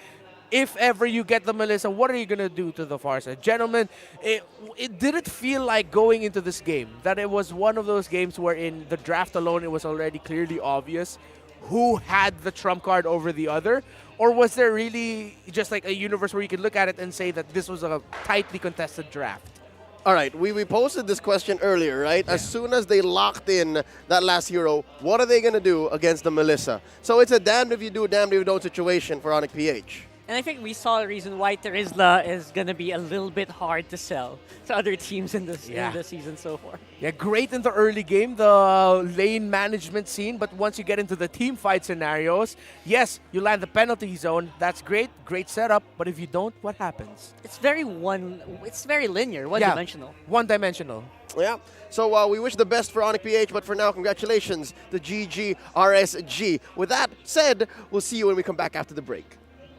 If ever you get the Melissa, what are you going to do to the Farsa? Gentlemen, it didn't feel like going into this game that it was one of those games where in the draft alone it was already clearly obvious who had the trump card over the other? Or was there really just like a universe where you could look at it and say that this was a tightly contested draft? All right, we posted this question earlier, right? Yeah. As soon as they locked in that last hero, what are they going to do against the Melissa? So it's a damned if you do, damned if you don't situation for ONIC PH. And I think we saw a reason why Terizla is going to be a little bit hard to sell to other teams in this season so far. Yeah, great in the early game, the lane management scene, but once you get into the team fight scenarios, yes, you land the penalty zone. That's great setup, but if you don't, what happens? It's very linear, one-dimensional. Yeah, one-dimensional. Yeah, so we wish the best for ONIC PH, but for now, congratulations to GG RSG. With that said, we'll see you when we come back after the break.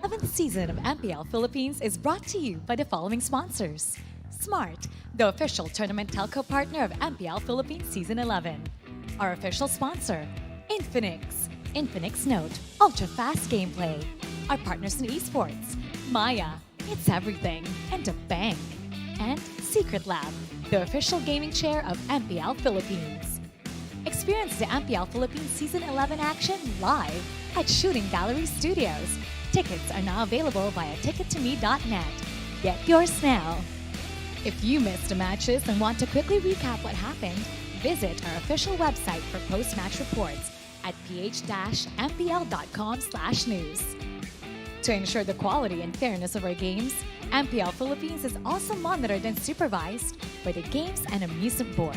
11th season of MPL Philippines is brought to you by the following sponsors. Smart, the official tournament telco partner of MPL Philippines Season 11. Our official sponsor, Infinix Note, ultra-fast gameplay. Our partners in Esports, Maya, it's everything, and a bank. And Secret Lab, the official gaming chair of MPL Philippines. Experience the MPL Philippines Season 11 action live at Shooting Gallery Studios. Tickets are now available via tickettome.net. Get yours now. If you missed the matches and want to quickly recap what happened, visit our official website for post-match reports at ph-mpl.com/news. To ensure the quality and fairness of our games, MPL Philippines is also monitored and supervised by the Games and Amusement Board.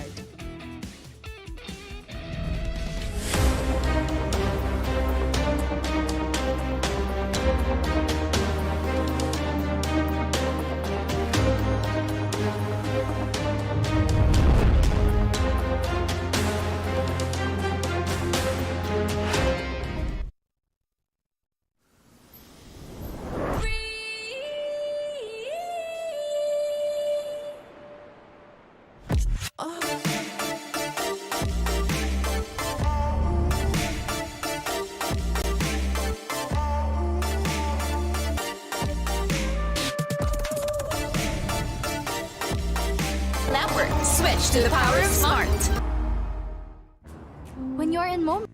Network, switch to the power of smart. When you're in moment.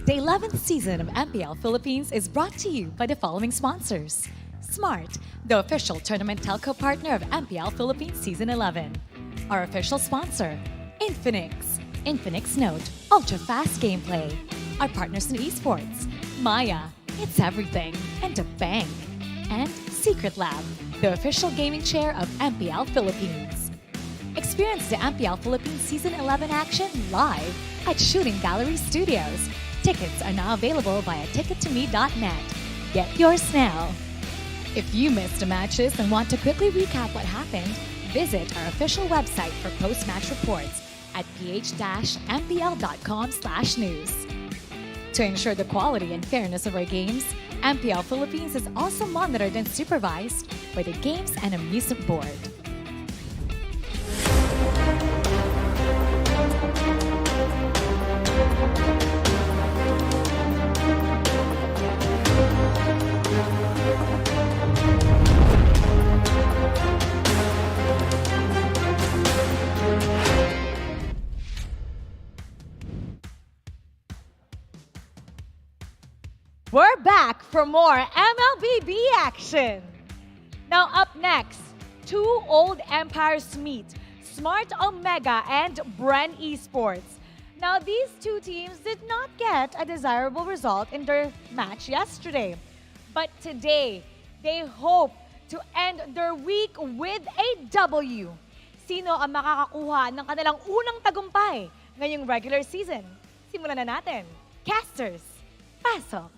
The 11th season of MPL Philippines is brought to you by the following sponsors. Smart, the official tournament telco partner of MPL Philippines Season 11. Our official sponsor, Infinix. Infinix Note, ultra-fast gameplay. Our partners in esports, Maya, it's everything, and a bank. And Secret Lab, the official gaming chair of MPL Philippines. Experience the MPL Philippines Season 11 action live at Shooting Gallery Studios. Tickets are now available via tickettome.net. Get yours now. If you missed the matches and want to quickly recap what happened, visit our official website for post-match reports at ph-mpl.com/news. To ensure the quality and fairness of our games, MPL Philippines is also monitored and supervised by the Games and Amusement Board. We're back for more MLBB action. Now up next, two old empires meet, Smart Omega and Bren Esports. Now these two teams did not get a desirable result in their match yesterday. But today, they hope to end their week with a W. Sino ang makakakuha ng kanilang unang tagumpay ngayong regular season? Simulan na natin. Casters, pasok!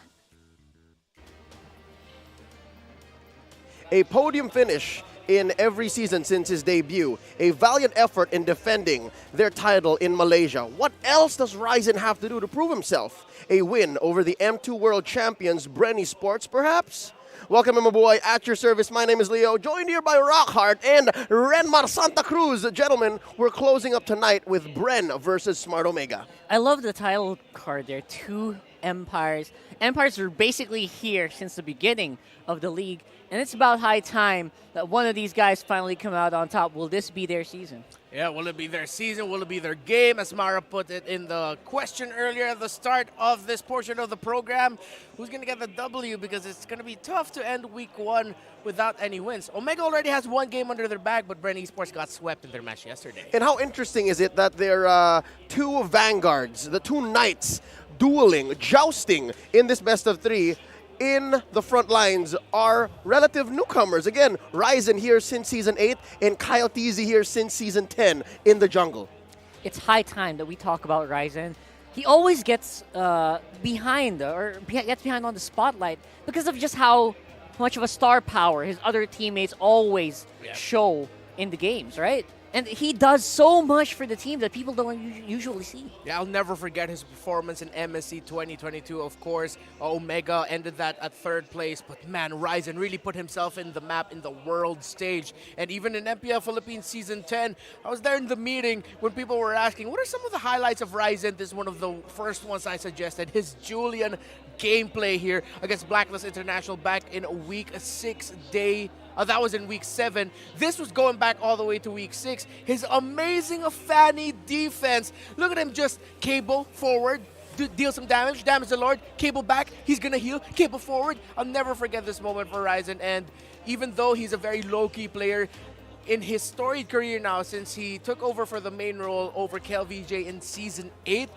A podium finish in every season since his debut. A valiant effort in defending their title in Malaysia. What else does Ryzen have to do to prove himself? A win over the M2 World Champions, Bren Esports, perhaps? Welcome, my boy, at your service. My name is Leo, joined here by Rockhart and Renmar Santa Cruz. Gentlemen, we're closing up tonight with Bren versus Smart Omega. I love the title card there. Two empires. Empires are basically here since the beginning of the league. And it's about high time that one of these guys finally come out on top. Will this be their season? Yeah, will it be their season? Will it be their game? As Mara put it in the question earlier at the start of this portion of the program, who's going to get the W? Because it's going to be tough to end week one without any wins. Omega already has one game under their bag, but Bren Esports got swept in their match yesterday. And how interesting is it that they're two vanguards, the two knights, dueling, jousting in this best of three. In the front lines are relative newcomers. Again, Ryzen here since Season 8 and Kyle Teasy here since Season 10 in the jungle. It's high time that we talk about Ryzen. He always gets behind on the spotlight because of just how much of a star power his other teammates always show in the games, right? And he does so much for the team that people don't usually see. Yeah, I'll never forget his performance in MSC 2022, of course. Omega ended that at third place. But man, Ryzen really put himself in the map in the world stage. And even in MPL Philippines Season 10, I was there in the meeting when people were asking, what are some of the highlights of Ryzen? This is one of the first ones I suggested. His Julian gameplay here against Blacklist International back in week 6 day. That was in week 7. This was going back all the way to week 6. His amazing Fanny defense. Look at him just cable forward, deal some damage the Lord, cable back, he's gonna heal, cable forward. I'll never forget this moment for Ryzen. And even though he's a very low-key player, in his storied career now, since he took over for the main role over KLVJ in Season 8,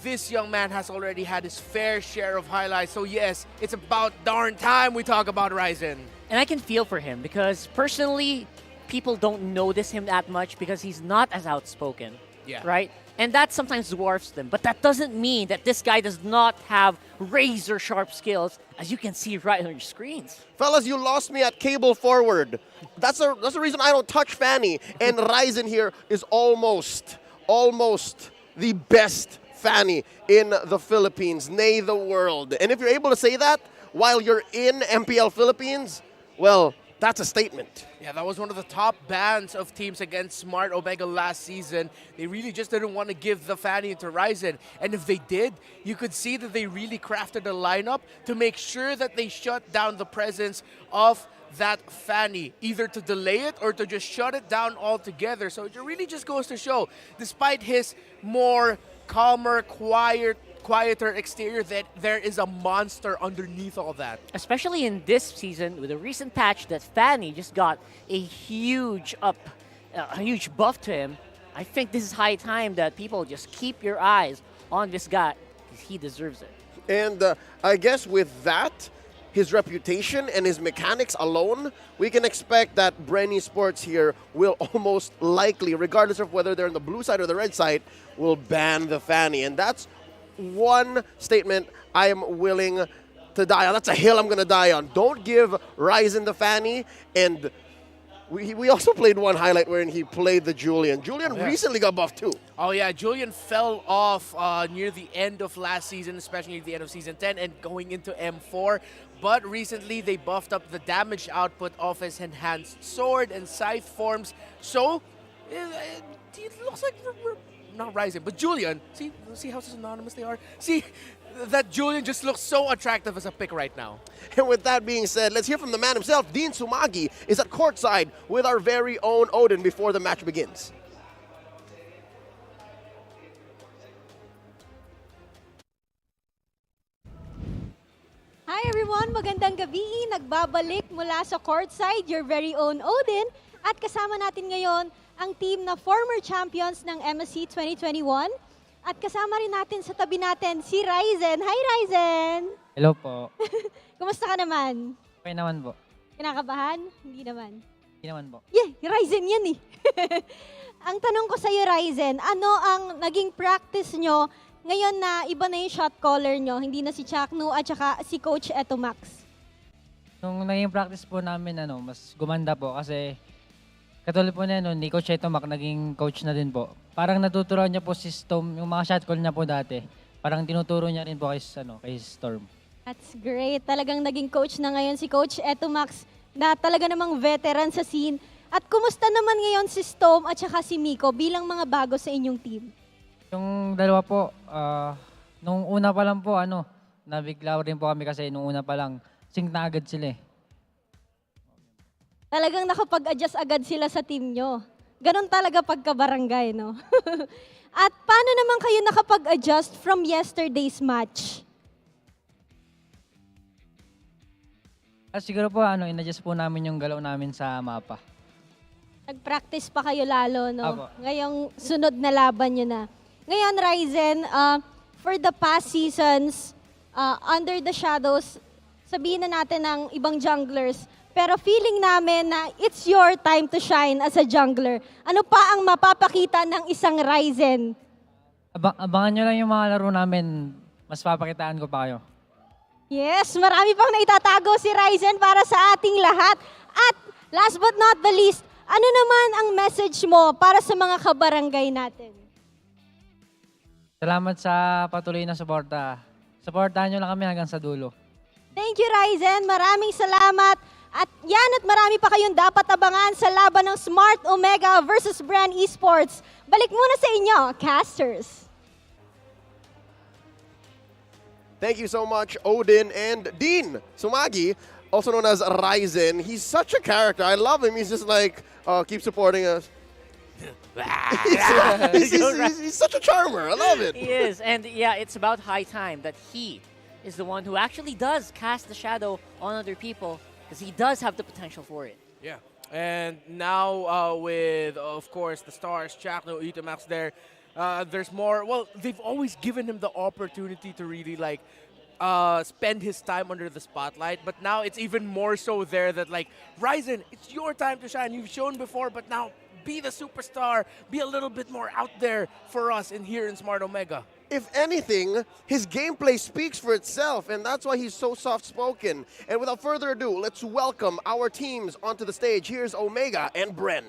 this young man has already had his fair share of highlights. So yes, it's about darn time we talk about Ryzen. And I can feel for him because personally, people don't notice him that much because he's not as outspoken, right? And that sometimes dwarfs them. But that doesn't mean that this guy does not have razor-sharp skills, as you can see right on your screens. Fellas, you lost me at cable forward. That's the reason I don't touch Fanny. And Ryzen here is almost the best Fanny in the Philippines, nay the world. And if you're able to say that while you're in MPL Philippines, well, that's a statement. Yeah, that was one of the top bans of teams against Smart Omega last season. They really just didn't want to give the Fanny to Ryzen. And if they did, you could see that they really crafted a lineup to make sure that they shut down the presence of that Fanny, either to delay it or to just shut it down altogether. So it really just goes to show, despite his more calmer, quiet quieter exterior, that there is a monster underneath all that. Especially in this season, with a recent patch that Fanny just got a huge buff to him. I think this is high time that people just keep your eyes on this guy, because he deserves it. And I guess with that, his reputation and his mechanics alone, we can expect that Bren Esports here will almost likely, regardless of whether they're on the blue side or the red side, will ban the Fanny. And that's one statement I am willing to die on. That's a hill I'm going to die on. Don't give Ryzen the Fanny. And we also played one highlight wherein he played the Julian. Julian recently got buffed too. Oh yeah, Julian fell off near the end of last season, especially at the end of Season 10 and going into M4. But recently, they buffed up the damage output of his enhanced sword and scythe forms. So, it looks like we're not Ryzen, but Julian. See how synonymous they are? See, that Julian just looks so attractive as a pick right now. And with that being said, let's hear from the man himself. Dean Sumagi is at courtside with our very own Odin before the match begins. Hi everyone! Magandang gabi! Nagbabalik mula sa courtside, your very own Odin. At kasama natin ngayon ang team na former champions ng MSC 2021. At kasama rin natin sa tabi natin si Ryzen. Hi Ryzen! Hello po. Kumusta ka naman? Okay naman po. Kinakabahan? Hindi naman. Hindi naman po. Yeah, Ryzen yan eh. Ang tanong ko sa iyo Ryzen, ano ang naging practice nyo ngayon na iba na yung shot caller nyo, hindi na si Chaknu at saka si Coach Etomax? Nung naging practice po namin, mas gumanda po kasi katulad po na ni Coach Etomac, naging coach na din po. Parang natuturuan niya po si Storm, yung mga shot call niya po dati. Parang tinuturo niya rin po kay Storm. That's great. Talagang naging coach na ngayon si Coach Etomax na talaga namang veteran sa scene. At kumusta naman ngayon si Storm at saka si Miko bilang mga bago sa inyong team? Yung dalawa po, nung una pa lang po, nabigla rin po kami kasi nung una pa lang, sync na agad sila eh. Talagang nakapag-adjust agad sila sa team nyo. Ganon talaga pagka-barangay, no? At paano naman kayo nakapag-adjust from yesterday's match? Siguro po, in-adjust po namin yung galaw namin sa mapa. Nag-practice pa kayo lalo, no? Apo. Ngayong sunod na laban nyo na. Ngayon, Ryzen, for the past seasons, under the shadows, sabihin na natin ng ibang junglers, pero feeling namin na it's your time to shine as a jungler. Ano pa ang mapapakita ng isang Ryzen? Abangan nyo lang yung mga laro namin. Mas papakitaan ko pa kayo. Yes, marami pang naitatago si Ryzen para sa ating lahat. At last but not the least, ano naman ang message mo para sa mga kabarangay natin? Salamat sa patuloy na suporta. Suportahan nyo lang kami hanggang sa dulo. Thank you, Ryzen. Maraming salamat. At marami pa kayong dapat abangan sa laban ng Smart Omega versus Bren Esports. Balik muna sa inyo, casters. Thank you so much, Odin and Dean Sumagi, also known as Ryzen. He's such a character. I love him. He's just like, keep supporting us. he's such a charmer. I love it. He is. And yeah, it's about high time that he is the one who actually does cast the shadow on other people, because he does have the potential for it. Yeah. And now with, of course, the stars, Chakno, Itamax there, there's more. Well, they've always given him the opportunity to really spend his time under the spotlight, but now it's even more so there that Ryzen, it's your time to shine. You've shown before, but now be the superstar, be a little bit more out there for us here in Smart Omega. If anything, his gameplay speaks for itself, and that's why he's so soft-spoken. And without further ado, let's welcome our teams onto the stage. Here's Omega and Bren.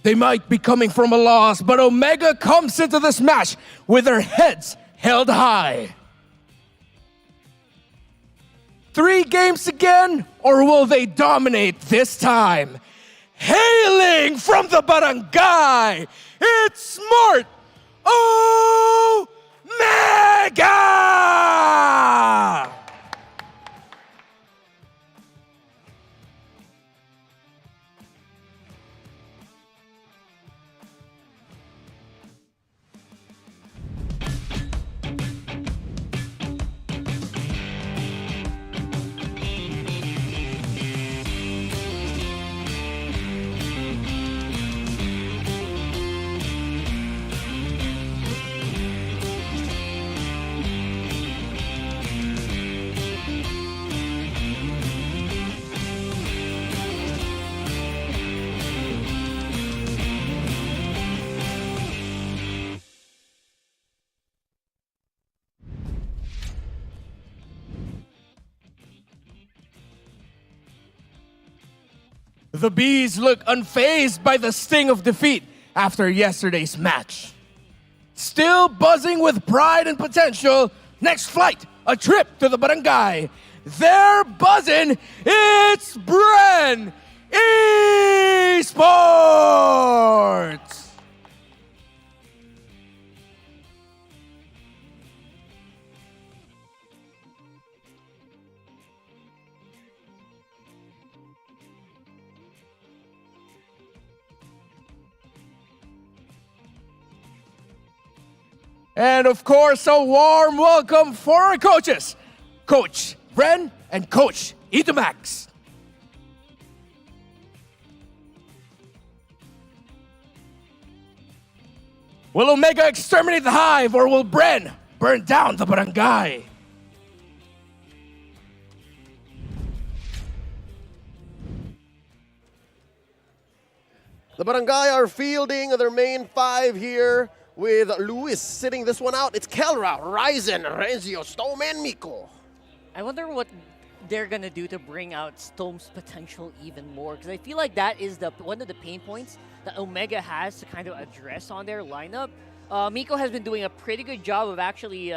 They might be coming from a loss, but Omega comes into this match with their heads held high. 3 games again, or will they dominate this time? Hailing from the barangay, it's Smart Omega! The Bees look unfazed by the sting of defeat after yesterday's match. Still buzzing with pride and potential, next flight, a trip to the barangay. They're buzzing, it's Bren Esports! And of course, a warm welcome for our coaches, Coach Bren and Coach Itamax. Will Omega exterminate the Hive, or will Bren burn down the barangay? The barangay are fielding their main 5 here, with Luis sitting this one out. It's Kelra, Ryzen, Renzio, Stome, and Miko. I wonder what they're going to do to bring out Stome's potential even more, because I feel like that is one of the pain points that Omega has to kind of address on their lineup. Miko has been doing a pretty good job of actually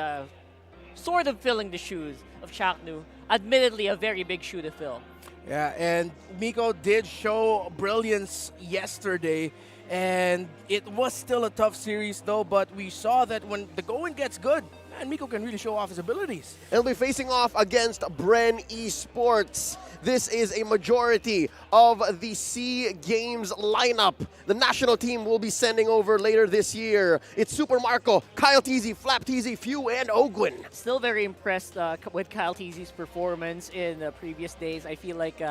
sort of filling the shoes of Chaknu. Admittedly, a very big shoe to fill. Yeah, and Miko did show brilliance yesterday. And it was still a tough series though, but we saw that when the going gets good, man, Miko can really show off his abilities. He'll be facing off against Bren Esports. This is a majority of the SEA Games lineup. The national team will be sending over later this year. It's Super Marco, Kyle Teasy, Flap Teasy, Few, and Ogwin. Still very impressed with Kyle Teasy's performance in previous days. I feel like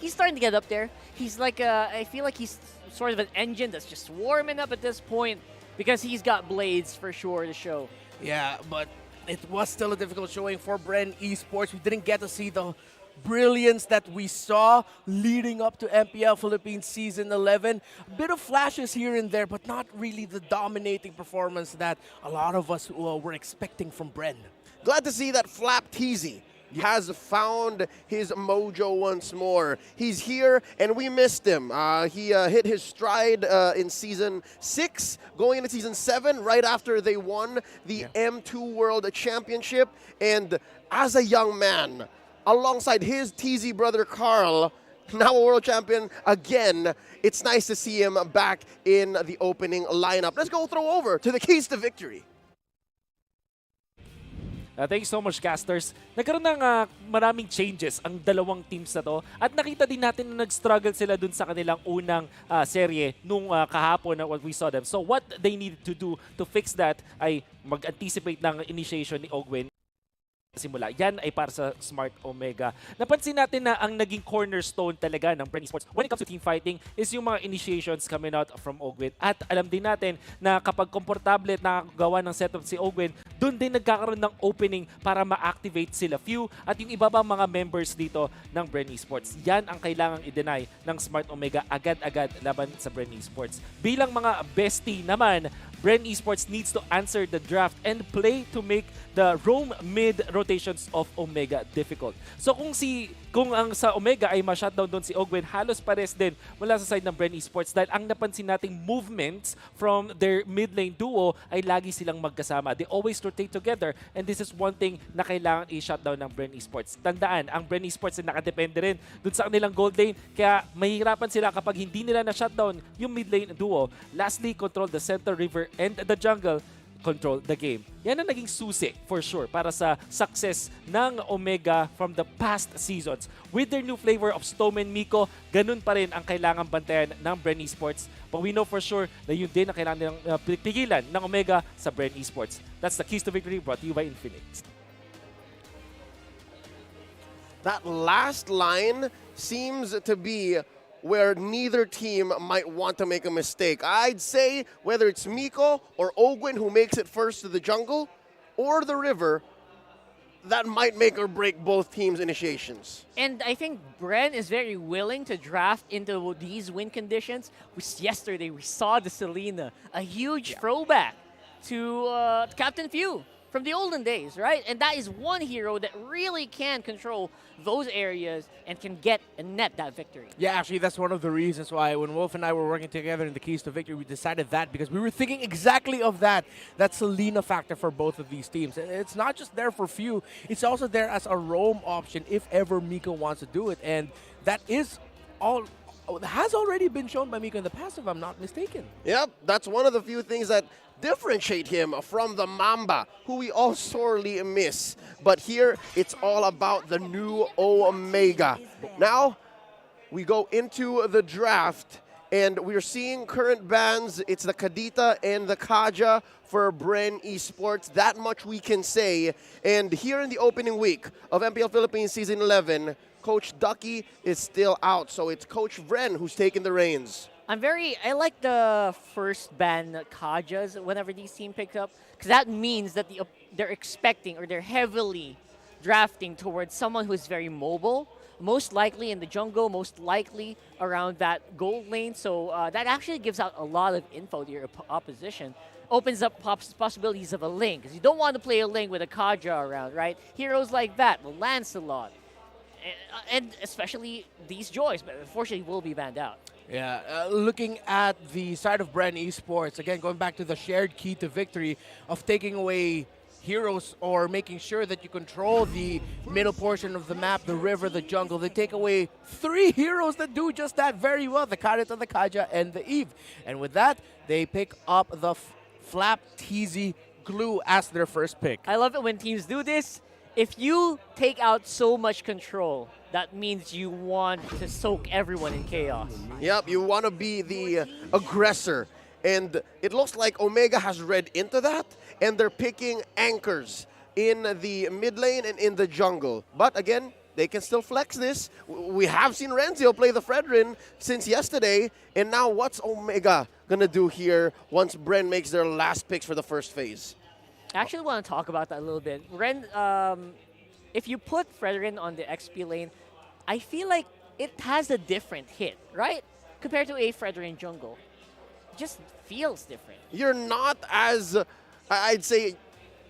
he's starting to get up there. He's like, I feel like he's sort of an engine that's just warming up at this point because he's got blades for sure to show. Yeah, but it was still a difficult showing for Bren Esports. We didn't get to see the brilliance that we saw leading up to MPL Philippines Season 11. A bit of flashes here and there, but not really the dominating performance that a lot of us were expecting from Bren. Glad to see that Flap Teasy has found his mojo once more. He's here, and we missed him. He hit his stride in Season 6, going into Season 7, right after they won the M2 World Championship. And as a young man, alongside his TZ brother Carl, now a world champion again, it's nice to see him back in the opening lineup. Let's go throw over to the keys to victory. Thank you so much, casters. Nagkaroon ng maraming changes ang dalawang teams na to. At nakita din natin na nag-struggle sila dun sa kanilang unang serye nung kahapon na what we saw them. So what they needed to do to fix that ay mag-anticipate ng initiation ni Ogwin. Simula. Yan ay para sa Smart Omega. Napansin natin na ang naging cornerstone talaga ng Bren Esports when it comes to team fighting is yung mga initiations coming out from Ogwin. At alam din natin na kapag komportable at nakagawa ng setup si Ogwin, doon din nagkakaroon ng opening para ma-activate sila Few at yung iba pang mga members dito ng Bren Esports. Yan ang kailangang i-deny ng Smart Omega agad-agad laban sa Bren Esports. Bilang mga bestie naman, Bren Esports needs to answer the draft and play to make the roam mid rotations of Omega difficult. So kung ang sa Omega ay ma-shutdown doon si Ogwen, halos pares din mula sa side ng Bren Esports dahil ang napansin nating movements from their mid lane duo ay lagi silang magkasama. They always rotate together and this is one thing na kailangan i-shutdown ng Bren Esports. Tandaan, ang Bren Esports ay nakadepende rin doon sa kanilang gold lane kaya mahirapan sila kapag hindi nila na-shutdown yung mid lane duo. Lastly, control the center, river, and the jungle. Control the game. Yan ang naging susi for sure para sa success ng Omega from the past seasons. With their new flavor of Stone and Miko, ganun pa rin ang kailangan bantayan ng Bren Esports. But we know for sure na yun din ang kailangan nilang pigilan ng Omega sa Bren Esports. That's the Keys to Victory brought to you by Infinix. That last line seems to be where neither team might want to make a mistake. I'd say whether it's Miko or Ogwen who makes it first to the jungle or the river, that might make or break both teams' initiations. And I think Bren is very willing to draft into these win conditions. Yesterday, we saw the Selena, a huge throwback to Captain Few from the olden days, right? And that is one hero that really can control those areas and can get and net that victory. Yeah, actually, that's one of the reasons why when Wolf and I were working together in the Keys to Victory, we decided that because we were thinking exactly of that Selena factor for both of these teams. It's not just there for Few, it's also there as a roam option if ever Miko wants to do it. And that is has already been shown by Miko in the past, if I'm not mistaken. Yep, that's one of the few things that differentiate him from the Mamba, who we all sorely miss. But here, it's all about the new Omega. Now, we go into the draft, and we're seeing current bans. It's the Kadita and the Kaja for Bren Esports. That much we can say. And here in the opening week of MPL Philippines Season 11, Coach Ducky is still out. So it's Coach Bren who's taking the reins. I like the first ban Kajas whenever these team picks up, because that means that they're expecting or they're heavily drafting towards someone who is very mobile, most likely in the jungle, most likely around that gold lane. So that actually gives out a lot of info to your opposition. Opens up possibilities of a lane, because you don't want to play a lane with a Kaja around, right? Heroes like that, well, Lancelot, and especially these Joys, but unfortunately will be banned out. Yeah, looking at the side of Bren Esports, again, going back to the shared key to victory of taking away heroes or making sure that you control the middle portion of the map, the river, the jungle. They take away 3 heroes that do just that very well, the Karita, the Kaja, and the Eve. And with that, they pick up the Flap TZ Glue as their first pick. I love it when teams do this. If you take out so much control, that means you want to soak everyone in chaos. Yep, you want to be the aggressor. And it looks like Omega has read into that, and they're picking anchors in the mid lane and in the jungle. But again, they can still flex this. We have seen Renzio play the Fredrin since yesterday, and now what's Omega going to do here once Bren makes their last picks for the first phase? I actually want to talk about that a little bit. Ren, if you put Fredrin on the XP lane, I feel like it has a different hit, right? Compared to a Fredrin jungle. It just feels different. You're not as, I'd say...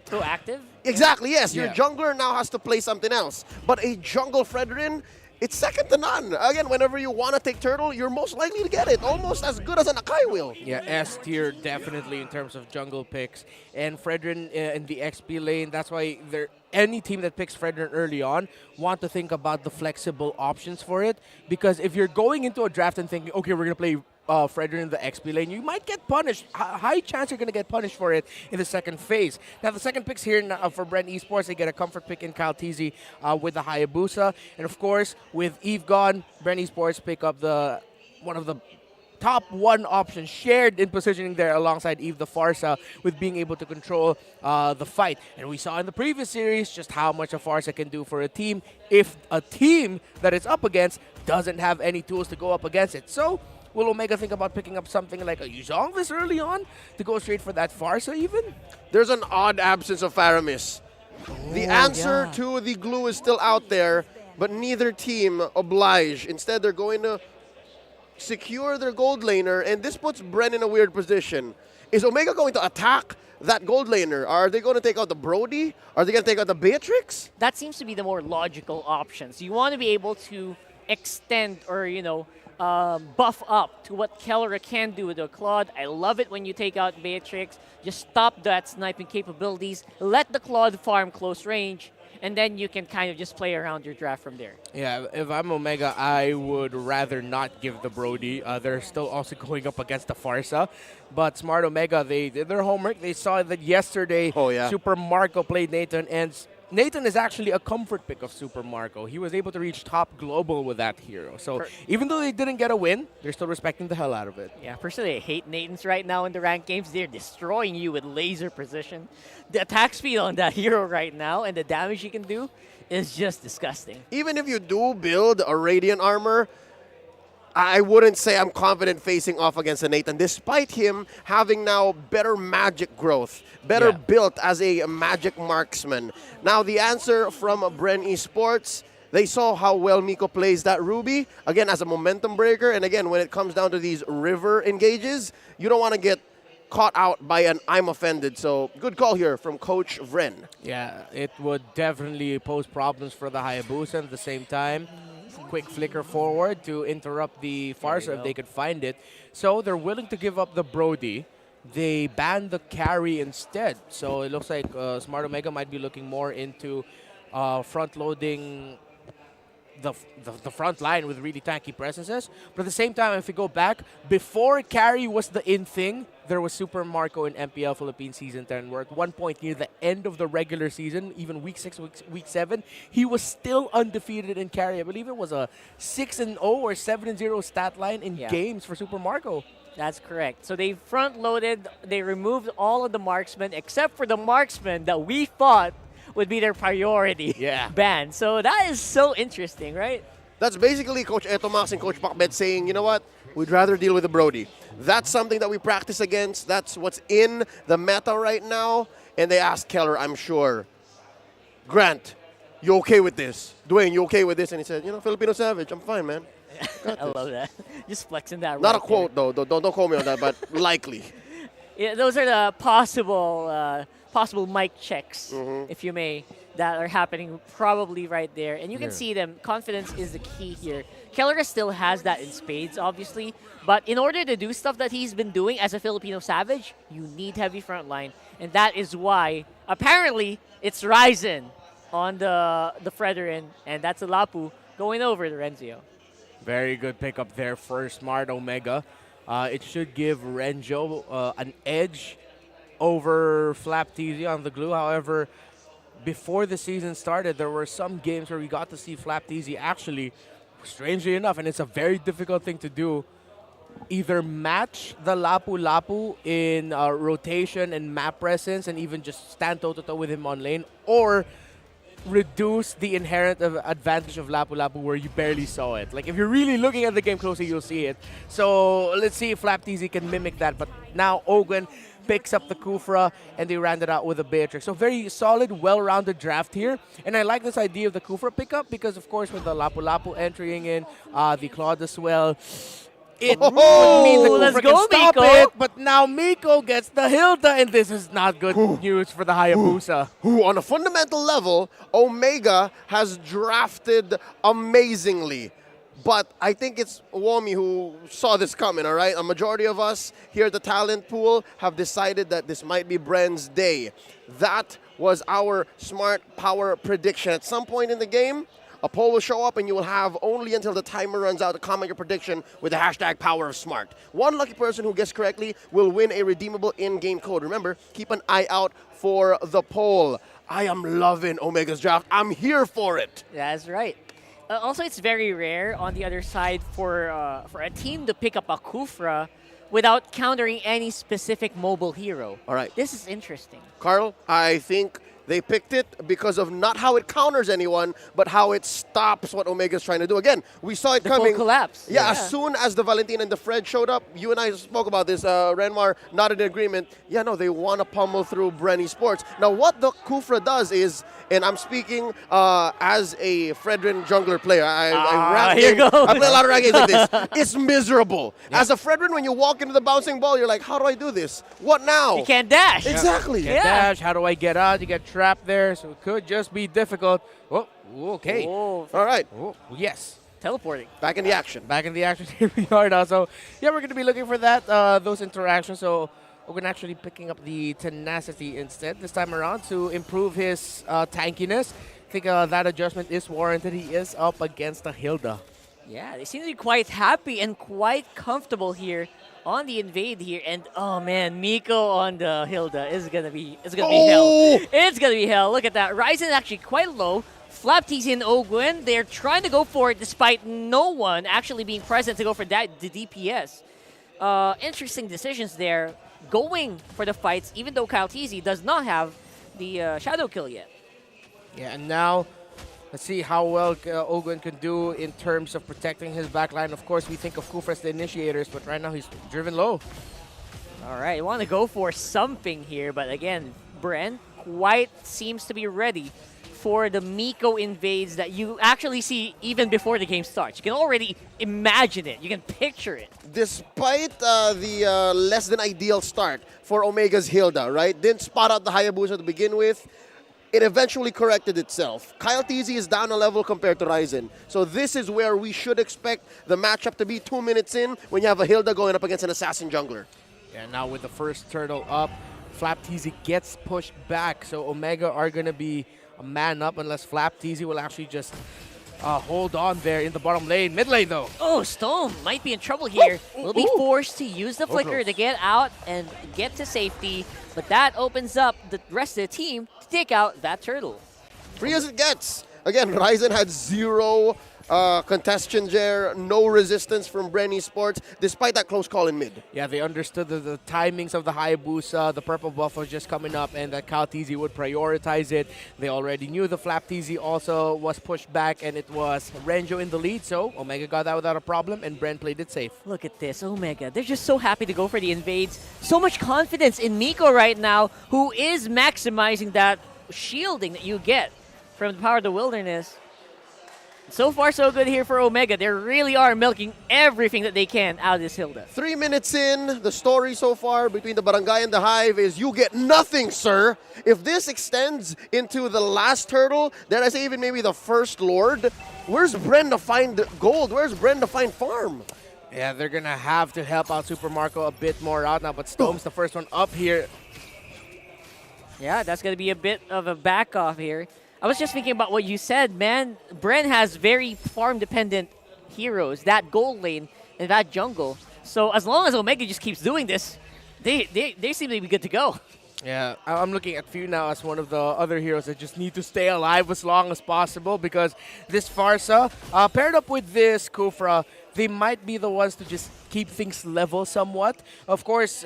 proactive? Exactly, yes. Your jungler now has to play something else. But a jungle Fredrin, it's second to none. Again, whenever you want to take Turtle, you're most likely to get it. Almost as good as an Akai will. Yeah, S tier definitely in terms of jungle picks. And Fredrin in the XP lane, that's why any team that picks Fredrin early on want to think about the flexible options for it. Because if you're going into a draft and thinking, okay, we're going to play Fredrin in the XP lane, you might get punished. High chance you're going to get punished for it in the second phase. Now, the second picks here for Bren Esports, they get a comfort pick in Kyle TZ with the Hayabusa. And of course, with Eve gone, Bren Esports pick up one of the top 1 options shared in positioning there alongside Eve the Farsa with being able to control the fight. And we saw in the previous series just how much a Farsa can do for a team if a team that it's up against doesn't have any tools to go up against it. So, will Omega think about picking up something like a Yuzong this early on to go straight for that Farsa even? There's an odd absence of Faramis. The answer to the glue is still out there, but neither team oblige. Instead, they're going to secure their gold laner, and this puts Bren in a weird position. Is Omega going to attack that gold laner? Are they going to take out the Brody? Are they going to take out the Beatrix? That seems to be the more logical option. So you want to be able to extend or, buff up to what Kellera can do with the Claude. I love it when you take out Beatrix. Just stop that sniping capabilities. Let the Claude farm close range. And then you can kind of just play around your draft from there. Yeah, if I'm Omega, I would rather not give the Brody. They're still also going up against the Farsa. But Smart Omega, they did their homework. They saw that yesterday Super Marco played Nathan, and Nathan is actually a comfort pick of Super Marco. He was able to reach top global with that hero. So even though they didn't get a win, they're still respecting the hell out of it. Yeah, personally, I hate Nathans right now in the ranked games. They're destroying you with laser precision. The attack speed on that hero right now and the damage he can do is just disgusting. Even if you do build a Radiant armor, I wouldn't say I'm confident facing off against a Nathan, despite him having now better magic growth, better built as a magic marksman. Now, the answer from Bren Esports, they saw how well Miko plays that Ruby, again, as a momentum breaker. And again, when it comes down to these river engages, you don't want to get caught out by an I'm offended. So, good call here from Coach Bren. Yeah, it would definitely pose problems for the Hayabusa at the same time. Quick flicker forward to interrupt the Farsa if they could find it. So they're willing to give up the Brody. They ban the carry instead. So it looks like Smart Omega might be looking more into front-loading the front line with really tanky presences. But at the same time, if we go back, before carry was the in thing, there was Super Marco in MPL Philippines Season 10. We're at one point near the end of the regular season, even week 6, week 7. He was still undefeated in carry. I believe it was a 6-0 or 7-0 stat line in games for Super Marco. That's correct. So they front-loaded, they removed all of the marksmen except for the marksman that we thought would be their priority ban. So that is so interesting, right? That's basically Coach Etomax and Coach Pakbet saying, you know what, we'd rather deal with the Brody. That's something that we practice against. That's what's in the meta right now. And they asked Keller, I'm sure, Grant, you okay with this? Dwayne, you okay with this? And he said, Filipino Savage, I'm fine, man. I love that. Just flexing that. Not a quote, though. Don't quote me on that, but likely. Yeah, those are the possible mic checks, if you may, that are happening probably right there. And you can see them. Confidence is the key here. Kellera still has that in spades, obviously. But in order to do stuff that he's been doing as a Filipino Savage, you need heavy front line. And that is why, apparently, it's Ryzen on the Fredrin. And that's a Lapu going over to Renzio. Very good pickup there for Smart Omega. It should give Renjo an edge over Flap TZ on the glue. However, before the season started, there were some games where we got to see Flap TZ actually, strangely enough, and it's a very difficult thing to do, either match the Lapu Lapu in rotation and map presence and even just stand toe-to-toe with him on lane, or reduce the inherent advantage of Lapu Lapu where you barely saw it. Like, if you're really looking at the game closely, you'll see it. So let's see if Flap TZ can mimic that. But now Ogun picks up the Kufra, and they round it out with a Beatrix. So very solid, well-rounded draft here. And I like this idea of the Kufra pickup because, of course, with the Lapu Lapu entering in, the Claude as well, it would mean the Kufra can stop it. But now Miko gets the Hilda, and this is not good news for the Hayabusa. Who, on a fundamental level, Omega has drafted amazingly. But I think it's Wami who saw this coming, all right? A majority of us here at the talent pool have decided that this might be Bren's day. That was our smart power prediction. At some point in the game, a poll will show up and you will have only until the timer runs out to comment your prediction with the hashtag Power of Smart. One lucky person who guessed correctly will win a redeemable in-game code. Remember, keep an eye out for the poll. I am loving Omega's draft. I'm here for it. That's right. Also, it's very rare on the other side for a team to pick up a Kufra without countering any specific mobile hero. All right. This is interesting. Carl, I think They picked it because of not how it counters anyone, but how it stops what Omega's trying to do. Again, we saw it coming. Full collapse. Yeah, as soon as the Valentina and the Fred showed up, you and I spoke about this. Renmar not in agreement. Yeah, no, they want to pummel through Bren Esports. Now, what the Kufra does is, and I'm speaking as a Fredrin jungler player. I here you go. I play a lot of rank games like this. It's miserable. Yeah. As a Fredrin, when you walk into the bouncing ball, you're like, how do I do this? What now? You can't dash. Exactly. Can't dash. How do I get out? You get trapped there, so it could just be difficult. Oh, okay. Oh. All right. Oh, yes. Teleporting. Back in the action. Back in the action. Here we are now. So, yeah, we're going to be looking for that, those interactions. So, Ogun actually picking up the tenacity instead this time around to improve his tankiness. I think that adjustment is warranted. He is up against a Hilda. Yeah, they seem to be quite happy and quite comfortable here on the invade here. And oh man, Miko on the Hilda is gonna be hell. It's gonna be hell. Look at that. Ryzen actually quite low. Flapteasy and Ogwin, they're trying to go for it despite no one actually being present to go for the DPS. Interesting decisions there. Going for the fights, even though Kyle Teasy does not have the shadow kill yet. Yeah, and now let's see how well Ogwin can do in terms of protecting his backline. Of course, we think of Kufra as the initiators, but right now he's driven low. All right, you want to go for something here, but again, Bren quite seems to be ready for the Miko invades that you actually see even before the game starts. You can already imagine it. You can picture it. Despite the less than ideal start for Omega's Hilda, right? Didn't spot out the Hayabusa to begin with. It eventually corrected itself. Kyle Teasy is down a level compared to Ryzen. So this is where we should expect the matchup to be 2 minutes in when you have a Hilda going up against an assassin jungler. Yeah, now with the first turtle up, Flapteasy gets pushed back. So Omega are going to be a man up unless Flapteasy will actually just hold on there in the bottom lane. Mid lane, though. Oh, Stone might be in trouble here. Will be forced to use the flicker to get out and get to safety. But that opens up the rest of the team to take out that turtle. Free as it gets. Again, Ryzen had zero contention there, no resistance from Bren Esports, despite that close call in mid. Yeah, they understood the timings of the Hayabusa, the purple buff was just coming up, and that Kyle Teasy would prioritize it. They already knew the Flapteasy also was pushed back, and it was Renjo in the lead, so Omega got that without a problem, and Bren played it safe. Look at this, Omega. They're just so happy to go for the invades. So much confidence in Miko right now, who is maximizing that shielding that you get from the power of the wilderness. So far, so good here for Omega. They really are milking everything that they can out of this Hilda. 3 minutes in, the story so far between the Barangay and the Hive is you get nothing, sir. If this extends into the last turtle, then I say even maybe the first Lord, where's Bren to find gold? Where's Bren to find farm? Yeah, they're going to have to help out Super Marco a bit more out now, but Stone's the first one up here. Yeah, that's going to be a bit of a back off here. I was just thinking about what you said, man. Bren has very farm-dependent heroes, that gold lane and that jungle. So as long as Omega just keeps doing this, they seem to be good to go. Yeah, I'm looking at Few now as one of the other heroes that just need to stay alive as long as possible because this Farsa, paired up with this Kufra, they might be the ones to just keep things level somewhat. Of course,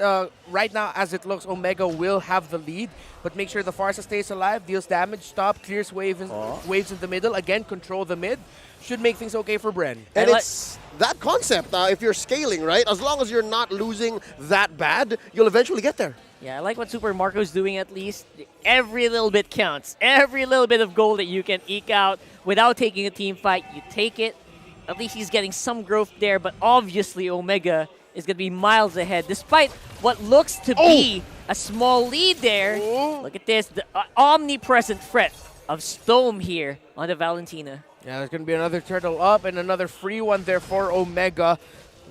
right now, as it looks, Omega will have the lead, but make sure the Farsa stays alive, deals damage, stop, clears waves in the middle, again, control the mid. Should make things okay for Bren. And it's that concept, if you're scaling, right? As long as you're not losing that bad, you'll eventually get there. Yeah, I like what Super Marco's doing at least. Every little bit counts. Every little bit of gold that you can eke out without taking a team fight, you take it. At least he's getting some growth there, but obviously Omega is going to be miles ahead, despite what looks to be a small lead there. Look at this, the omnipresent threat of Stone here on the Valentina. Yeah, there's going to be another turtle up and another free one there for Omega.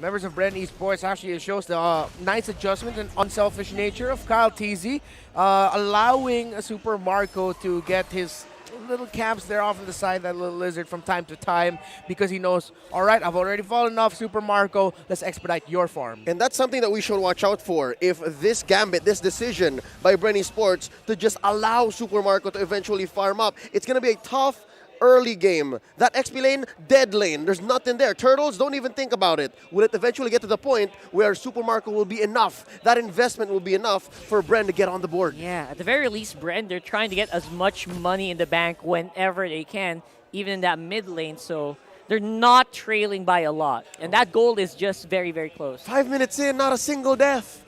Members of Bren Esports, actually it shows the nice adjustment and unselfish nature of Kyle Teasy, allowing Super Marco to get his little camps there off on the side, that little lizard from time to time, because he knows, all right, I've already fallen off Super Marco, let's expedite your farm. And that's something that we should watch out for. If this gambit, this decision by Bren Esports to just allow Super Marco to eventually farm up, it's going to be a tough early game. That XP lane, dead lane. There's nothing there. Turtles, don't even think about it. Will it eventually get to the point where Super Marco will be enough? That investment will be enough for Bren to get on the board. Yeah, at the very least, Bren, they're trying to get as much money in the bank whenever they can, even in that mid lane. So they're not trailing by a lot. And that goal is just very, very close. 5 minutes in, not a single death.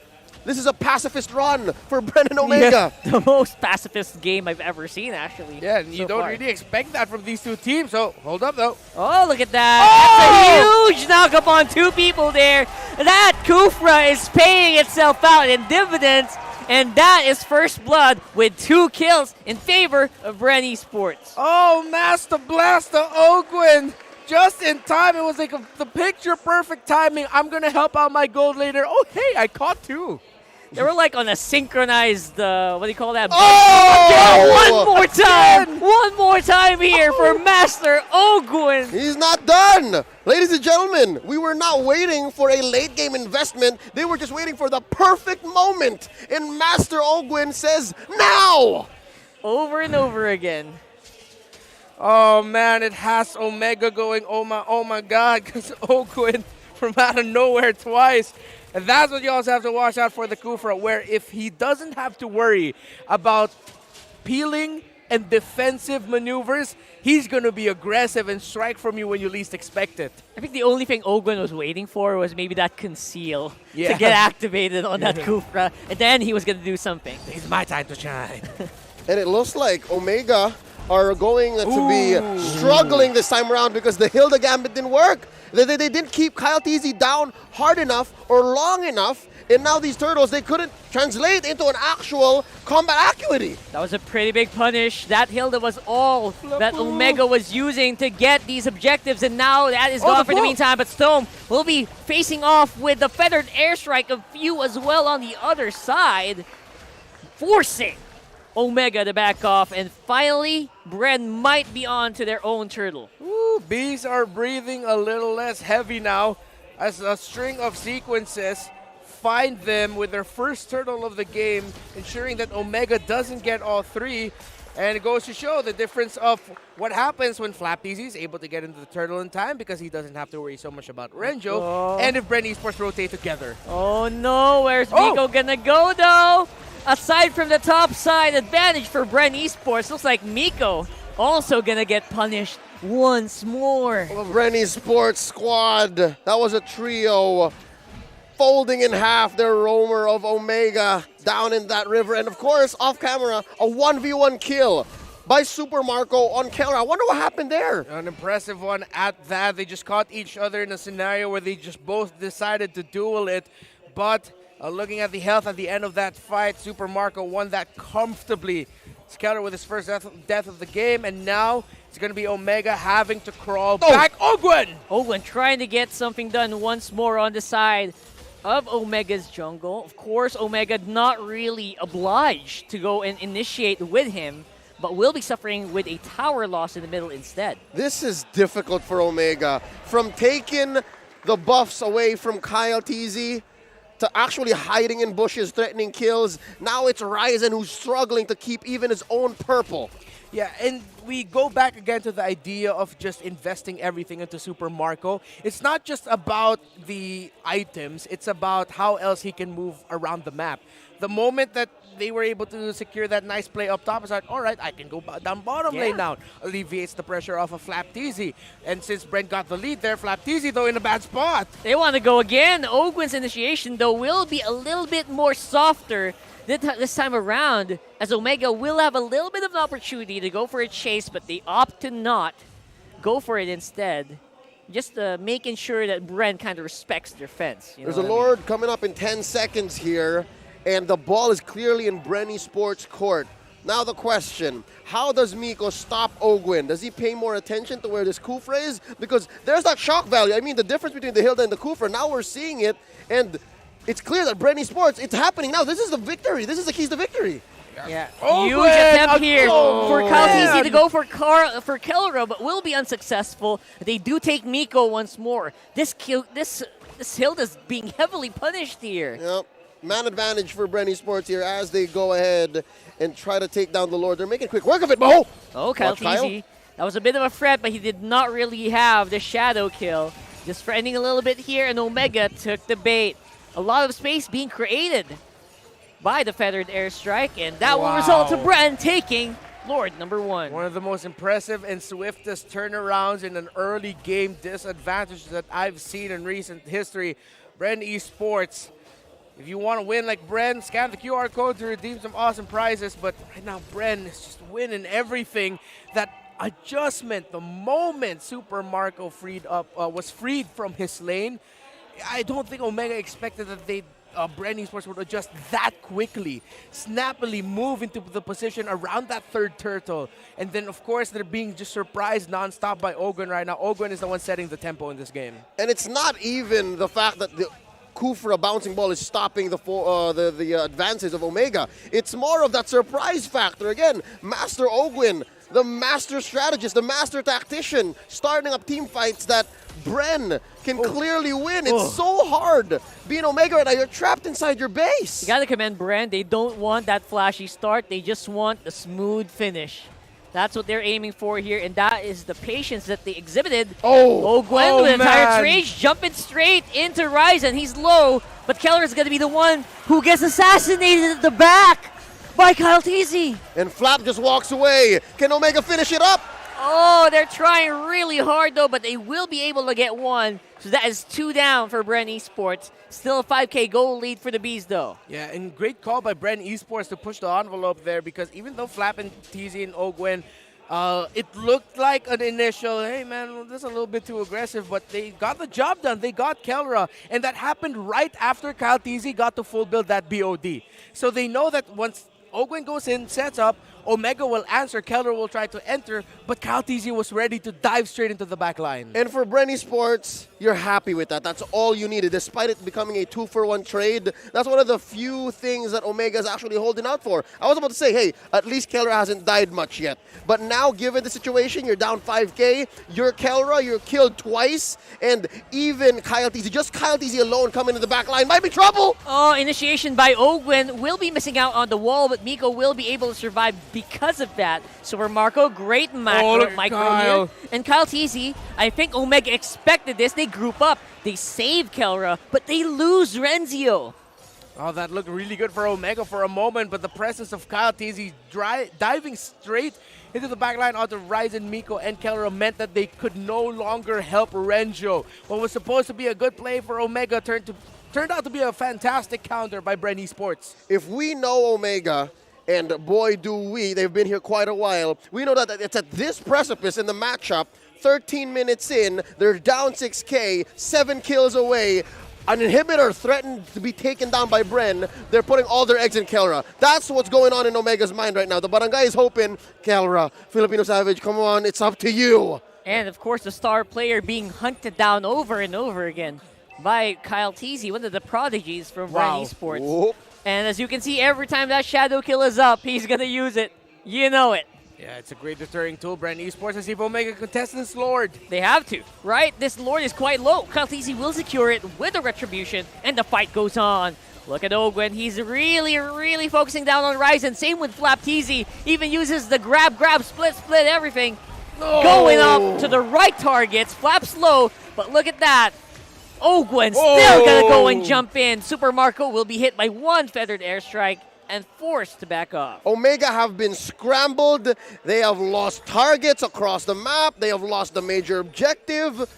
This is a pacifist run for Bren and Omega. Yeah, the most pacifist game I've ever seen, actually. Yeah, and you don't really expect that from these two teams. So hold up, though. Oh, look at that. That's a huge knock-up on two people there. That Kufra is paying itself out in dividends. And that is first blood with 2 kills in favor of Bren Esports. Oh, Master Blaster Ogwin. Just in time. It was like the picture-perfect timing. I'm going to help out my gold laner. Oh, hey, I caught 2. They were like on a synchronized, what do you call that? Oh! One more time! One more time here for Master Ogwin. He's not done! Ladies and gentlemen, we were not waiting for a late game investment. They were just waiting for the perfect moment. And Master Ogwin says, now! Over and over again. Oh, man, it has Omega going, oh my God, because Ogwin from out of nowhere twice. And that's what you also have to watch out for the Kufra, where if he doesn't have to worry about peeling and defensive maneuvers, he's going to be aggressive and strike from you when you least expect it. I think the only thing Ogwin was waiting for was maybe that conceal to Yeah. get activated on that Kufra, and then he was going to do something. It's my time to shine. And it looks like Omega are going to be struggling this time around because the Hilda Gambit didn't work. They didn't keep Kyle TZ down hard enough or long enough, and now these turtles, they couldn't translate into an actual combat acuity. That was a pretty big punish. That Hilda was all that Omega was using to get these objectives, and now that is gone for the meantime, but Stone will be facing off with the feathered airstrike of Few as well on the other side, forcing Omega to back off, and finally, Bren might be on to their own turtle. Ooh, bees are breathing a little less heavy now as a string of sequences find them with their first turtle of the game, ensuring that Omega doesn't get all 3. And it goes to show the difference of what happens when FlapDZ is able to get into the turtle in time because he doesn't have to worry so much about Renjo, and if Bren Esports rotate together. Oh no, where's Miko gonna go though? Aside from the top side advantage for Bren Esports, looks like Miko also gonna get punished once more. Well, Bren Esports squad, that was a trio folding in half their roamer of Omega down in that river. And of course, off camera, a 1v1 kill by Super Marco on camera. I wonder what happened there. An impressive one at that. They just caught each other in a scenario where they just both decided to duel it, but looking at the health at the end of that fight, Super Marco won that comfortably. Scouter with his first death of the game, and now it's going to be Omega having to crawl back. Ogwin trying to get something done once more on the side of Omega's jungle. Of course, Omega not really obliged to go and initiate with him, but will be suffering with a tower loss in the middle instead. This is difficult for Omega. From taking the buffs away from Kyle TZ to actually hiding in bushes, threatening kills. Now it's Ryzen who's struggling to keep even his own purple. Yeah, and we go back again to the idea of just investing everything into Super Marco. It's not just about the items, it's about how else he can move around the map. The moment that they were able to secure that nice play up top, it's like, all right, I can go down bottom lane now. Alleviates the pressure off of FlapDZ. And since Brent got the lead there, FlapDZ, though, in a bad spot. They want to go again. Ogwin's initiation, though, will be a little bit more softer this time around, as Omega will have a little bit of an opportunity to go for a chase, but they opt to not go for it instead. Just making sure that Bren kind of respects their fence. There's a Lord coming up in 10 seconds here, and the ball is clearly in Bren Esports' court. Now the question, how does Miko stop Ogwin? Does he pay more attention to where this Kufra is? Because there's that shock value. I mean, the difference between the Hilda and the Kufra, now we're seeing it, and it's clear that Bren Esports, it's happening now. This is the victory. This is the keys to victory. Yeah, huge attempt here for Kyle TZ to go for Kelra, but will be unsuccessful. They do take Miko once more. This Hilda's being heavily punished here. Yep. Man advantage for Bren Esports here as they go ahead and try to take down the Lord. They're making quick work of it, Mo! Oh, Kyle TZ That was a bit of a threat, but he did not really have the shadow kill. Just threatening a little bit here, and Omega took the bait. A lot of space being created by the feathered airstrike, and that will result to Bren taking Lord number 1. One of the most impressive and swiftest turnarounds in an early game disadvantage that I've seen in recent history. Bren Esports, if you want to win like Bren, scan the QR code to redeem some awesome prizes. But right now, Bren is just winning everything. That adjustment, the moment Super Marco was freed from his lane, I don't think Omega expected that Bren Esports would adjust that quickly, snappily move into the position around that third turtle. And then, of course, they're being just surprised nonstop by Ogwen right now. Ogwen is the one setting the tempo in this game. And it's not even the fact that the Kufra bouncing ball is stopping the advances of Omega. It's more of that surprise factor. Again, Master Ogwen, the master strategist, the master tactician, starting up team fights that Bren can clearly win. It's so hard being Omega right now. You're trapped inside your base. You gotta commend Bren. They don't want that flashy start. They just want the smooth finish. That's what they're aiming for here, and that is the patience that they exhibited. Gwen with an entire rage jumping straight into Ryzen. He's low, but Keller is going to be the one who gets assassinated at the back by Kyle Teasy. And Flap just walks away. Can Omega finish it up? Oh, they're trying really hard, though, but they will be able to get 1. So that is 2 down for Bren Esports. Still a 5K goal lead for the Bees, though. Yeah, and great call by Bren Esports to push the envelope there, because even though Flap and TZ and Ogwen, it looked like an initial, hey man, this is a little bit too aggressive, but they got the job done. They got Kelra, and that happened right after Kyle TZ got to full build that BOD. So they know that once Ogwen goes in, sets up, Omega will answer, Keller will try to enter, but Kyle TZ was ready to dive straight into the back line. And for Bren Esports, you're happy with that. That's all you needed. Despite it becoming a 2-for-1 trade, that's one of the few things that Omega is actually holding out for. I was about to say, hey, at least Keller hasn't died much yet. But now, given the situation, you're down 5K, you're Kelra, you're killed twice, and even Kyle TZ, just Kyle TZ alone coming in the back line might be trouble. Oh, initiation by Ogwen will be missing out on the wall, but Miko will be able to survive because of that. So for Marco, great micro here. And Kyle TZ, I think Omega expected this. They group up, they save Kelra, but they lose Renzio. Oh, that looked really good for Omega for a moment, but the presence of Kyle TZ diving straight into the backline onto Ryzen, Miko, and Kelra meant that they could no longer help Renjo. What was supposed to be a good play for Omega turned out to be a fantastic counter by Bren Esports. If we know Omega, and boy do we, they've been here quite a while, we know that it's at this precipice in the matchup, 13 minutes in, they're down 6K, 7 kills away, an inhibitor threatened to be taken down by Bren. They're putting all their eggs in Kelra. That's what's going on in Omega's mind right now. The barangay is hoping, Kelra, Filipino Savage, come on, it's up to you. And of course, the star player being hunted down over and over again by Kyle TZ, one of the prodigies from Bren Esports. Whoop. And as you can see, every time that shadow kill is up, he's going to use it. You know it. Yeah, it's a great deterring tool. Bren Esports has even Omega contest this Lord. They have to, right? This Lord is quite low. Kyle TZ will secure it with a retribution, and the fight goes on. Look at Ogwen. He's really, really focusing down on Ryzen. Same with Flap TZ. Even uses the grab, split, everything. Going up to the right targets. Flap's low, but look at that. Ogwen still gonna go and jump in. Super Marco will be hit by 1 feathered airstrike and forced to back off. Omega have been scrambled. They have lost targets across the map. They have lost the major objective.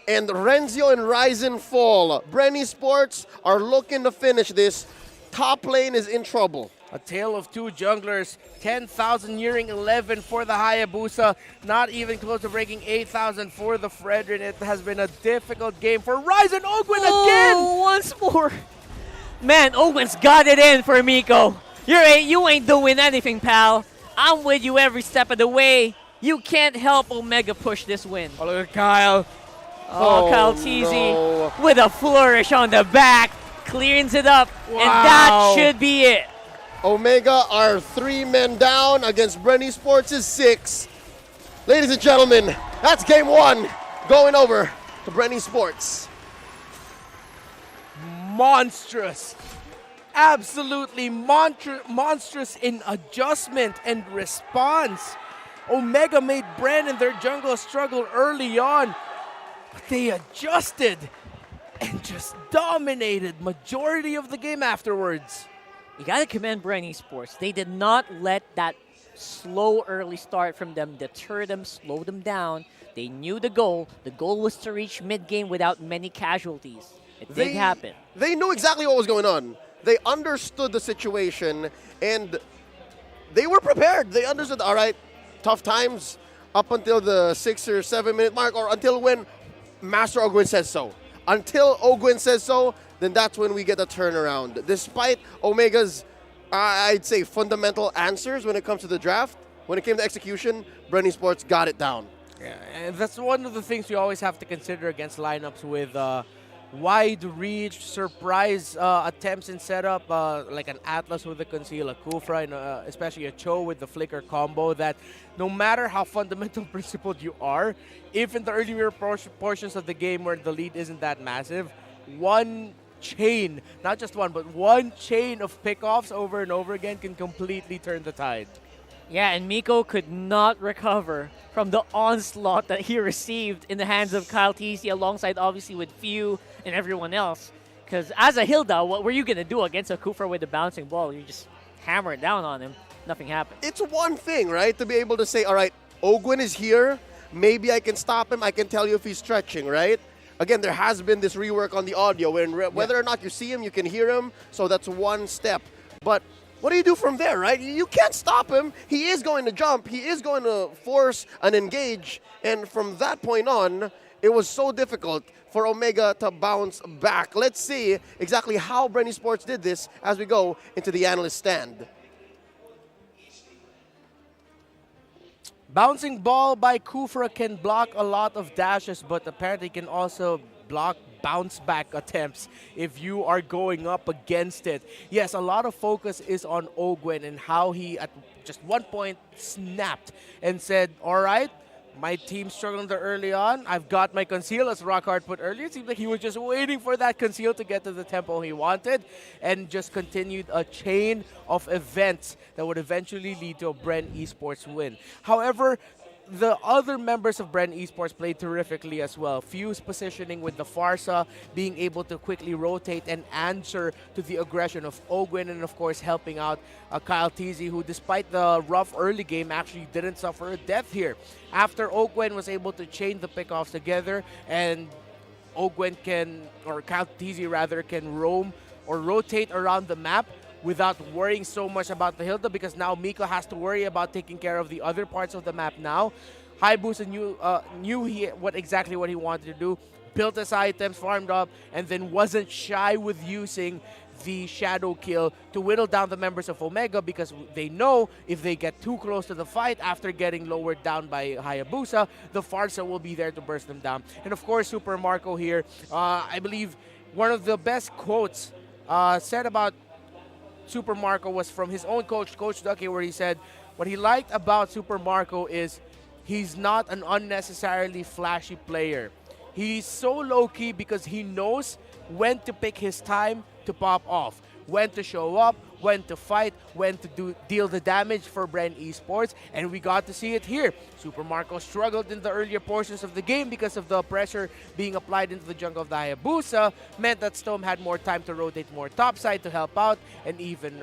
And Renzio and Ryzen fall. Bren Esports are looking to finish this. Top lane is in trouble. A tale of 2 junglers, 10,000 nearing 11 for the Hayabusa, not even close to breaking 8,000 for the Fredrin. It has been a difficult game for Ryzen. Ogwen again! Once more. Man, Ogwen's got it in for Miko. You ain't doing anything, pal. I'm with you every step of the way. You can't help Omega push this win. Oh, look at Kyle. Kyle TZ with a flourish on the back. Cleans it up, and that should be it. Omega are 3 men down against Bren Esports' 6. Ladies and gentlemen, that's game 1 going over to Bren Esports. Monstrous. Absolutely monstrous in adjustment and response. Omega made Bren and their jungle struggle early on, but they adjusted and just dominated majority of the game afterwards. You gotta commend Bren Esports. They did not let that slow early start from them deter them, slow them down. They knew the goal. The goal was to reach mid-game without many casualties. It did happen. They knew exactly what was going on. They understood the situation, and they were prepared. They understood, all right, tough times up until the 6 or 7 minute mark, or until when Master Ogwin says so. Until Ogwin says so, then that's when we get a turnaround. Despite Omega's, I'd say, fundamental answers when it comes to the draft, when it came to execution, Bren Esports got it down. Yeah, and that's one of the things you always have to consider against lineups with wide reach, surprise attempts in setup, like an Atlas with a Conceal, a Kufra, and especially a Cho with the Flicker combo, that no matter how fundamental principled you are, if in the earlier portions of the game where the lead isn't that massive, one chain, not just one, but one chain of pickoffs over and over again can completely turn the tide. Yeah, and Miko could not recover from the onslaught that he received in the hands of Kyle TC, alongside obviously with Few and everyone else. Because as a Hilda, what were you going to do against a Kufra with a bouncing ball? You just hammer it down on him. Nothing happened. It's one thing, right, to be able to say, all right, Ogwin is here. Maybe I can stop him. I can tell you if he's stretching, right? Again, there has been this rework on the audio, whether or not you see him, you can hear him. So that's one step. But what do you do from there, right? You can't stop him. He is going to jump. He is going to force an engage. And from that point on, it was so difficult for Omega to bounce back. Let's see exactly how Bren Esports did this as we go into the analyst stand. Bouncing ball by Kufra can block a lot of dashes, but apparently can also block bounce back attempts if you are going up against it. Yes, a lot of focus is on Ogwin and how he at just one point snapped and said, all right, my team struggled there early on. I've got my Conceal, as Rockhard put earlier. It seemed like he was just waiting for that Conceal to get to the tempo he wanted, and just continued a chain of events that would eventually lead to a Bren Esports win. However, the other members of Bren Esports played terrifically as well. Fuse positioning with the Farsa, being able to quickly rotate and answer to the aggression of Ogwin, and of course helping out Kyle TZ, who despite the rough early game actually didn't suffer a death here. After Ogwin was able to chain the pickoffs together, and Ogwin can, or Kyle TZ rather, can roam or rotate around the map without worrying so much about the Hilda, because now Miko has to worry about taking care of the other parts of the map now. Hayabusa knew exactly what he wanted to do, built his items, farmed up, and then wasn't shy with using the shadow kill to whittle down the members of Omega, because they know if they get too close to the fight after getting lowered down by Hayabusa, the Farsa will be there to burst them down. And of course, Super Marco here, I believe one of the best quotes said about Super Marco was from his own coach, Coach Ducky, where he said what he liked about Super Marco is he's not an unnecessarily flashy player. He's so low-key because he knows when to pick his time to pop off, when to show up, when to fight, when to deal the damage for Bren Esports, and we got to see it here. Super Marco struggled in the earlier portions of the game because of the pressure being applied into the jungle of the Hayabusa, meant that Stone had more time to rotate more topside to help out, and even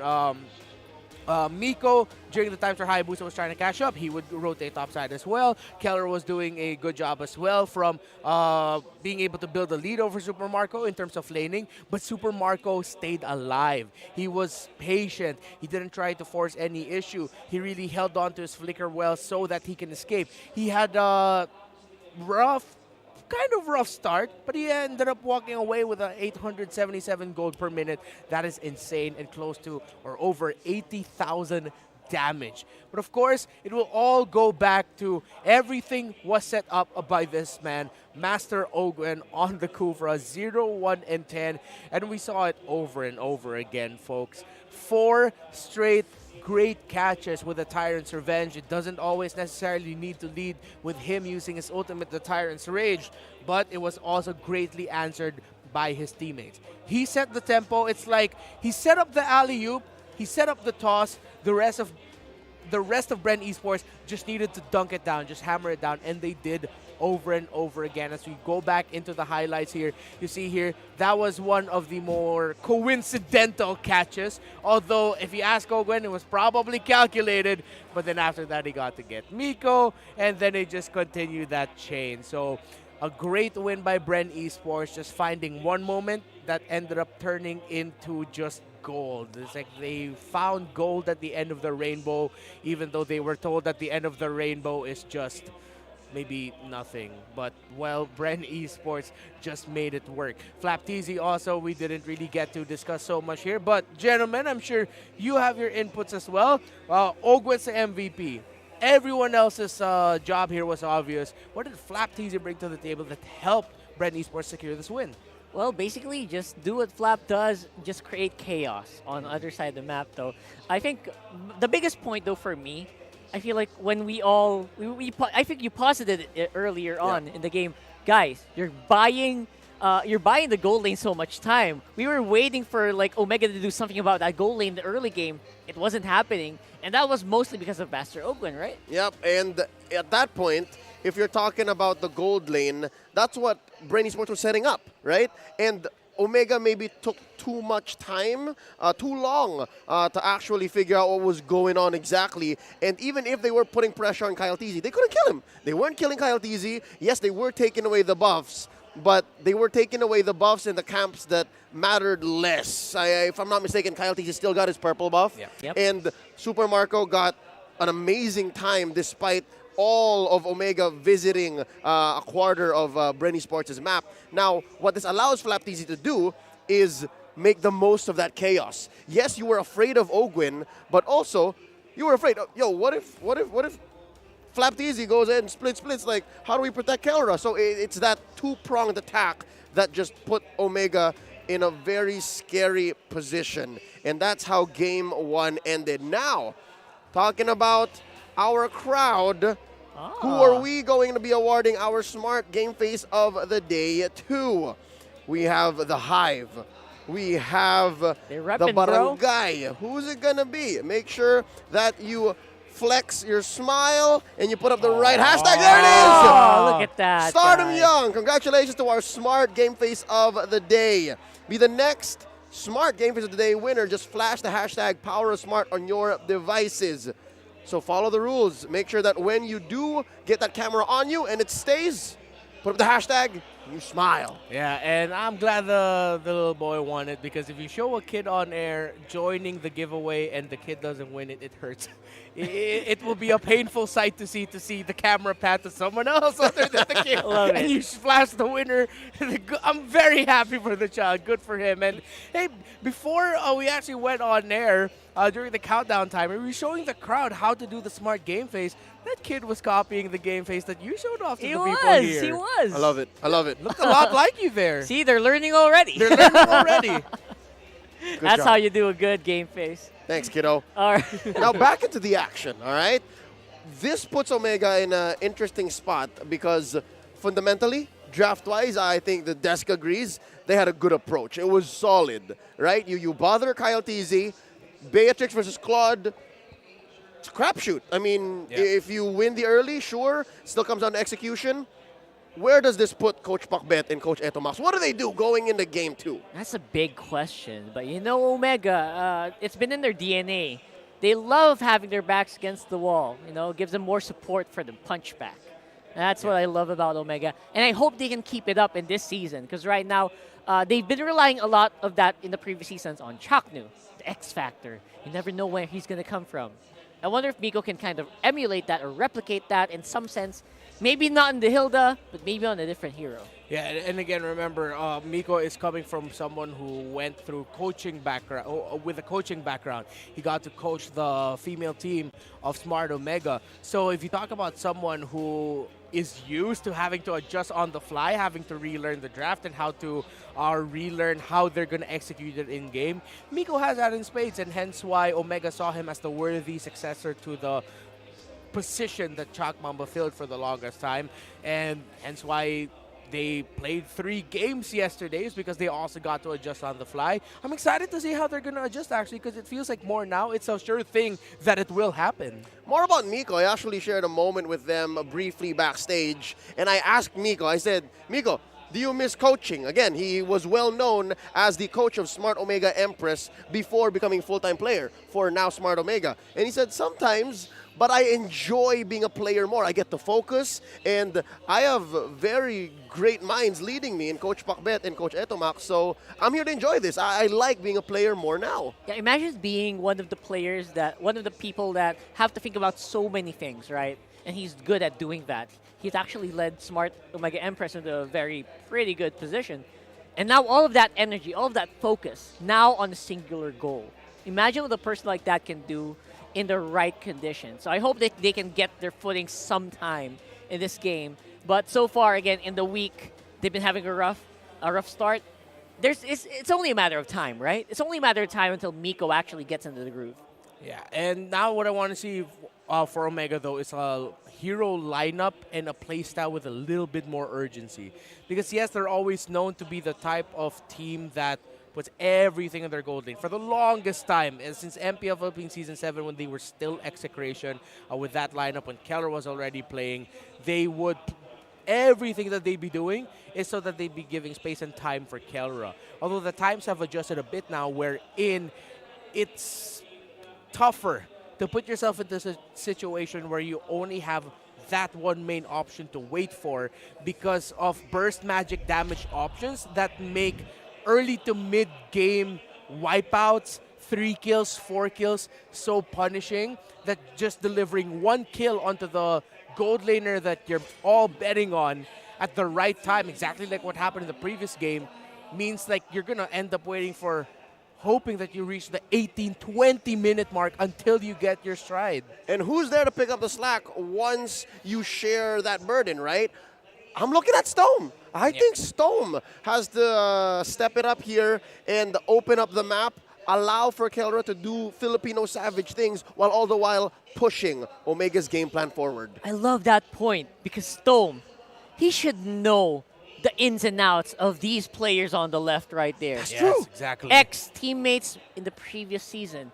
Miko, during the times where Hayabusa was trying to catch up, he would rotate topside as well. Keller was doing a good job as well from being able to build a lead over Super Marco in terms of laning, but Super Marco stayed alive. He was patient. He didn't try to force any issue. He really held on to his flicker well so that he can escape. He had a kind of rough start, but he ended up walking away with an 877 gold per minute. That is insane, and close to or over 80,000 damage. But of course, it will all go back to everything was set up by this man, Master Ogwin, on the Kufra, 0, 1, and 10. And we saw it over and over again, folks. 4 straight great catches with the Tyrant's Revenge. It doesn't always necessarily need to lead with him using his ultimate, the Tyrant's Rage, but it was also greatly answered by his teammates. He set the tempo. It's like he set up the alley-oop, he set up the toss, the rest of the rest of Bren Esports just needed to dunk it down, just hammer it down, and they did over and over again. As we go back into the highlights here, you see here, that was one of the more coincidental catches. Although, if you ask Ogwen, it was probably calculated, but then after that, he got to get Miko, and then they just continued that chain. So, a great win by Bren Esports, just finding one moment that ended up turning into just gold. It's like they found gold at the end of the rainbow, even though they were told that the end of the rainbow is just maybe nothing. But, well, Bren Esports just made it work. Flapteasy also, we didn't really get to discuss so much here. But, gentlemen, I'm sure you have your inputs as well. Ogwen's the MVP. Everyone else's job here was obvious. What did Flapteasy bring to the table that helped Bren Esports secure this win? Well, basically, just do what Flap does, just create chaos on the other side of the map, though. I think the biggest point, though, for me, I feel like when I think you posited it earlier on in the game, guys, you're buying the gold lane so much time. We were waiting for like Omega to do something about that gold lane in the early game. It wasn't happening, and that was mostly because of Master Ogwen, right? Yep, and at that point, if you're talking about the gold lane, that's what Bren Esports was setting up, right? And Omega maybe took too much time, too long to actually figure out what was going on exactly. And even if they were putting pressure on Kyle Teasy, they couldn't kill him. They weren't killing Kyle Teasy. Yes, they were taking away the buffs, but they were taking away the buffs in the camps that mattered less. If I'm not mistaken, Kyle Teasy still got his purple buff. Yep. And Super Marco got an amazing time despite all of Omega visiting a quarter of Bren Esports' map. Now, what this allows Flapteasy to do is make the most of that chaos. Yes, you were afraid of Ogwen, but also you were afraid, what if Flapteasy goes in and splits? Like, how do we protect Kelra? So it's that two-pronged attack that just put Omega in a very scary position. And that's how game one ended. Now, talking about our crowd, who are we going to be awarding our Smart Game Face of the Day to? We have the Hive. We have the Barangay. Who's it going to be? Make sure that you flex your smile and you put up the right hashtag. There it is! Oh, look at that. Stardom Young. Congratulations to our Smart Game Face of the Day. Be the next Smart Game Face of the Day winner. Just flash the hashtag PowerSmart on your devices. So follow the rules. Make sure that when you do get that camera on you and it stays, put up the hashtag, you smile. Yeah, and I'm glad the little boy won it, because if you show a kid on air joining the giveaway and the kid doesn't win it, it hurts. It will be a painful sight to see the camera pat to someone else other than the kid. Love and it. you flash the winner. I'm very happy for the child. Good for him. And hey, before we actually went on air, during the countdown timer, we were showing the crowd how to do the Smart Game Face. That kid was copying the game face that you showed off to the people here. He was. I love it. I love it. Looked a lot like you there. See, they're learning already. They're learning already. That's job. how you do a good game face. Thanks, kiddo. All right. Now back into the action, all right? This puts Omega in an interesting spot because fundamentally, draft-wise, I think the desk agrees, they had a good approach. It was solid, right? You bother Kyle Teasy, Beatrix versus Claude, it's a crapshoot. I mean, if you win the early, sure, still comes down to execution. Where does this put Coach Pakbet and Coach Etomax? What do they do going into game two? That's a big question. But you know, Omega, it's been in their DNA. They love having their backs against the wall. You know, it gives them more support for the punch back. That's what I love about Omega. And I hope they can keep it up in this season, because right now, they've been relying a lot of that in the previous seasons on Chaknu, the X Factor. You never know where he's going to come from. I wonder if Miko can kind of emulate that or replicate that in some sense. Maybe not in the Hilda, but maybe on a different hero. Yeah, and again, remember, Miko is coming from someone who went through coaching background, with a coaching background. He got to coach the female team of Smart Omega. So if you talk about someone who is used to having to adjust on the fly, having to relearn the draft and how to relearn how they're going to execute it in-game, Miko has that in spades, and hence why Omega saw him as the worthy successor to the position that Chak Mamba filled for the longest time, and hence why They played 3 games yesterday because they also got to adjust on the fly. I'm excited to see how they're going to adjust, actually, because it feels like more now. It's a sure thing that it will happen. More about Miko. I actually shared a moment with them briefly backstage, and I asked Miko, I said, Miko, do you miss coaching? Again, he was well known as the coach of Smart Omega Empress before becoming full-time player for now Smart Omega. And he said, sometimes, but I enjoy being a player more. I get to focus, and I have very great minds leading me in Coach Pakbet and Coach Etomac, so I'm here to enjoy this. I like being a player more now. Yeah, imagine being one of the people that have to think about so many things, right? And he's good at doing that. He's actually led Smart Omega Empress into a very pretty good position. And now all of that energy, all of that focus, now on a singular goal. Imagine what a person like that can do in the right conditions. So I hope that they can get their footing sometime in this game. But so far, again, in the week, they've been having a rough start. It's only a matter of time, right? It's only a matter of time until Miko actually gets into the groove. Yeah, and now what I want to see for Omega, though, is a hero lineup and a playstyle with a little bit more urgency. Because, yes, they're always known to be the type of team that puts everything in their gold lane. For the longest time, and since MPL Philippines Season 7, when they were still execration with that lineup, when Keller was already playing, they would... Everything that they'd be doing is so that they'd be giving space and time for Kelra. Although the times have adjusted a bit now, wherein it's tougher to put yourself into a situation where you only have that one main option to wait for because of burst magic damage options that make early to mid game wipeouts, 3 kills, 4 kills so punishing that just delivering 1 kill onto the gold laner that you're all betting on at the right time, exactly like what happened in the previous game, means like you're gonna end up waiting for, hoping that you reach the 18-20 minute mark until you get your stride. And who's there to pick up the slack once you share that burden, right? I'm looking at Stone. I think Stone has to step it up here and open up the map, allow for Kelra to do Filipino savage things while all the while pushing Omega's game plan forward. I love that point because Stone, he should know the ins and outs of these players on the left right there. That's true. Exactly. Ex-teammates in the previous season.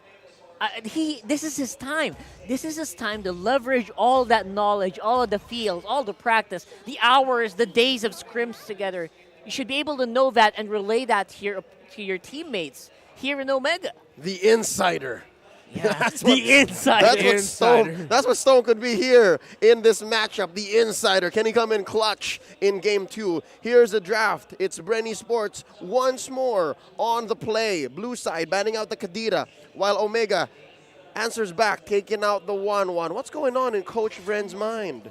This is his time. This is his time to leverage all that knowledge, all of the feels, all the practice, the hours, the days of scrims together. You should be able to know that and relay that here to your teammates here in Omega. The insider. Yeah, that's the insider. That's what Stone could be here in this matchup. The insider. Can he come in clutch in game 2? Here's the draft. It's Bren Esports once more on the play. Blue side banning out the Kadira while Omega answers back, taking out the 1-1. What's going on in Coach Bren's mind?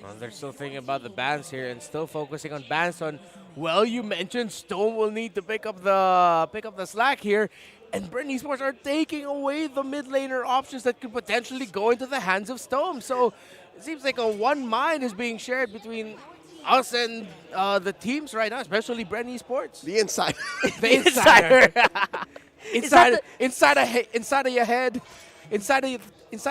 Well, they're still thinking about the bans here and still focusing on bans on. Well, you mentioned Stone will need to pick up the slack here. And Bren Esports are taking away the mid laner options that could potentially go into the hands of Stone. So it seems like a one mind is being shared between us and the teams right now, especially Bren Esports. The insider. The insider. inside of your head, inside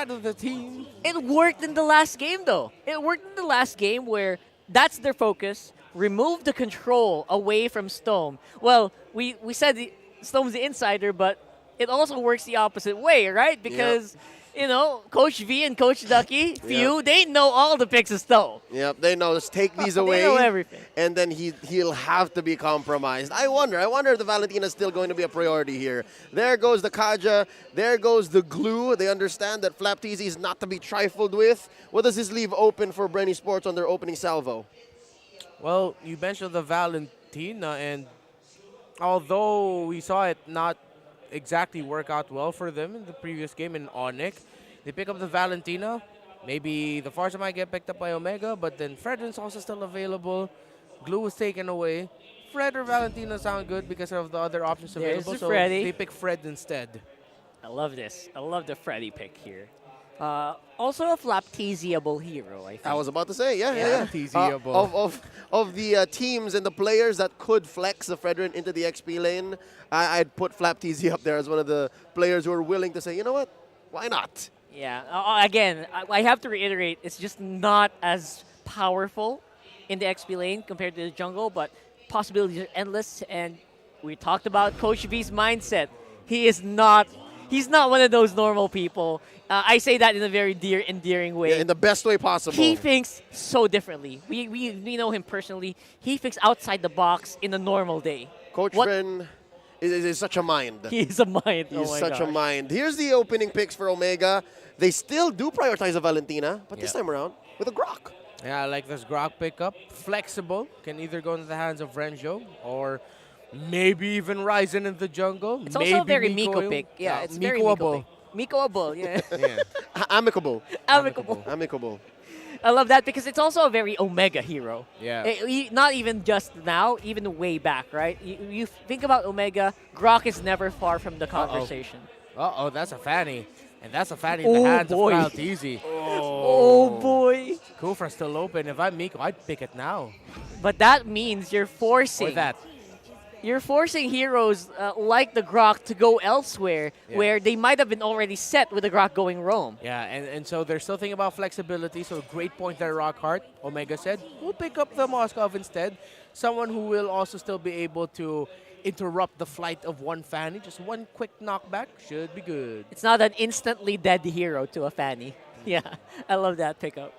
of the team. It worked in the last game, though. It worked in the last game where that's their focus. Remove the control away from Stone. Well, we said Stone's the insider, but it also works the opposite way, right? Because, you know, Coach V and Coach Ducky, they know all the picks of Stone. Yep, they know. Let's take these away. They know everything. And then he'll have to be compromised. I wonder if the Valentina is still going to be a priority here. There goes the Kaja. There goes the glue. They understand that Flapteasy is not to be trifled with. What does this leave open for Bren Esports on their opening salvo? Well, you mentioned the Valentina, and although we saw it not exactly work out well for them in the previous game in ONIC, they pick up the Valentina. Maybe the Farsa might get picked up by Omega, but then Fredrin's also still available. Glue was taken away. Fred or Valentina sound good because of the other options available, so they pick Fred instead. I love this. I love the Freddy pick here. Also a Flapteasiable hero, I think. I was about to say, Flapteasiable. Of the teams and the players that could flex the Fredrin into the XP lane, I'd put Flapteasy up there as one of the players who are willing to say, you know what, why not? Yeah, again, I have to reiterate, it's just not as powerful in the XP lane compared to the jungle, but possibilities are endless. And we talked about Coach V's mindset. He's not one of those normal people. I say that in a very endearing way. Yeah, in the best way possible. He thinks so differently. We know him personally. He thinks outside the box in a normal day. Coach Bren is such a mind. He's a mind. He's such a mind. Here's the opening picks for Omega. They still do prioritize a Valentina, but this time around with a Grok. Yeah, I like this Grok pickup. Flexible. Can either go into the hands of Renjo or maybe even Ryzen in the jungle. It's maybe also a very Miko Miko pick. Yeah, it's very Miko pick. Miko-able, yeah. Amicable. Amicable. I love that because it's also a very Omega hero. Yeah. Not even just now, even way back, right? You think about Omega, Grok is never far from the conversation. Uh-oh, that's a Fanny. And that's a Fanny in the hands of Easy. Oh, boy. Kufra's still open. If I'm Miko, I'd pick it now. But that means you're forcing... Or that. You're forcing heroes like the Grok to go elsewhere where they might have been already set with the Grok going roam. Yeah, and so they're still thinking about flexibility. So great point there, Rockhart. Omega said, we'll pick up the Moskov instead. Someone who will also still be able to interrupt the flight of one Fanny. Just one quick knockback should be good. It's not an instantly dead hero to a Fanny. Yeah, I love that pickup.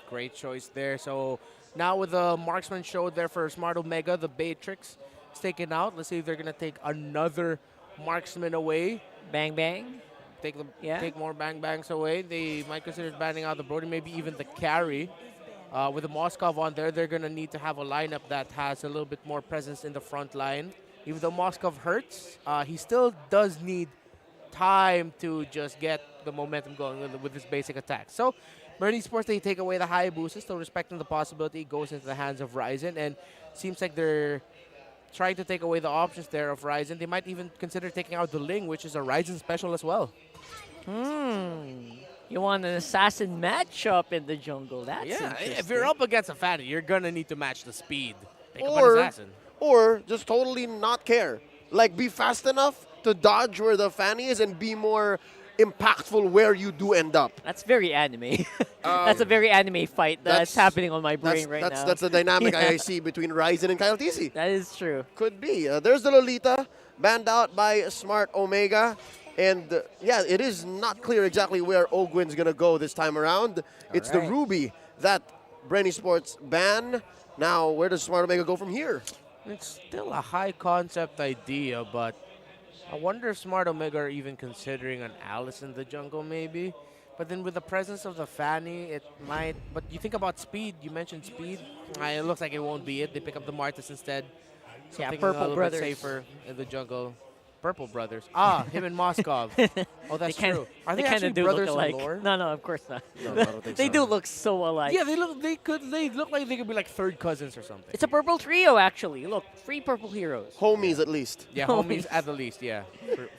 Great choice there. So now with the marksman show there for Smart Omega, the Beatrix is taken out. Let's see if they're going to take another marksman away. Bang, bang. Take more bang bangs away. They might consider banning out the Brody, maybe even the carry. With the Moskov on there, they're going to need to have a lineup that has a little bit more presence in the front line. Even though Moskov hurts, he still does need time to just get the momentum going with his basic attack. So, Bren Esports, they take away the Hayabusa, still respecting the possibility. It goes into the hands of Ryzen, and seems like they're trying to take away the options there of Ryzen. They might even consider taking out the Ling, which is a Ryzen special as well. You want an assassin matchup in the jungle. That's interesting. If you're up against a Fanny, you're going to need to match the speed. Pick up Or, an assassin. or just totally not care. Like, be fast enough to dodge where the Fanny is and be more impactful where you do end up. That's very anime. That's a very anime fight that's happening on my brain right now. That's the dynamic I see between Ryzen and Kyle TC. That is true. Could be. There's the Lolita, banned out by Smart Omega. And, it is not clear exactly where Ogwin's going to go this time around. It's the Ruby that Bren Esports ban. Now, where does Smart Omega go from here? It's still a high-concept idea, but I wonder if Smart Omega are even considering an Alice in the jungle, maybe. But then with the presence of the Fanny, it might... But you think about speed. You mentioned speed. It looks like it won't be it. They pick up the Martis instead. Something Purple a little Brothers. bit safer in the jungle. Purple Brothers. Him and Moskov. Oh, that's true. Are they kind actually of do brothers look alike. in lore? No, of course not. No, I don't think They so. do look so alike. Yeah, they look like they could be like third cousins or something. It's a purple trio, actually. Look, 3 purple heroes. Homies, at least. Yeah, homies at the least, yeah,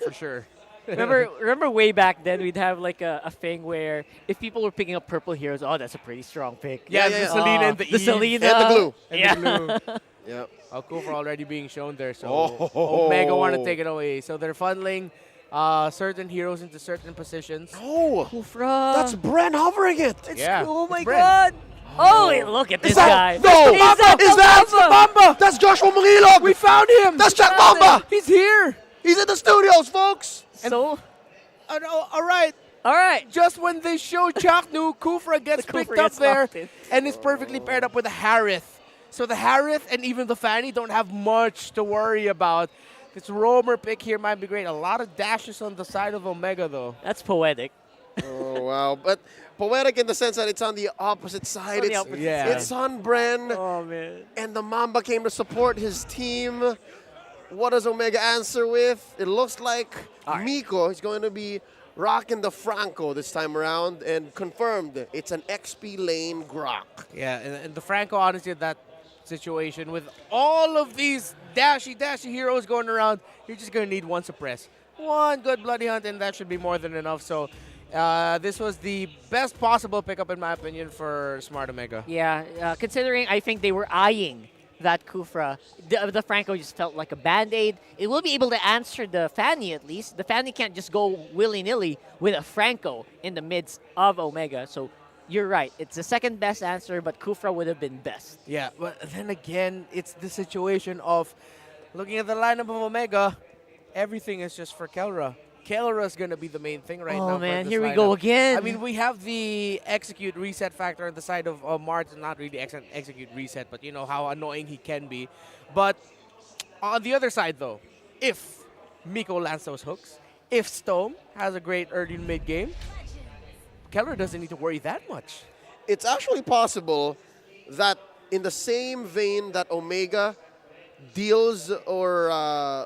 for sure. Remember way back then, we'd have like a thing where if people were picking up purple heroes, oh, that's a pretty strong pick. Yeah, the Selena and the Eve. Selena. And the glue. And the glue. Yep. Kufra already being shown there, so Omega want to take it away. So they're funneling certain heroes into certain positions. Oh, Kufra. that's Bren hovering it. Oh my it's Bren. God. Oh, wait, look at this guy. No! Is that Mamba? That's Joshua Mangilog! We found him! That's Jack Mamba! He's here! He's in the studios, folks! So? All right. All right. Just when they show Chaknu, Kufra gets The picked Kufra up gets there locked in. and is perfectly paired up with the Harith. So the Harith and even the Fanny don't have much to worry about. This roamer pick here might be great. A lot of dashes on the side of Omega, though. That's poetic. Oh, wow. But poetic in the sense that it's on the opposite side. It's on Bren. Oh, man. And the Mamba came to support his team. What does Omega answer with? It looks like Miko is going to be rocking the Franco this time around, and confirmed it's an XP lane Grok. Yeah, and the Franco, honestly, that situation with all of these dashy heroes going around, you're just going to need one suppress. One good bloody hunt, and that should be more than enough. So this was the best possible pickup, in my opinion, for Smart Omega. Yeah, considering I think they were eyeing that Kufra, the Franco just felt like a Band-Aid. It will be able to answer the Fanny at least. The Fanny can't just go willy-nilly with a Franco in the midst of Omega. So you're right. It's the second best answer, but Kufra would have been best. Yeah, but then again, it's the situation of looking at the lineup of Omega, everything is just for Kelra. Kelra is going to be the main thing right now. Oh, man, for this here we lineup. go again. I mean, we have the execute reset factor on the side of Martin. Not really execute reset, but you know how annoying he can be. But on the other side, though, if Miko lands those hooks, if Stone has a great early and mid game, Keller doesn't need to worry that much. It's actually possible that in the same vein that Omega deals or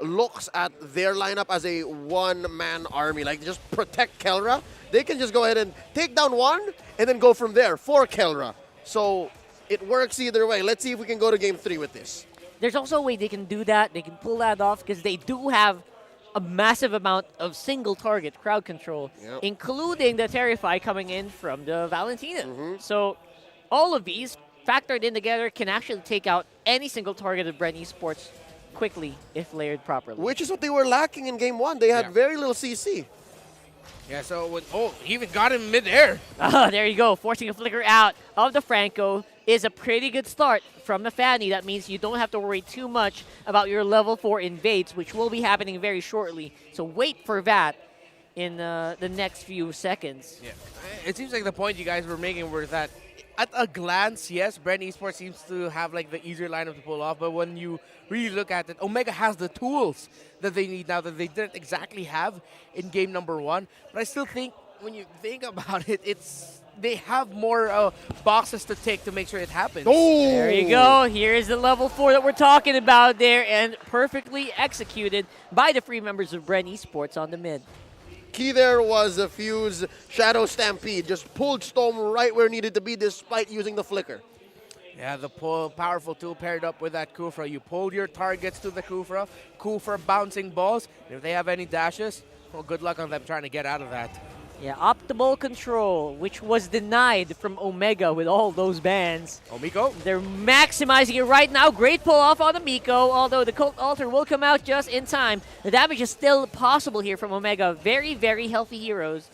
looks at their lineup as a one-man army, like just protect Kelra, they can just go ahead and take down one and then go from there for Kelra. So it works either way. Let's see if we can go to game 3 with this. There's also a way they can do that. They can pull that off because they do have a massive amount of single target crowd control, including the Terrify coming in from the Valentina. So all of these factored in together can actually take out any single target of Bren Esports quickly if layered properly. Which is what they were lacking in game 1. They had very little CC. Yeah, so he even got him midair. Oh, there you go. Forcing a flicker out of the Franco is a pretty good start from the Fanny. That means you don't have to worry too much about your level 4 invades, which will be happening very shortly. So wait for that in the next few seconds. Yeah, it seems like the point you guys were making were that at a glance, yes, Bren Esports seems to have like the easier lineup to pull off, but when you really look at it, Omega has the tools that they need now that they didn't exactly have in game number 1. But I still think when you think about it, they have more boxes to take to make sure it happens. Oh! There you go. Here is the level 4 that we're talking about there, and perfectly executed by the free members of Bren Esports on the mid. Key there was a Fuse Shadow Stampede. Just pulled Storm right where it needed to be despite using the flicker. Yeah, the powerful tool paired up with that Kufra. You pulled your targets to the Kufra. Kufra bouncing balls. And if they have any dashes, well, good luck on them trying to get out of that. Yeah, optimal control, which was denied from Omega with all those bans. Oh, Miko. They're maximizing it right now. Great pull off on the Miko, although the Cult Altar will come out just in time. The damage is still possible here from Omega. Very, very healthy heroes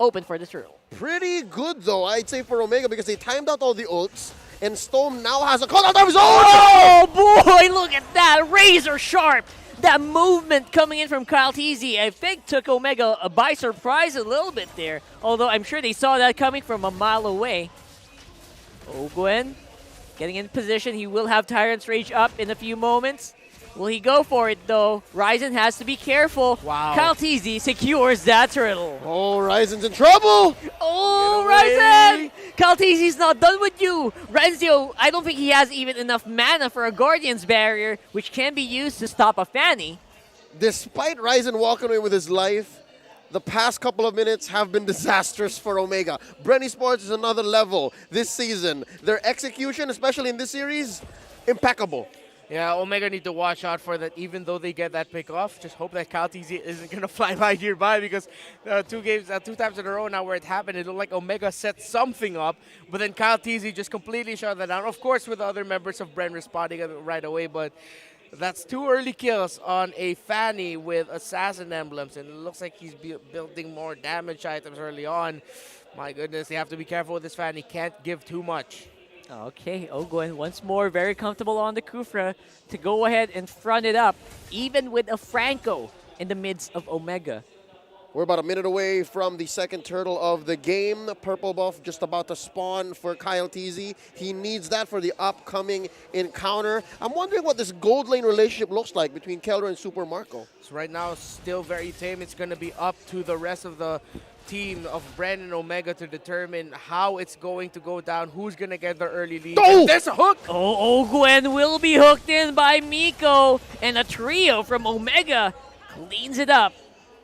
open for the turtle. Pretty good, though, I'd say, for Omega because they timed out all the ults, and Storm now has a call out of his own! Oh, boy, look at that. Razor sharp. That movement coming in from Kyle Teasy, I think, took Omega by surprise a little bit there. Although I'm sure they saw that coming from a mile away. Ogwen getting in position. He will have Tyrant's Rage up in a few moments. Will he go for it, though? Ryzen has to be careful. Wow. Kyle Teasy secures that turtle. Oh, Ryzen's in trouble! Oh, Ryzen! Kyle Teasy's not done with you. Renzio, I don't think he has even enough mana for a Guardian's Barrier, which can be used to stop a Fanny. Despite Ryzen walking away with his life, the past couple of minutes have been disastrous for Omega. Bren Esports is another level this season. Their execution, especially in this series, impeccable. Yeah, Omega need to watch out for that. Even though they get that pick off, just hope that Kyle TZ isn't going to fly by nearby because 2 times in a row now where it happened, it looked like Omega set something up, but then Kyle TZ just completely shut that down. Of course, with the other members of Bren responding right away, but that's 2 early kills on a Fanny with Assassin emblems, and it looks like he's building more damage items early on. My goodness, they have to be careful with this Fanny. Can't give too much. Okay, Ogwen once more very comfortable on the Kufra to go ahead and front it up, even with a Franco in the midst of Omega. We're about a minute away from the second turtle of the game. Purple buff just about to spawn for Kyle TZ. He needs that for the upcoming encounter. I'm wondering what this gold lane relationship looks like between Keller and Super Marco. So right now, still very tame. It's going to be up to the rest of the team of Bren and Omega to determine how it's going to go down, who's going to get the early lead. Oh! There's a hook! Oh, Ogwen will be hooked in by Miko, and a trio from Omega cleans it up.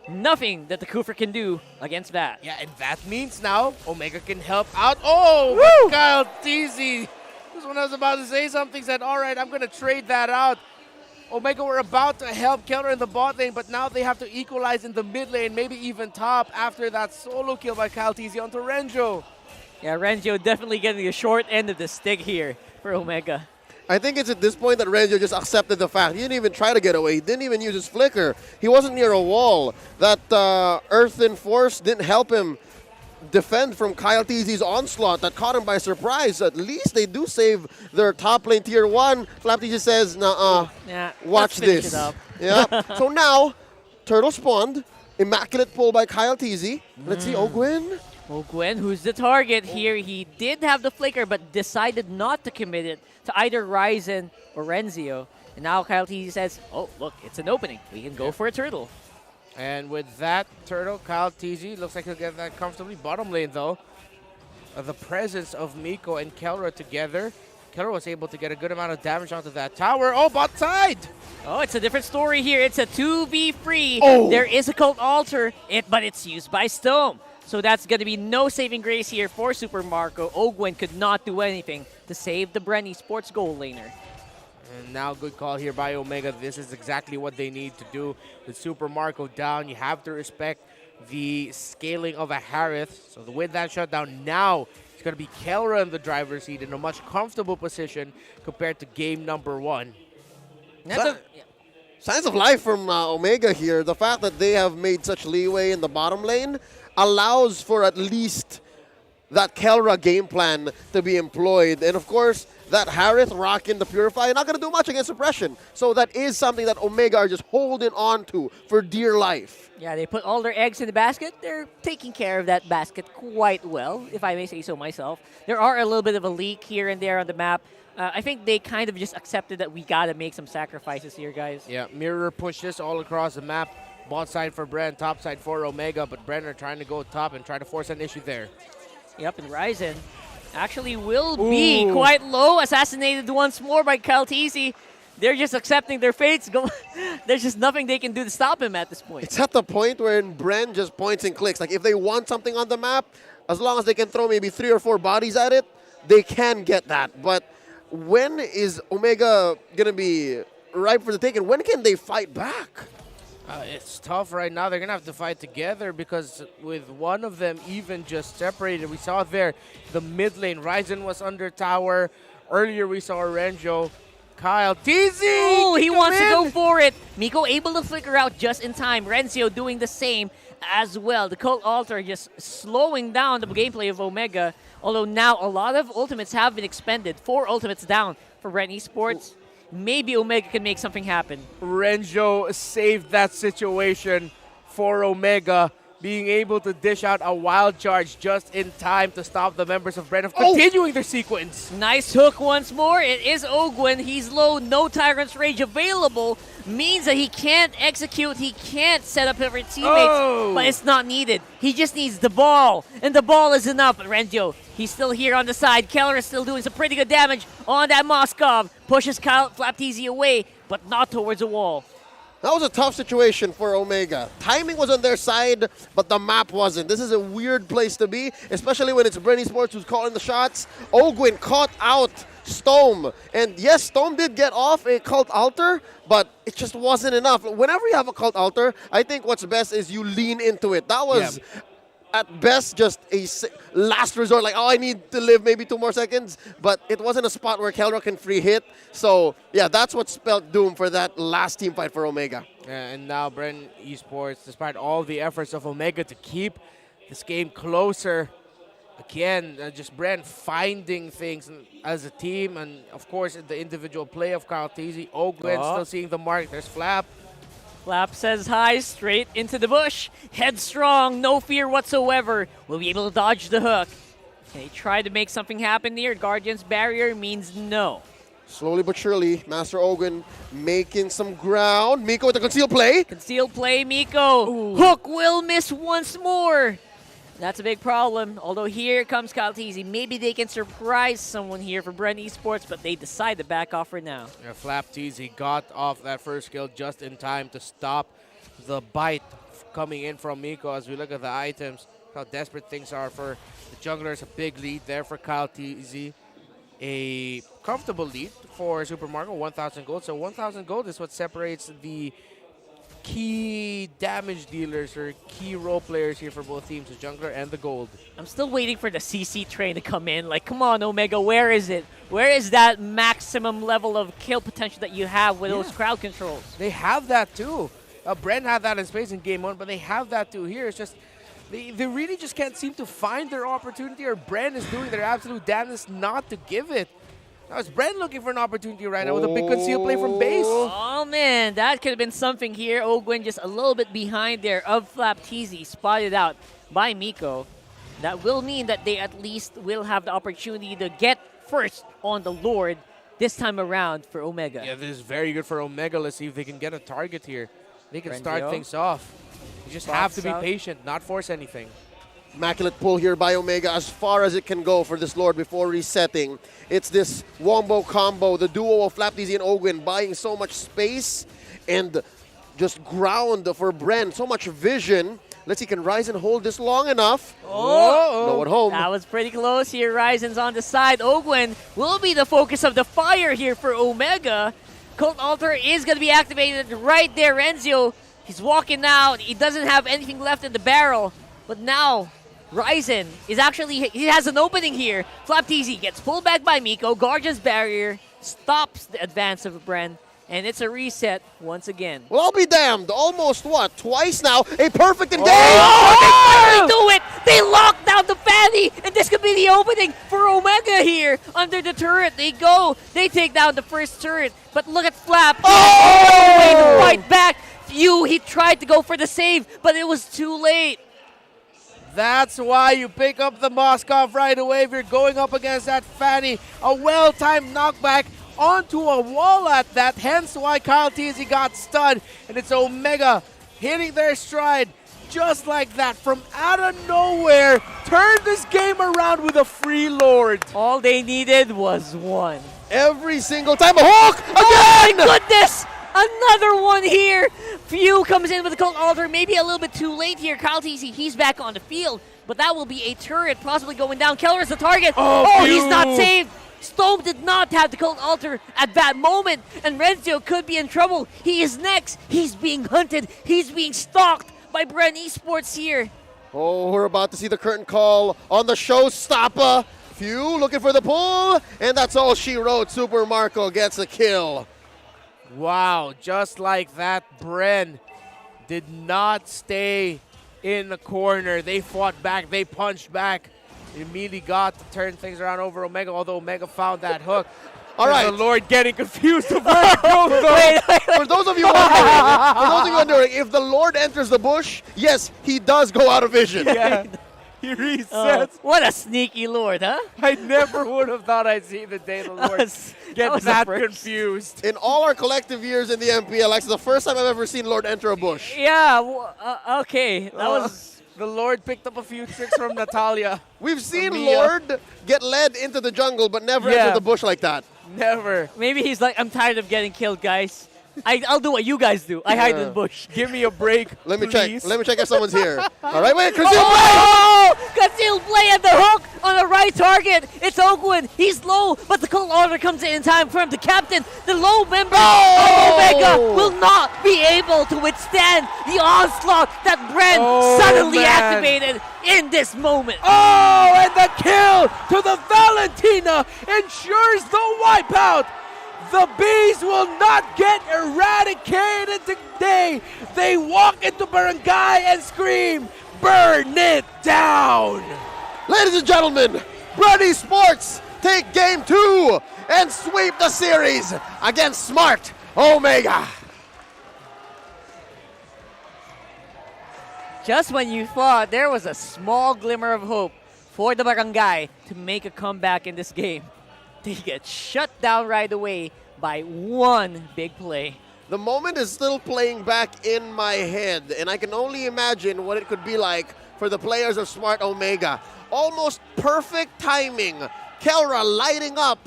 Nothing that the Kufra can do against that. Yeah, and that means now Omega can help out. Oh, but Kyle TZ. Just when I was about to say something, said, all right, I'm going to trade that out. Omega were about to help Keller in the bot lane, but now they have to equalize in the mid lane, maybe even top after that solo kill by Kyle TZ onto Renjo. Yeah, Renjo definitely getting the short end of the stick here for Omega. I think it's at this point that Renjo just accepted the fact. He didn't even try to get away. He didn't even use his flicker. He wasn't near a wall. That earthen force didn't help him defend from Kyle TZ's onslaught that caught him by surprise. At least they do save their top lane tier 1. Flap TZ says, nah, watch this. Yeah. So now, turtle spawned. Immaculate pull by Kyle TZ. Let's see, Ogwen. Ogwen, who's the target here. He did have the flicker, but decided not to commit it to either Ryzen or Renzio. And now Kyle TZ says, oh, look, it's an opening. We can go for a turtle. And with that turtle, Kyle TZ looks like he'll get that comfortably. Bottom lane, though, the presence of Miko and Kelra together. Kelra was able to get a good amount of damage onto that tower. Oh, bot side! Oh, it's a different story here. It's a 2v3. Oh. There is a cult altar, but it's used by Stone. So that's going to be no saving grace here for Super Marco. Ogwen could not do anything to save the Bren Esports goal laner. And now good call here by Omega. This is exactly what they need to do. With Super Marco down, you have to respect the scaling of a Harith. So with that shutdown, now it's going to be Kelra in the driver's seat in a much comfortable position compared to game number 1. Signs of life from Omega here. The fact that they have made such leeway in the bottom lane allows for at least that Kelra game plan to be employed. And of course, that Harith rocking the Purify, not going to do much against Suppression. So that is something that Omega are just holding on to for dear life. Yeah, they put all their eggs in the basket. They're taking care of that basket quite well, if I may say so myself. There are a little bit of a leak here and there on the map. I think they kind of just accepted that we got to make some sacrifices here, guys. Yeah, Mirror pushes all across the map. Bot side for Bren, top side for Omega, but Bren are trying to go top and try to force an issue there. Yep, and Ryzen actually will be quite low, assassinated once more by Kyle TZ. They're just accepting their fates. There's just nothing they can do to stop him at this point. It's at the point where Bren just points and clicks. Like if they want something on the map, as long as they can throw maybe 3 or 4 bodies at it, they can get that. But when is Omega going to be ripe for the taking? When can they fight back? It's tough right now. They're going to have to fight together because with one of them even just separated, we saw there the mid lane. Ryzen was under tower. Earlier we saw Renjo. Kyle TZ! Oh, he wants to go for it. Miko able to flicker out just in time. Renzio doing the same as well. The Cult Altar just slowing down the gameplay of Omega. Although now a lot of ultimates have been expended. 4 ultimates down for Bren Esports. Maybe Omega can make something happen. Renjo saved that situation for Omega, being able to dish out a wild charge just in time to stop the members of Bren continuing their sequence. Nice hook once more. It is Ogwen. He's low. No Tyrant's Rage available. Means that he can't execute. He can't set up every teammates. But it's not needed. He just needs the ball. And the ball is enough. But Renjo, he's still here on the side. Keller is still doing some pretty good damage on that Moskov. Pushes Kyle Flap TZ away, but not towards the wall. That was a tough situation for Omega. Timing was on their side, but the map wasn't. This is a weird place to be, especially when it's Bren Esports who's calling the shots. Ogwen caught out Stome. And yes, Stome did get off a Cult Altar, but it just wasn't enough. Whenever you have a Cult Altar, I think what's best is you lean into it. That was... at best, just a last resort, like, oh, I need to live maybe 2 more seconds. But it wasn't a spot where Kelra can free hit. So, yeah, that's what spelled doom for that last team fight for Omega. And now Bren Esports, despite all the efforts of Omega to keep this game closer, again, just Bren finding things as a team. And, of course, the individual play of Kyle TZ. Ogwen still seeing the mark. There's Flap. Flap says hi, straight into the bush. Headstrong, no fear whatsoever. Will be able to dodge the hook. Can he try to make something happen here? Guardian's barrier means no. Slowly but surely, Master Ogwen making some ground. Miko with the concealed play. Concealed play, Miko. Hook will miss once more. That's a big problem. Although here comes Kyle TZ. Maybe they can surprise someone here for Bren Esports, but they decide to back off for now. Yeah, Flap TZ got off that first kill just in time to stop the bite coming in from Miko. As we look at the items, how desperate things are for the junglers. A big lead there for Kyle TZ. A comfortable lead for Super Marco, 1,000 gold. So 1,000 gold is what separates the key damage dealers or key role players here for both teams, the jungler and the gold. I'm still waiting for the CC train to come in. Like, come on, Omega, where is it? Where is that maximum level of kill potential that you have with those crowd controls? They have that too. Bren had that in space in game 1, but they have that too here. It's just They really just can't seem to find their opportunity, or Bren is doing their absolute damnedest not to give it. Now it's Bren looking for an opportunity right now with a big conceal play from base. Oh man, that could have been something here. Ogwin just a little bit behind there of Flapteasy, spotted out by Miko. That will mean that they at least will have the opportunity to get first on the Lord this time around for Omega. Yeah, this is very good for Omega. Let's see if they can get a target here. They can start things off. You just have to be patient, not force anything. Immaculate pull here by Omega as far as it can go for this Lord before resetting. It's this wombo combo, the duo of Flapteasy and Ogwin buying so much space and just ground for Bren. So much vision. Let's see, can Ryzen hold this long enough? Oh, no at home. That was pretty close here. Ryzen's on the side. Ogwin will be the focus of the fire here for Omega. Cult Altar is going to be activated right there. Renzio, he's walking out. He doesn't have anything left in the barrel. But now, Ryzen is actually, he has an opening here. Flapteasy gets pulled back by Miko. Gorgeous barrier stops the advance of Bren. And it's a reset once again. Well, I'll be damned. Almost, what, twice now? A perfect engage! Oh, they finally do it! They lock down the Fanny! And this could be the opening for Omega here. Under the turret, they go. They take down the first turret. But look at Flap. Oh! Way to fight back. Phew, he tried to go for the save, but it was too late. That's why you pick up the Moskov right away if you're going up against that Fanny. A well-timed knockback onto a wall at that, hence why Kyle Teasy got stunned. And it's Omega hitting their stride just like that from out of nowhere. Turn this game around with a free Lord. All they needed was one. Every single time, a hook! Again! Oh my goodness! Another one here. Few comes in with the Cult Altar. Maybe a little bit too late here. Kyle Teasy, he's back on the field. But that will be a turret possibly going down. Keller is the target. Oh, he's not saved. Stone did not have the Cult Altar at that moment, and Renzio could be in trouble. He is next. He's being hunted. He's being stalked by Bren Esports here. Oh, we're about to see the curtain call on the showstopper. Few looking for the pull, and that's all she wrote. Super Marco gets a kill. Wow, just like that, Bren did not stay in the corner. They fought back. They punched back. Immediately got to turn things around over Omega, although Omega found that hook. All right. The Lord getting confused of where to go, though. For those of you wondering, if the Lord enters the bush, yes, he does go out of vision. Yeah, he resets. What a sneaky Lord, huh? I never would have thought I'd see the day the Lord get that confused. In all our collective years in the MPL, it's the first time I've ever seen Lord enter a bush. Yeah, okay. That was... The Lord picked up a few tricks from Natalia. We've seen Lord get led into the jungle, but never enter the bush like that. Never. Maybe he's like, I'm tired of getting killed, guys. I'll do what you guys do. I hide in the bush. Give me a break, Let me please. check. Let me check if someone's here. All right, wait, conceal Concealed play at the hook on the right target. It's Ogwin. He's low, but the Cult Altar comes in time for him. The captain, the low member of Omega will not be able to withstand the onslaught that Bren suddenly activated in this moment. Oh, and the kill to the Valentina ensures the wipeout. The bees will not get eradicated today. They walk into Barangay and scream, "Burn it down!" Ladies and gentlemen, Bren Esports take game 2 and sweep the series against Smart Omega. Just when you thought there was a small glimmer of hope for the Barangay to make a comeback in this game, they get shut down right away by one big play. The moment is still playing back in my head, and I can only imagine what it could be like for the players of Smart Omega. Almost perfect timing. Kelra lighting up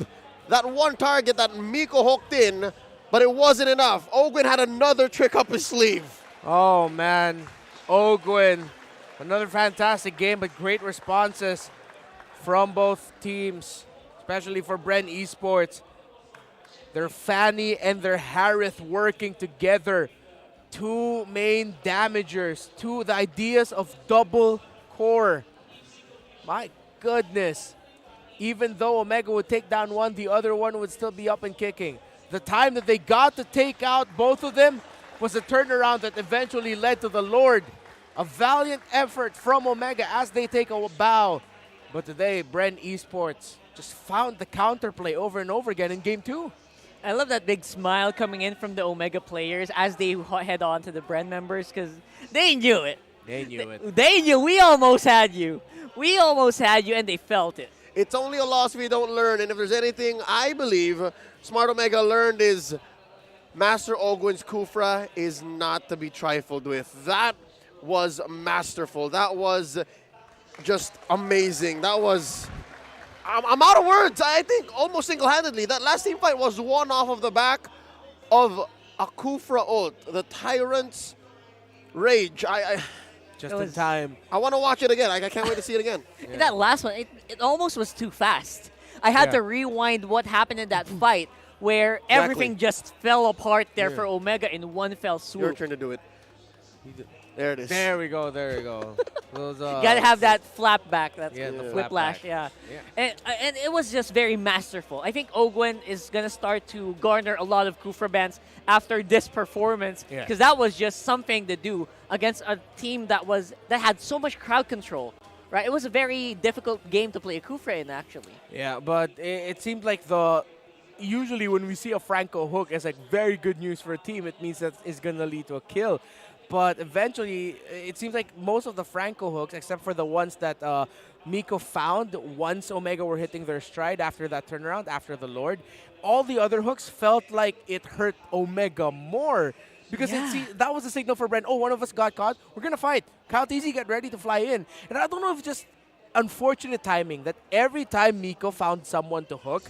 that one target that Miko hooked in, but it wasn't enough. Ogwin had another trick up his sleeve. Oh, man. Ogwin, another fantastic game, but great responses from both teams, especially for Bren Esports. Their Fanny and their Harith working together. Two main damagers. The ideas of double core. My goodness. Even though Omega would take down one, the other one would still be up and kicking. The time that they got to take out both of them was a turnaround that eventually led to the Lord A valiant effort from Omega as they take a bow. But today, Bren Esports just found the counterplay over and over again in Game 2. I love that big smile coming in from the Omega players as they head on to the Bren members because they knew it. They knew it. They knew. We almost had you. We almost had you, and they felt it. It's only a loss we don't learn, and if there's anything I believe Smart Omega learned is Master Ogwen's Kufra is not to be trifled with. That was masterful. That was just amazing. That was... I'm out of words. I think almost single-handedly. That last team fight was won off of the back of a Kufra ult. The Tyrant's Rage. Just in time. I want to watch it again. I can't wait to see it again. Yeah. That last one, it almost was too fast. I had to rewind what happened in that fight where everything just fell apart there for Omega in one fell swoop. Your turn to do it. There it is. There we go. There we go. Those, you gotta have that flap back. That's the whiplash. Flapback. Yeah. And it was just very masterful. I think Ogwen is gonna start to garner a lot of Kufra bans after this performance because that was just something to do against a team that had so much crowd control. Right. It was a very difficult game to play a Kufra in actually. Yeah, but it seemed like usually when we see a Franco hook, it's like very good news for a team. It means that it's gonna lead to a kill. But eventually, it seems like most of the Franco hooks, except for the ones that Miko found once Omega were hitting their stride after that turnaround, after the Lord, all the other hooks felt like it hurt Omega more. Because that was a signal for Bren, oh, one of us got caught, we're going to fight. Kyle TZ, get ready to fly in. And I don't know if it's just unfortunate timing that every time Miko found someone to hook,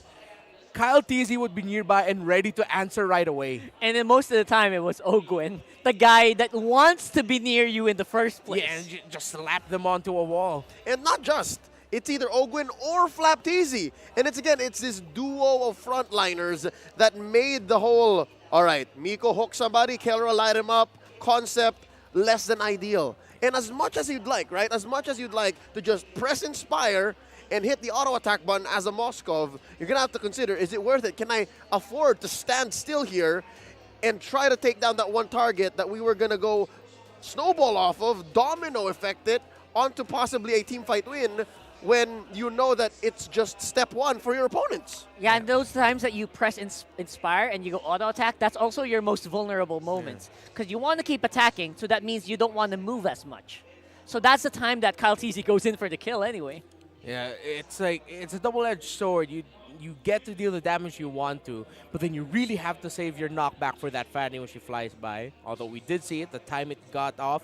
Kyle TZ would be nearby and ready to answer right away. And then most of the time, it was Ogwen, the guy that wants to be near you in the first place. Yeah, and just slap them onto a wall. And not just. It's either Ogwen or Flap TZ. And it's this duo of frontliners that made the whole, all right, Miko hook somebody, Kelra light him up, concept less than ideal. And as much as you'd like, right, as much as you'd like to just press Inspire and hit the auto attack button as a Moskov, you're going to have to consider, is it worth it? Can I afford to stand still here and try to take down that one target that we were going to go snowball off of, domino effect it, onto possibly a team fight win when you know that it's just step one for your opponents? Yeah, and those times that you press Inspire and you go auto attack, that's also your most vulnerable moments. Because you want to keep attacking, so that means you don't want to move as much. So that's the time that Kyle TZ goes in for the kill anyway. Yeah, it's like, it's a double-edged sword. You get to deal the damage you want to, but then you really have to save your knockback for that Fanny when she flies by. Although we did see it, the time it got off,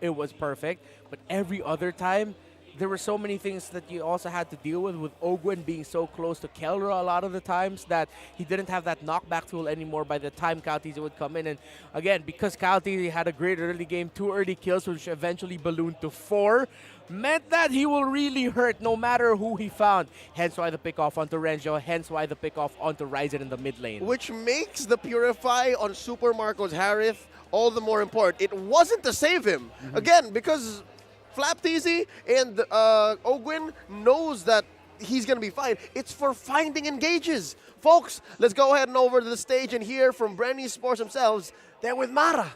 it was perfect. But every other time, there were so many things that you also had to deal with Ogwen being so close to Kelra a lot of the times that he didn't have that knockback tool anymore by the time Kyle TZ would come in. And again, because Kyle TZ had a great early game, 2 early kills, which eventually ballooned to 4, meant that he will really hurt no matter who he found. Hence why the pick-off onto Renjo, hence why the pick-off onto Ryzen in the mid lane. Which makes the Purify on Super Marcos Harith all the more important. It wasn't to save him. Again, because Flap TZ and Ogwen knows that he's going to be fine. It's for finding engages. Folks, let's go ahead and over to the stage and hear from Bren Esports themselves. They're with Mara.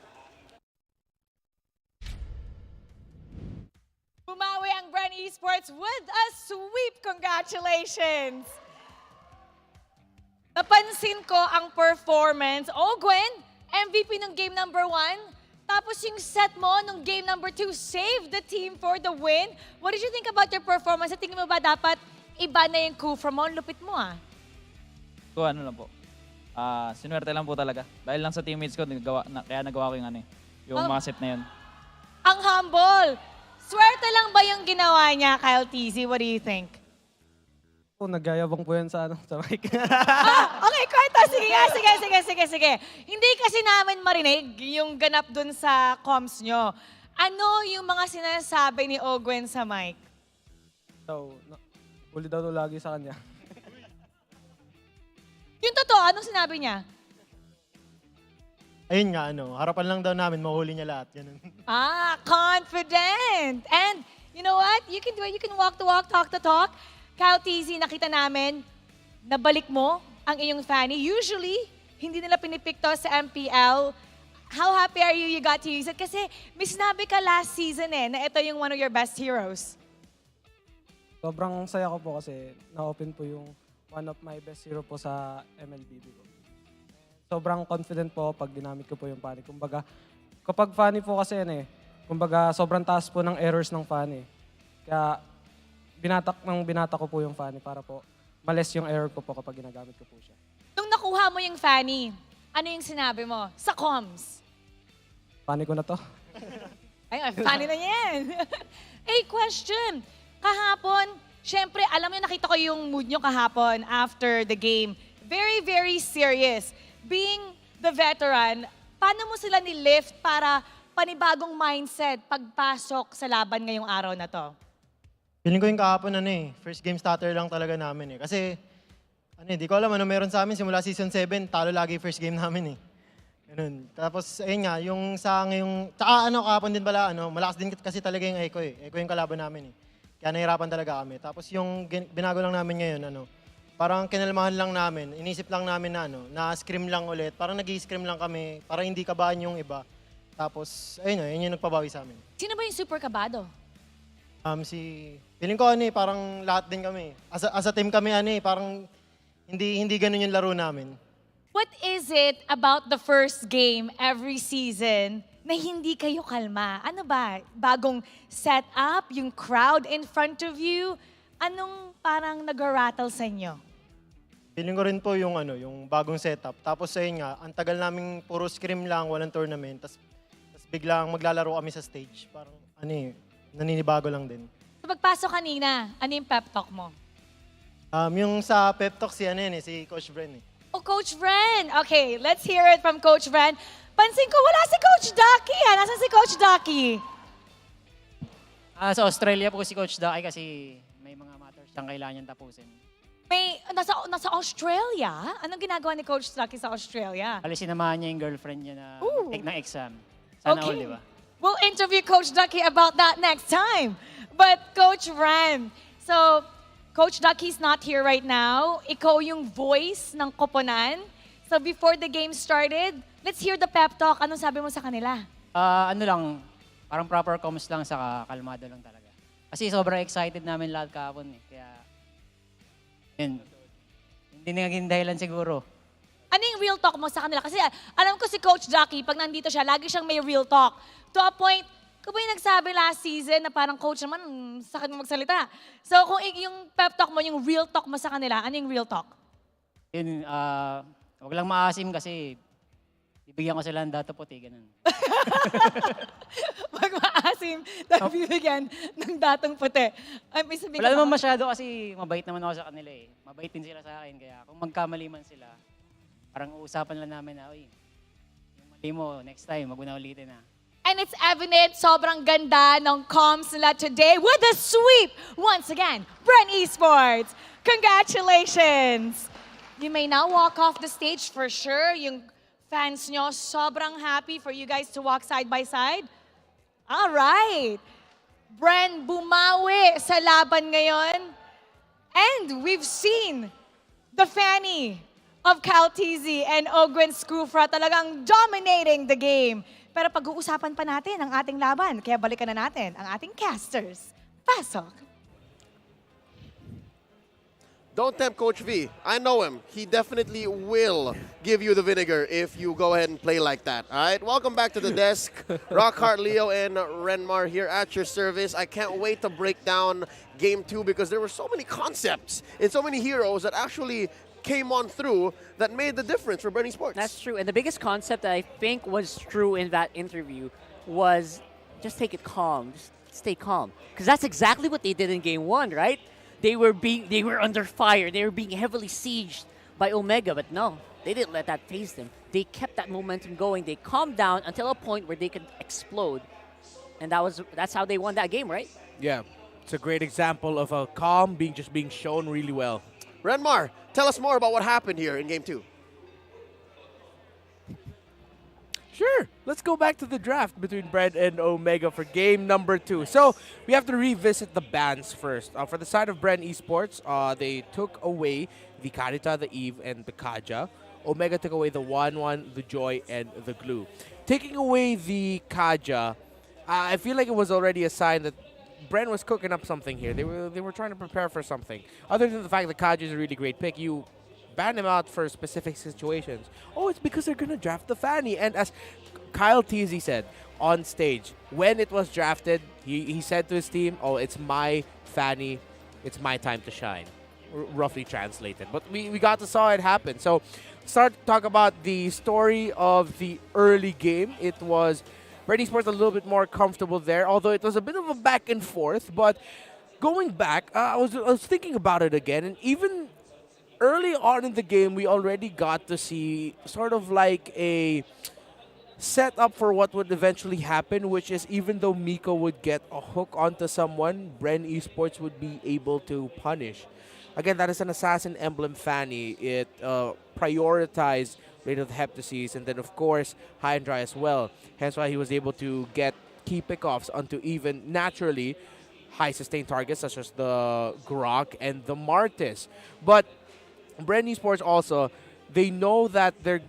Bumawi ang Bren Esports with a sweep. Congratulations! Napansin ko ang performance. Ogwen, MVP ng game number 1. Tapos yung set mo nung game number 2, saved the team for the win. What did you think about your performance? At tingin mo ba dapat iba na yung Kufra mo? Lupit mo ah. So ano lang po, sinuwerte lang po talaga. Dahil lang sa teammates ko, kaya nagawa ko yung yung mga set na yun. Ang humble! Swerte lang ba yung ginawa niya, Kyle TZ? What do you think? Nagyayabang po yan sa mic. Okay, kwento. Sige. Hindi kasi namin marinig yung ganap dun sa comms nyo. Ano yung mga sinasabi ni Ogwen sa mic? Uli daw lagi sa kanya. Yung totoo, anong sinabi niya? Ayun nga, harapan lang daw namin, mahuli niya lahat. Ganun. Confident! And you know what? You can do it. You can walk the walk, talk the talk. Kyle TZ, nakita namin, nabalik mo ang iyong Fanny. Usually, hindi nila pinipick to sa MPL. how happy are you got to use it? Kasi may sinabi ka last season na ito yung one of your best heroes. Sobrang saya ko po kasi na-open po yung one of my best hero po sa MLBB ko. Sobrang confident po pag ginamit ko po yung Fanny. Kumbaga, kapag Fanny po kasi kumbaga sobrang taas po ng errors ng Fanny. Kaya binata ko po yung Fanny para po males yung error ko po kapag ginagamit ko po siya. Nung nakuha mo yung Fanny, ano yung sinabi mo sa comms? Fanny ko na to. Ay, Fanny na yan. Hey, question. Kahapon, syempre, alam niyo, nakita ko yung mood niyo kahapon after the game. Very, very serious. Being the veteran, paano mo sila ni-lift para panibagong mindset pagpasok sa laban ngayong araw na to? Feeling ko yung kahapon first game starter lang talaga namin Kasi, di ko alam meron sa amin simula season 7, talo lagi first game namin Ganun. Tapos, ayun nga, yung sa ngayong, tsaka kahapon din pala, malakas din kasi talaga yung Echo Echo yung kalaban namin Kaya nahirapan talaga kami. Tapos yung binago lang namin ngayon, parang kinalmahan lang namin, inisip lang namin na scrim lang ulit. Parang nag-i-scrim lang kami, para hindi kabahan yung iba. Tapos, ayun yung nagpabawi sa amin. Sino ba yung super kabado? Feeling ko parang lahat din kami. As a team kami parang hindi ganun yung laro namin. What is it about the first game every season na hindi kayo kalma? Ano ba? Bagong setup, yung crowd in front of you? Anong parang nag-rattle sa inyo? Feeling ko rin po yung bagong setup. Tapos ayun nga, ang tagal naming puro scrim lang, walang tournament. Tapos biglang maglalaro kami sa stage. Parang naninibago lang din. So pagpasok kanina, ano yung pep talk mo? Yung sa pep talk si Coach Bren Oh, Coach Bren. Okay, let's hear it from Coach Bren. Pansin ko, wala si Coach Ducky. Nasaan si Coach Ducky? Sa Australia po si Coach Ducky kasi may mga matters siyang kailangan niyang tapusin. Nasa Australia? Anong ginagawa ni Coach Ducky sa Australia? Bali, sinamahan niya yung girlfriend niya na take ng exam. Sana all, di ba? We'll interview Coach Ducky about that next time. But Coach Bren, so Coach Ducky's not here right now. Ikaw yung voice ng koponan. So before the game started, let's hear the pep talk. Anong sabi mo sa kanila? Parang proper comms lang, saka kalmado lang talaga. Kasi sobrang excited namin lahat kahapon Kaya, yun. Hindi naging dahilan siguro. Ano yung real talk mo sa kanila? Kasi alam ko si Coach Ducky, pag nandito siya, lagi siyang may real talk. To a point, kung ba yung nagsabi last season na parang coach naman, sakit mo magsalita. So kung yung pep talk mo, yung real talk mo sa kanila, ano yung real talk? Yun, wag lang maasim kasi bibigyan ko sila ng dato puti, ganun. Wag maasim, dahil bibigyan ng datong puti. Ay, may sabihin Wala ka naman ba? masyado kasi mabait naman ako sa kanila Mabait din sila sa akin, kaya kung magkamali man sila, parang uusapan lang namin na, yung mali mo, next time, mag-una ulitin na. And it's evident, sobrang ganda ng comms nila today with a sweep. Once again, Bren Esports, congratulations! You may now walk off the stage for sure. Yung fans nyo, sobrang happy for you guys to walk side by side. All right. Bren, bumawi sa laban ngayon. And we've seen the Fanny of Caltizi and Ogwen Scufra talagang dominating the game. Pero pag-uusapan pa natin ang ating laban, kaya balikan na natin ang ating casters. Pasok! Don't tempt Coach V. I know him. He definitely will give you the vinegar if you go ahead and play like that. All right, welcome back to the desk. Rockhart, Leo, and Renmar here at your service. I can't wait to break down Game 2 because there were so many concepts and so many heroes that actually came on through that made the difference for Bren Esports. That's true. And the biggest concept that I think was true in that interview was just take it calm. Just stay calm. Because that's exactly what they did in Game 1, right? They were under fire. They were being heavily sieged by Omega, but no, they didn't let that phase them. They kept that momentum going. They calmed down until a point where they could explode. And that's how they won that game, right? Yeah. It's a great example of a calm being shown really well. Renmar, tell us more about what happened here in Game 2. Sure. Let's go back to the draft between Bren and Omega for game number 2. So we have to revisit the bans first. For the side of Bren Esports, they took away the Karita, the Eve, and the Kaja. Omega took away the 1-1, the Joy, and the Glue. taking away the Kaja, I feel like it was already a sign that Bren was cooking up something here. They were trying to prepare for something. Other than the fact that Kaja is a really great pick, you ban him out for specific situations. Oh, it's because they're gonna draft the Fanny. And as Kyle Teasy said on stage, when it was drafted, he said to his team, "Oh, it's my Fanny, it's my time to shine." Roughly translated, but we got to saw it happen. So start to talk about the story of the early game. It was Bren Esports a little bit more comfortable there, although it was a bit of a back and forth. But going back, I was thinking about it again, and even early on in the game, we already got to see sort of like a set up for what would eventually happen, which is even though Miko would get a hook onto someone, Bren Esports would be able to punish. Again, that is an Assassin Emblem Fanny. It prioritized Raid of the Heptases, and then, of course, High and Dry as well. Hence why he was able to get key pickoffs onto even, naturally, high sustained targets, such as the Grok and the Martis. But Bren Esports also, they know that they're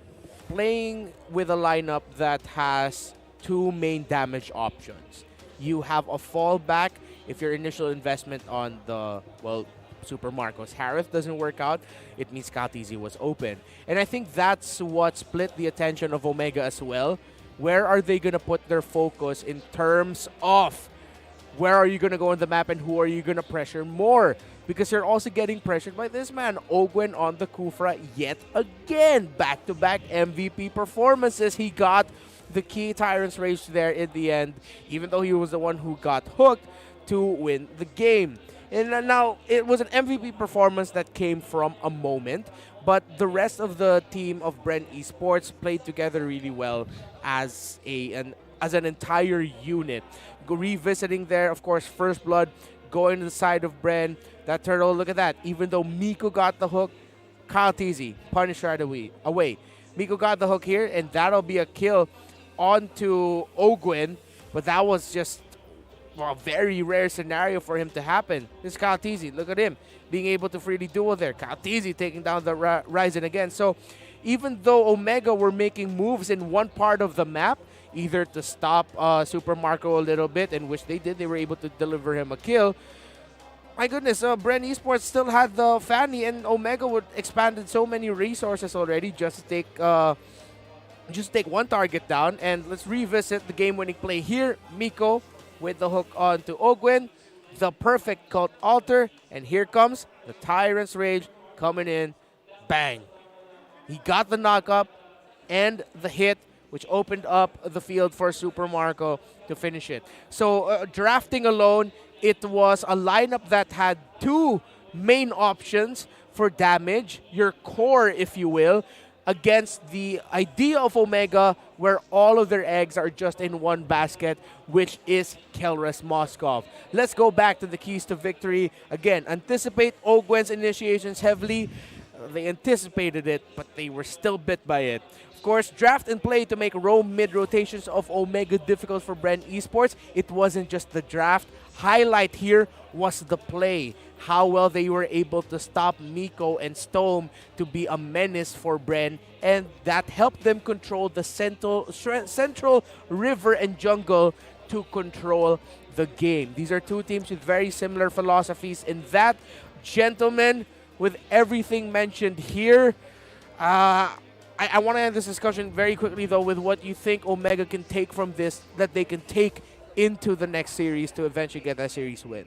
playing with a lineup that has two main damage options. You have a fallback if your initial investment on the, well, Super Marcos Harith doesn't work out, it means Scout Easy was open. And I think that's what split the attention of Omega as well. Where are they going to put their focus in terms of where are you going to go on the map and who are you going to pressure more? Because you're also getting pressured by this man, Ogwen on the Kufra yet again. Back-to-back MVP performances. He got the key Tyrant's Rage there in the end, even though he was the one who got hooked to win the game. And now, it was an MVP performance that came from a moment, but the rest of the team of Bren Esports played together really well as an entire unit. Revisiting there, of course, First Blood going to the side of Bren. That turtle, look at that. Even though Miko got the hook, Kyle Teasy punished right away. Miko got the hook here, and that'll be a kill onto Ogwen, but that was just a very rare scenario for him to happen. This is Kyle Teasy. Look at him being able to freely duel there. Kyle Teasy taking down the Ryzen again. So even though Omega were making moves in one part of the map, either to stop Super Marco a little bit, and which they did, they were able to deliver him a kill. My goodness, Bren Esports still had the Fanny, and Omega would expanded so many resources already just to take one target down. And let's revisit the game-winning play here. Miko with the hook on to Ogwen, the perfect cult altar, and here comes the Tyrant's Rage coming in. Bang! He got the knock-up and the hit, which opened up the field for Super Marco to finish it. So drafting alone, it was a lineup that had two main options for damage, your core, if you will, against the idea of Omega, where all of their eggs are just in one basket, which is Kelras Moskov. Let's go back to the keys to victory. Again, anticipate Ogwen's initiations heavily. They anticipated it, but they were still bit by it. Of course, draft and play to make roam mid-rotations of Omega difficult for Bren Esports. It wasn't just the draft. Highlight here was the play. How well they were able to stop Miko and Stone to be a menace for Bren, and that helped them control the central river and jungle to control the game. These are two teams with very similar philosophies in that. Gentlemen, with everything mentioned here, I want to end this discussion very quickly, though, with what you think Omega can take from this, that they can take into the next series to eventually get that series win.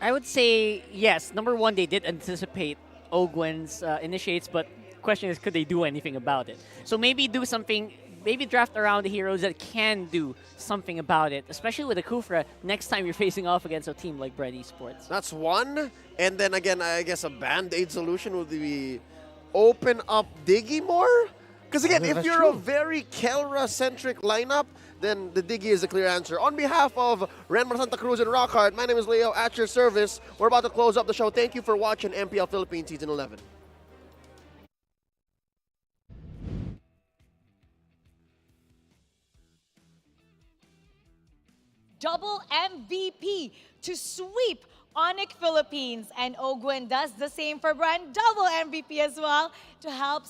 I would say, yes, number one, they did anticipate Ogwen's initiates, but the question is, could they do anything about it? So maybe do something, maybe draft around the heroes that can do something about it, especially with the Kufra next time you're facing off against a team like Bren Esports. That's one. And then again, I guess a Band-Aid solution would be open up Diggy more? Because again, if you're a very Kelra-centric lineup, then the Diggy is a clear answer. On behalf of Renmar Santa Cruz and Rockhard, my name is Leo, at your service. We're about to close up the show. Thank you for watching MPL Philippines Season 11. Double MVP to sweep ONIC Philippines, and Ogwen does the same for Bren. Double MVP as well to help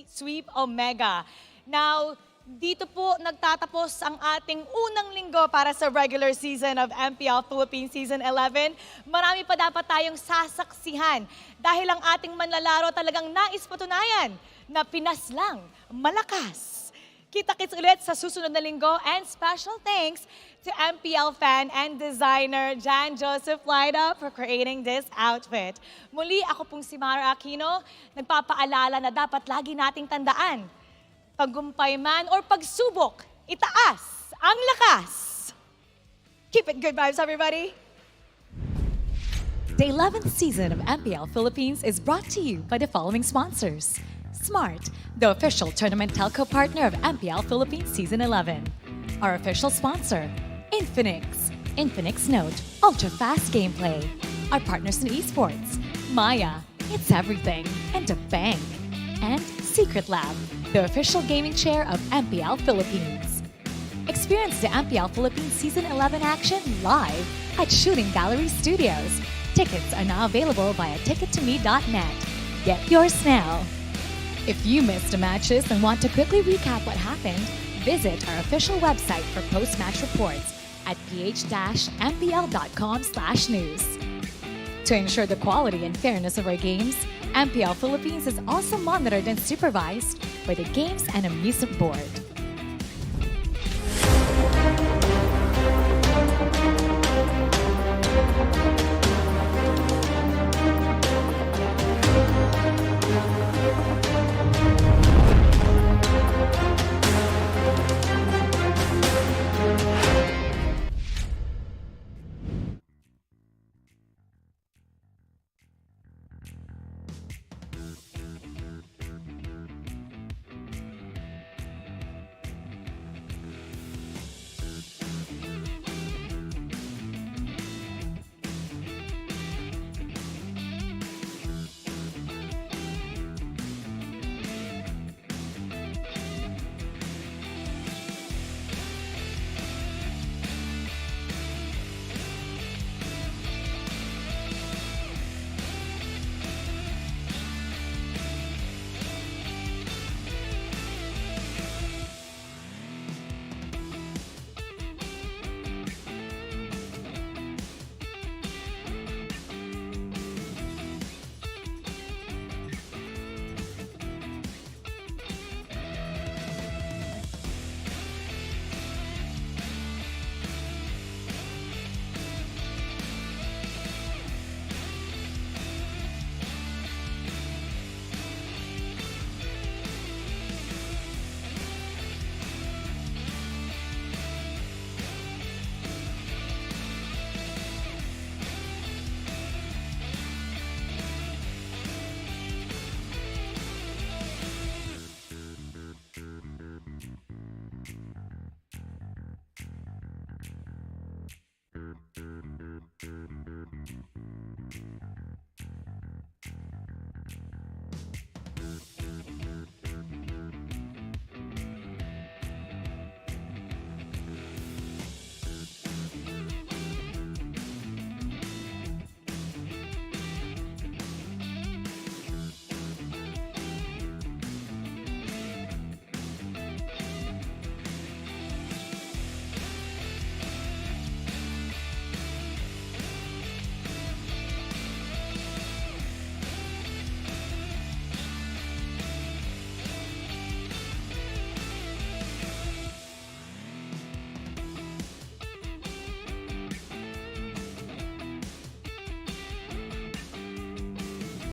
sweep Omega. Now, dito po nagtatapos ang ating unang linggo para sa regular season of MPL Philippines Season 11. Marami pa dapat tayong sasaksihan dahil ang ating manlalaro talagang nais patunayan na Pinas lang, malakas. Kita-kits ulit sa susunod na linggo and special thanks to MPL fan and designer Jan Joseph Lyda for creating this outfit. Muli, ako pong si Mara Aquino, nagpapaalala na dapat lagi nating tandaan, tagumpay man or pagsubok, itaas ang lakas. Keep it good vibes, everybody. The 11th season of MPL Philippines is brought to you by the following sponsors. Smart, the official tournament telco partner of MPL Philippines Season 11. Our official sponsor, Infinix. Infinix Note, ultra-fast gameplay. Our partners in esports, Maya, it's everything, and a bank. And Secret Lab, the official gaming chair of MPL Philippines. Experience the MPL Philippines Season 11 action live at Shooting Gallery Studios. Tickets are now available via tickettome.net. Get yours now. If you missed the matches and want to quickly recap what happened, visit our official website for post-match reports at ph-mpl.com/news. To ensure the quality and fairness of our games, MPL Philippines is also monitored and supervised by the Games and Amusement Board.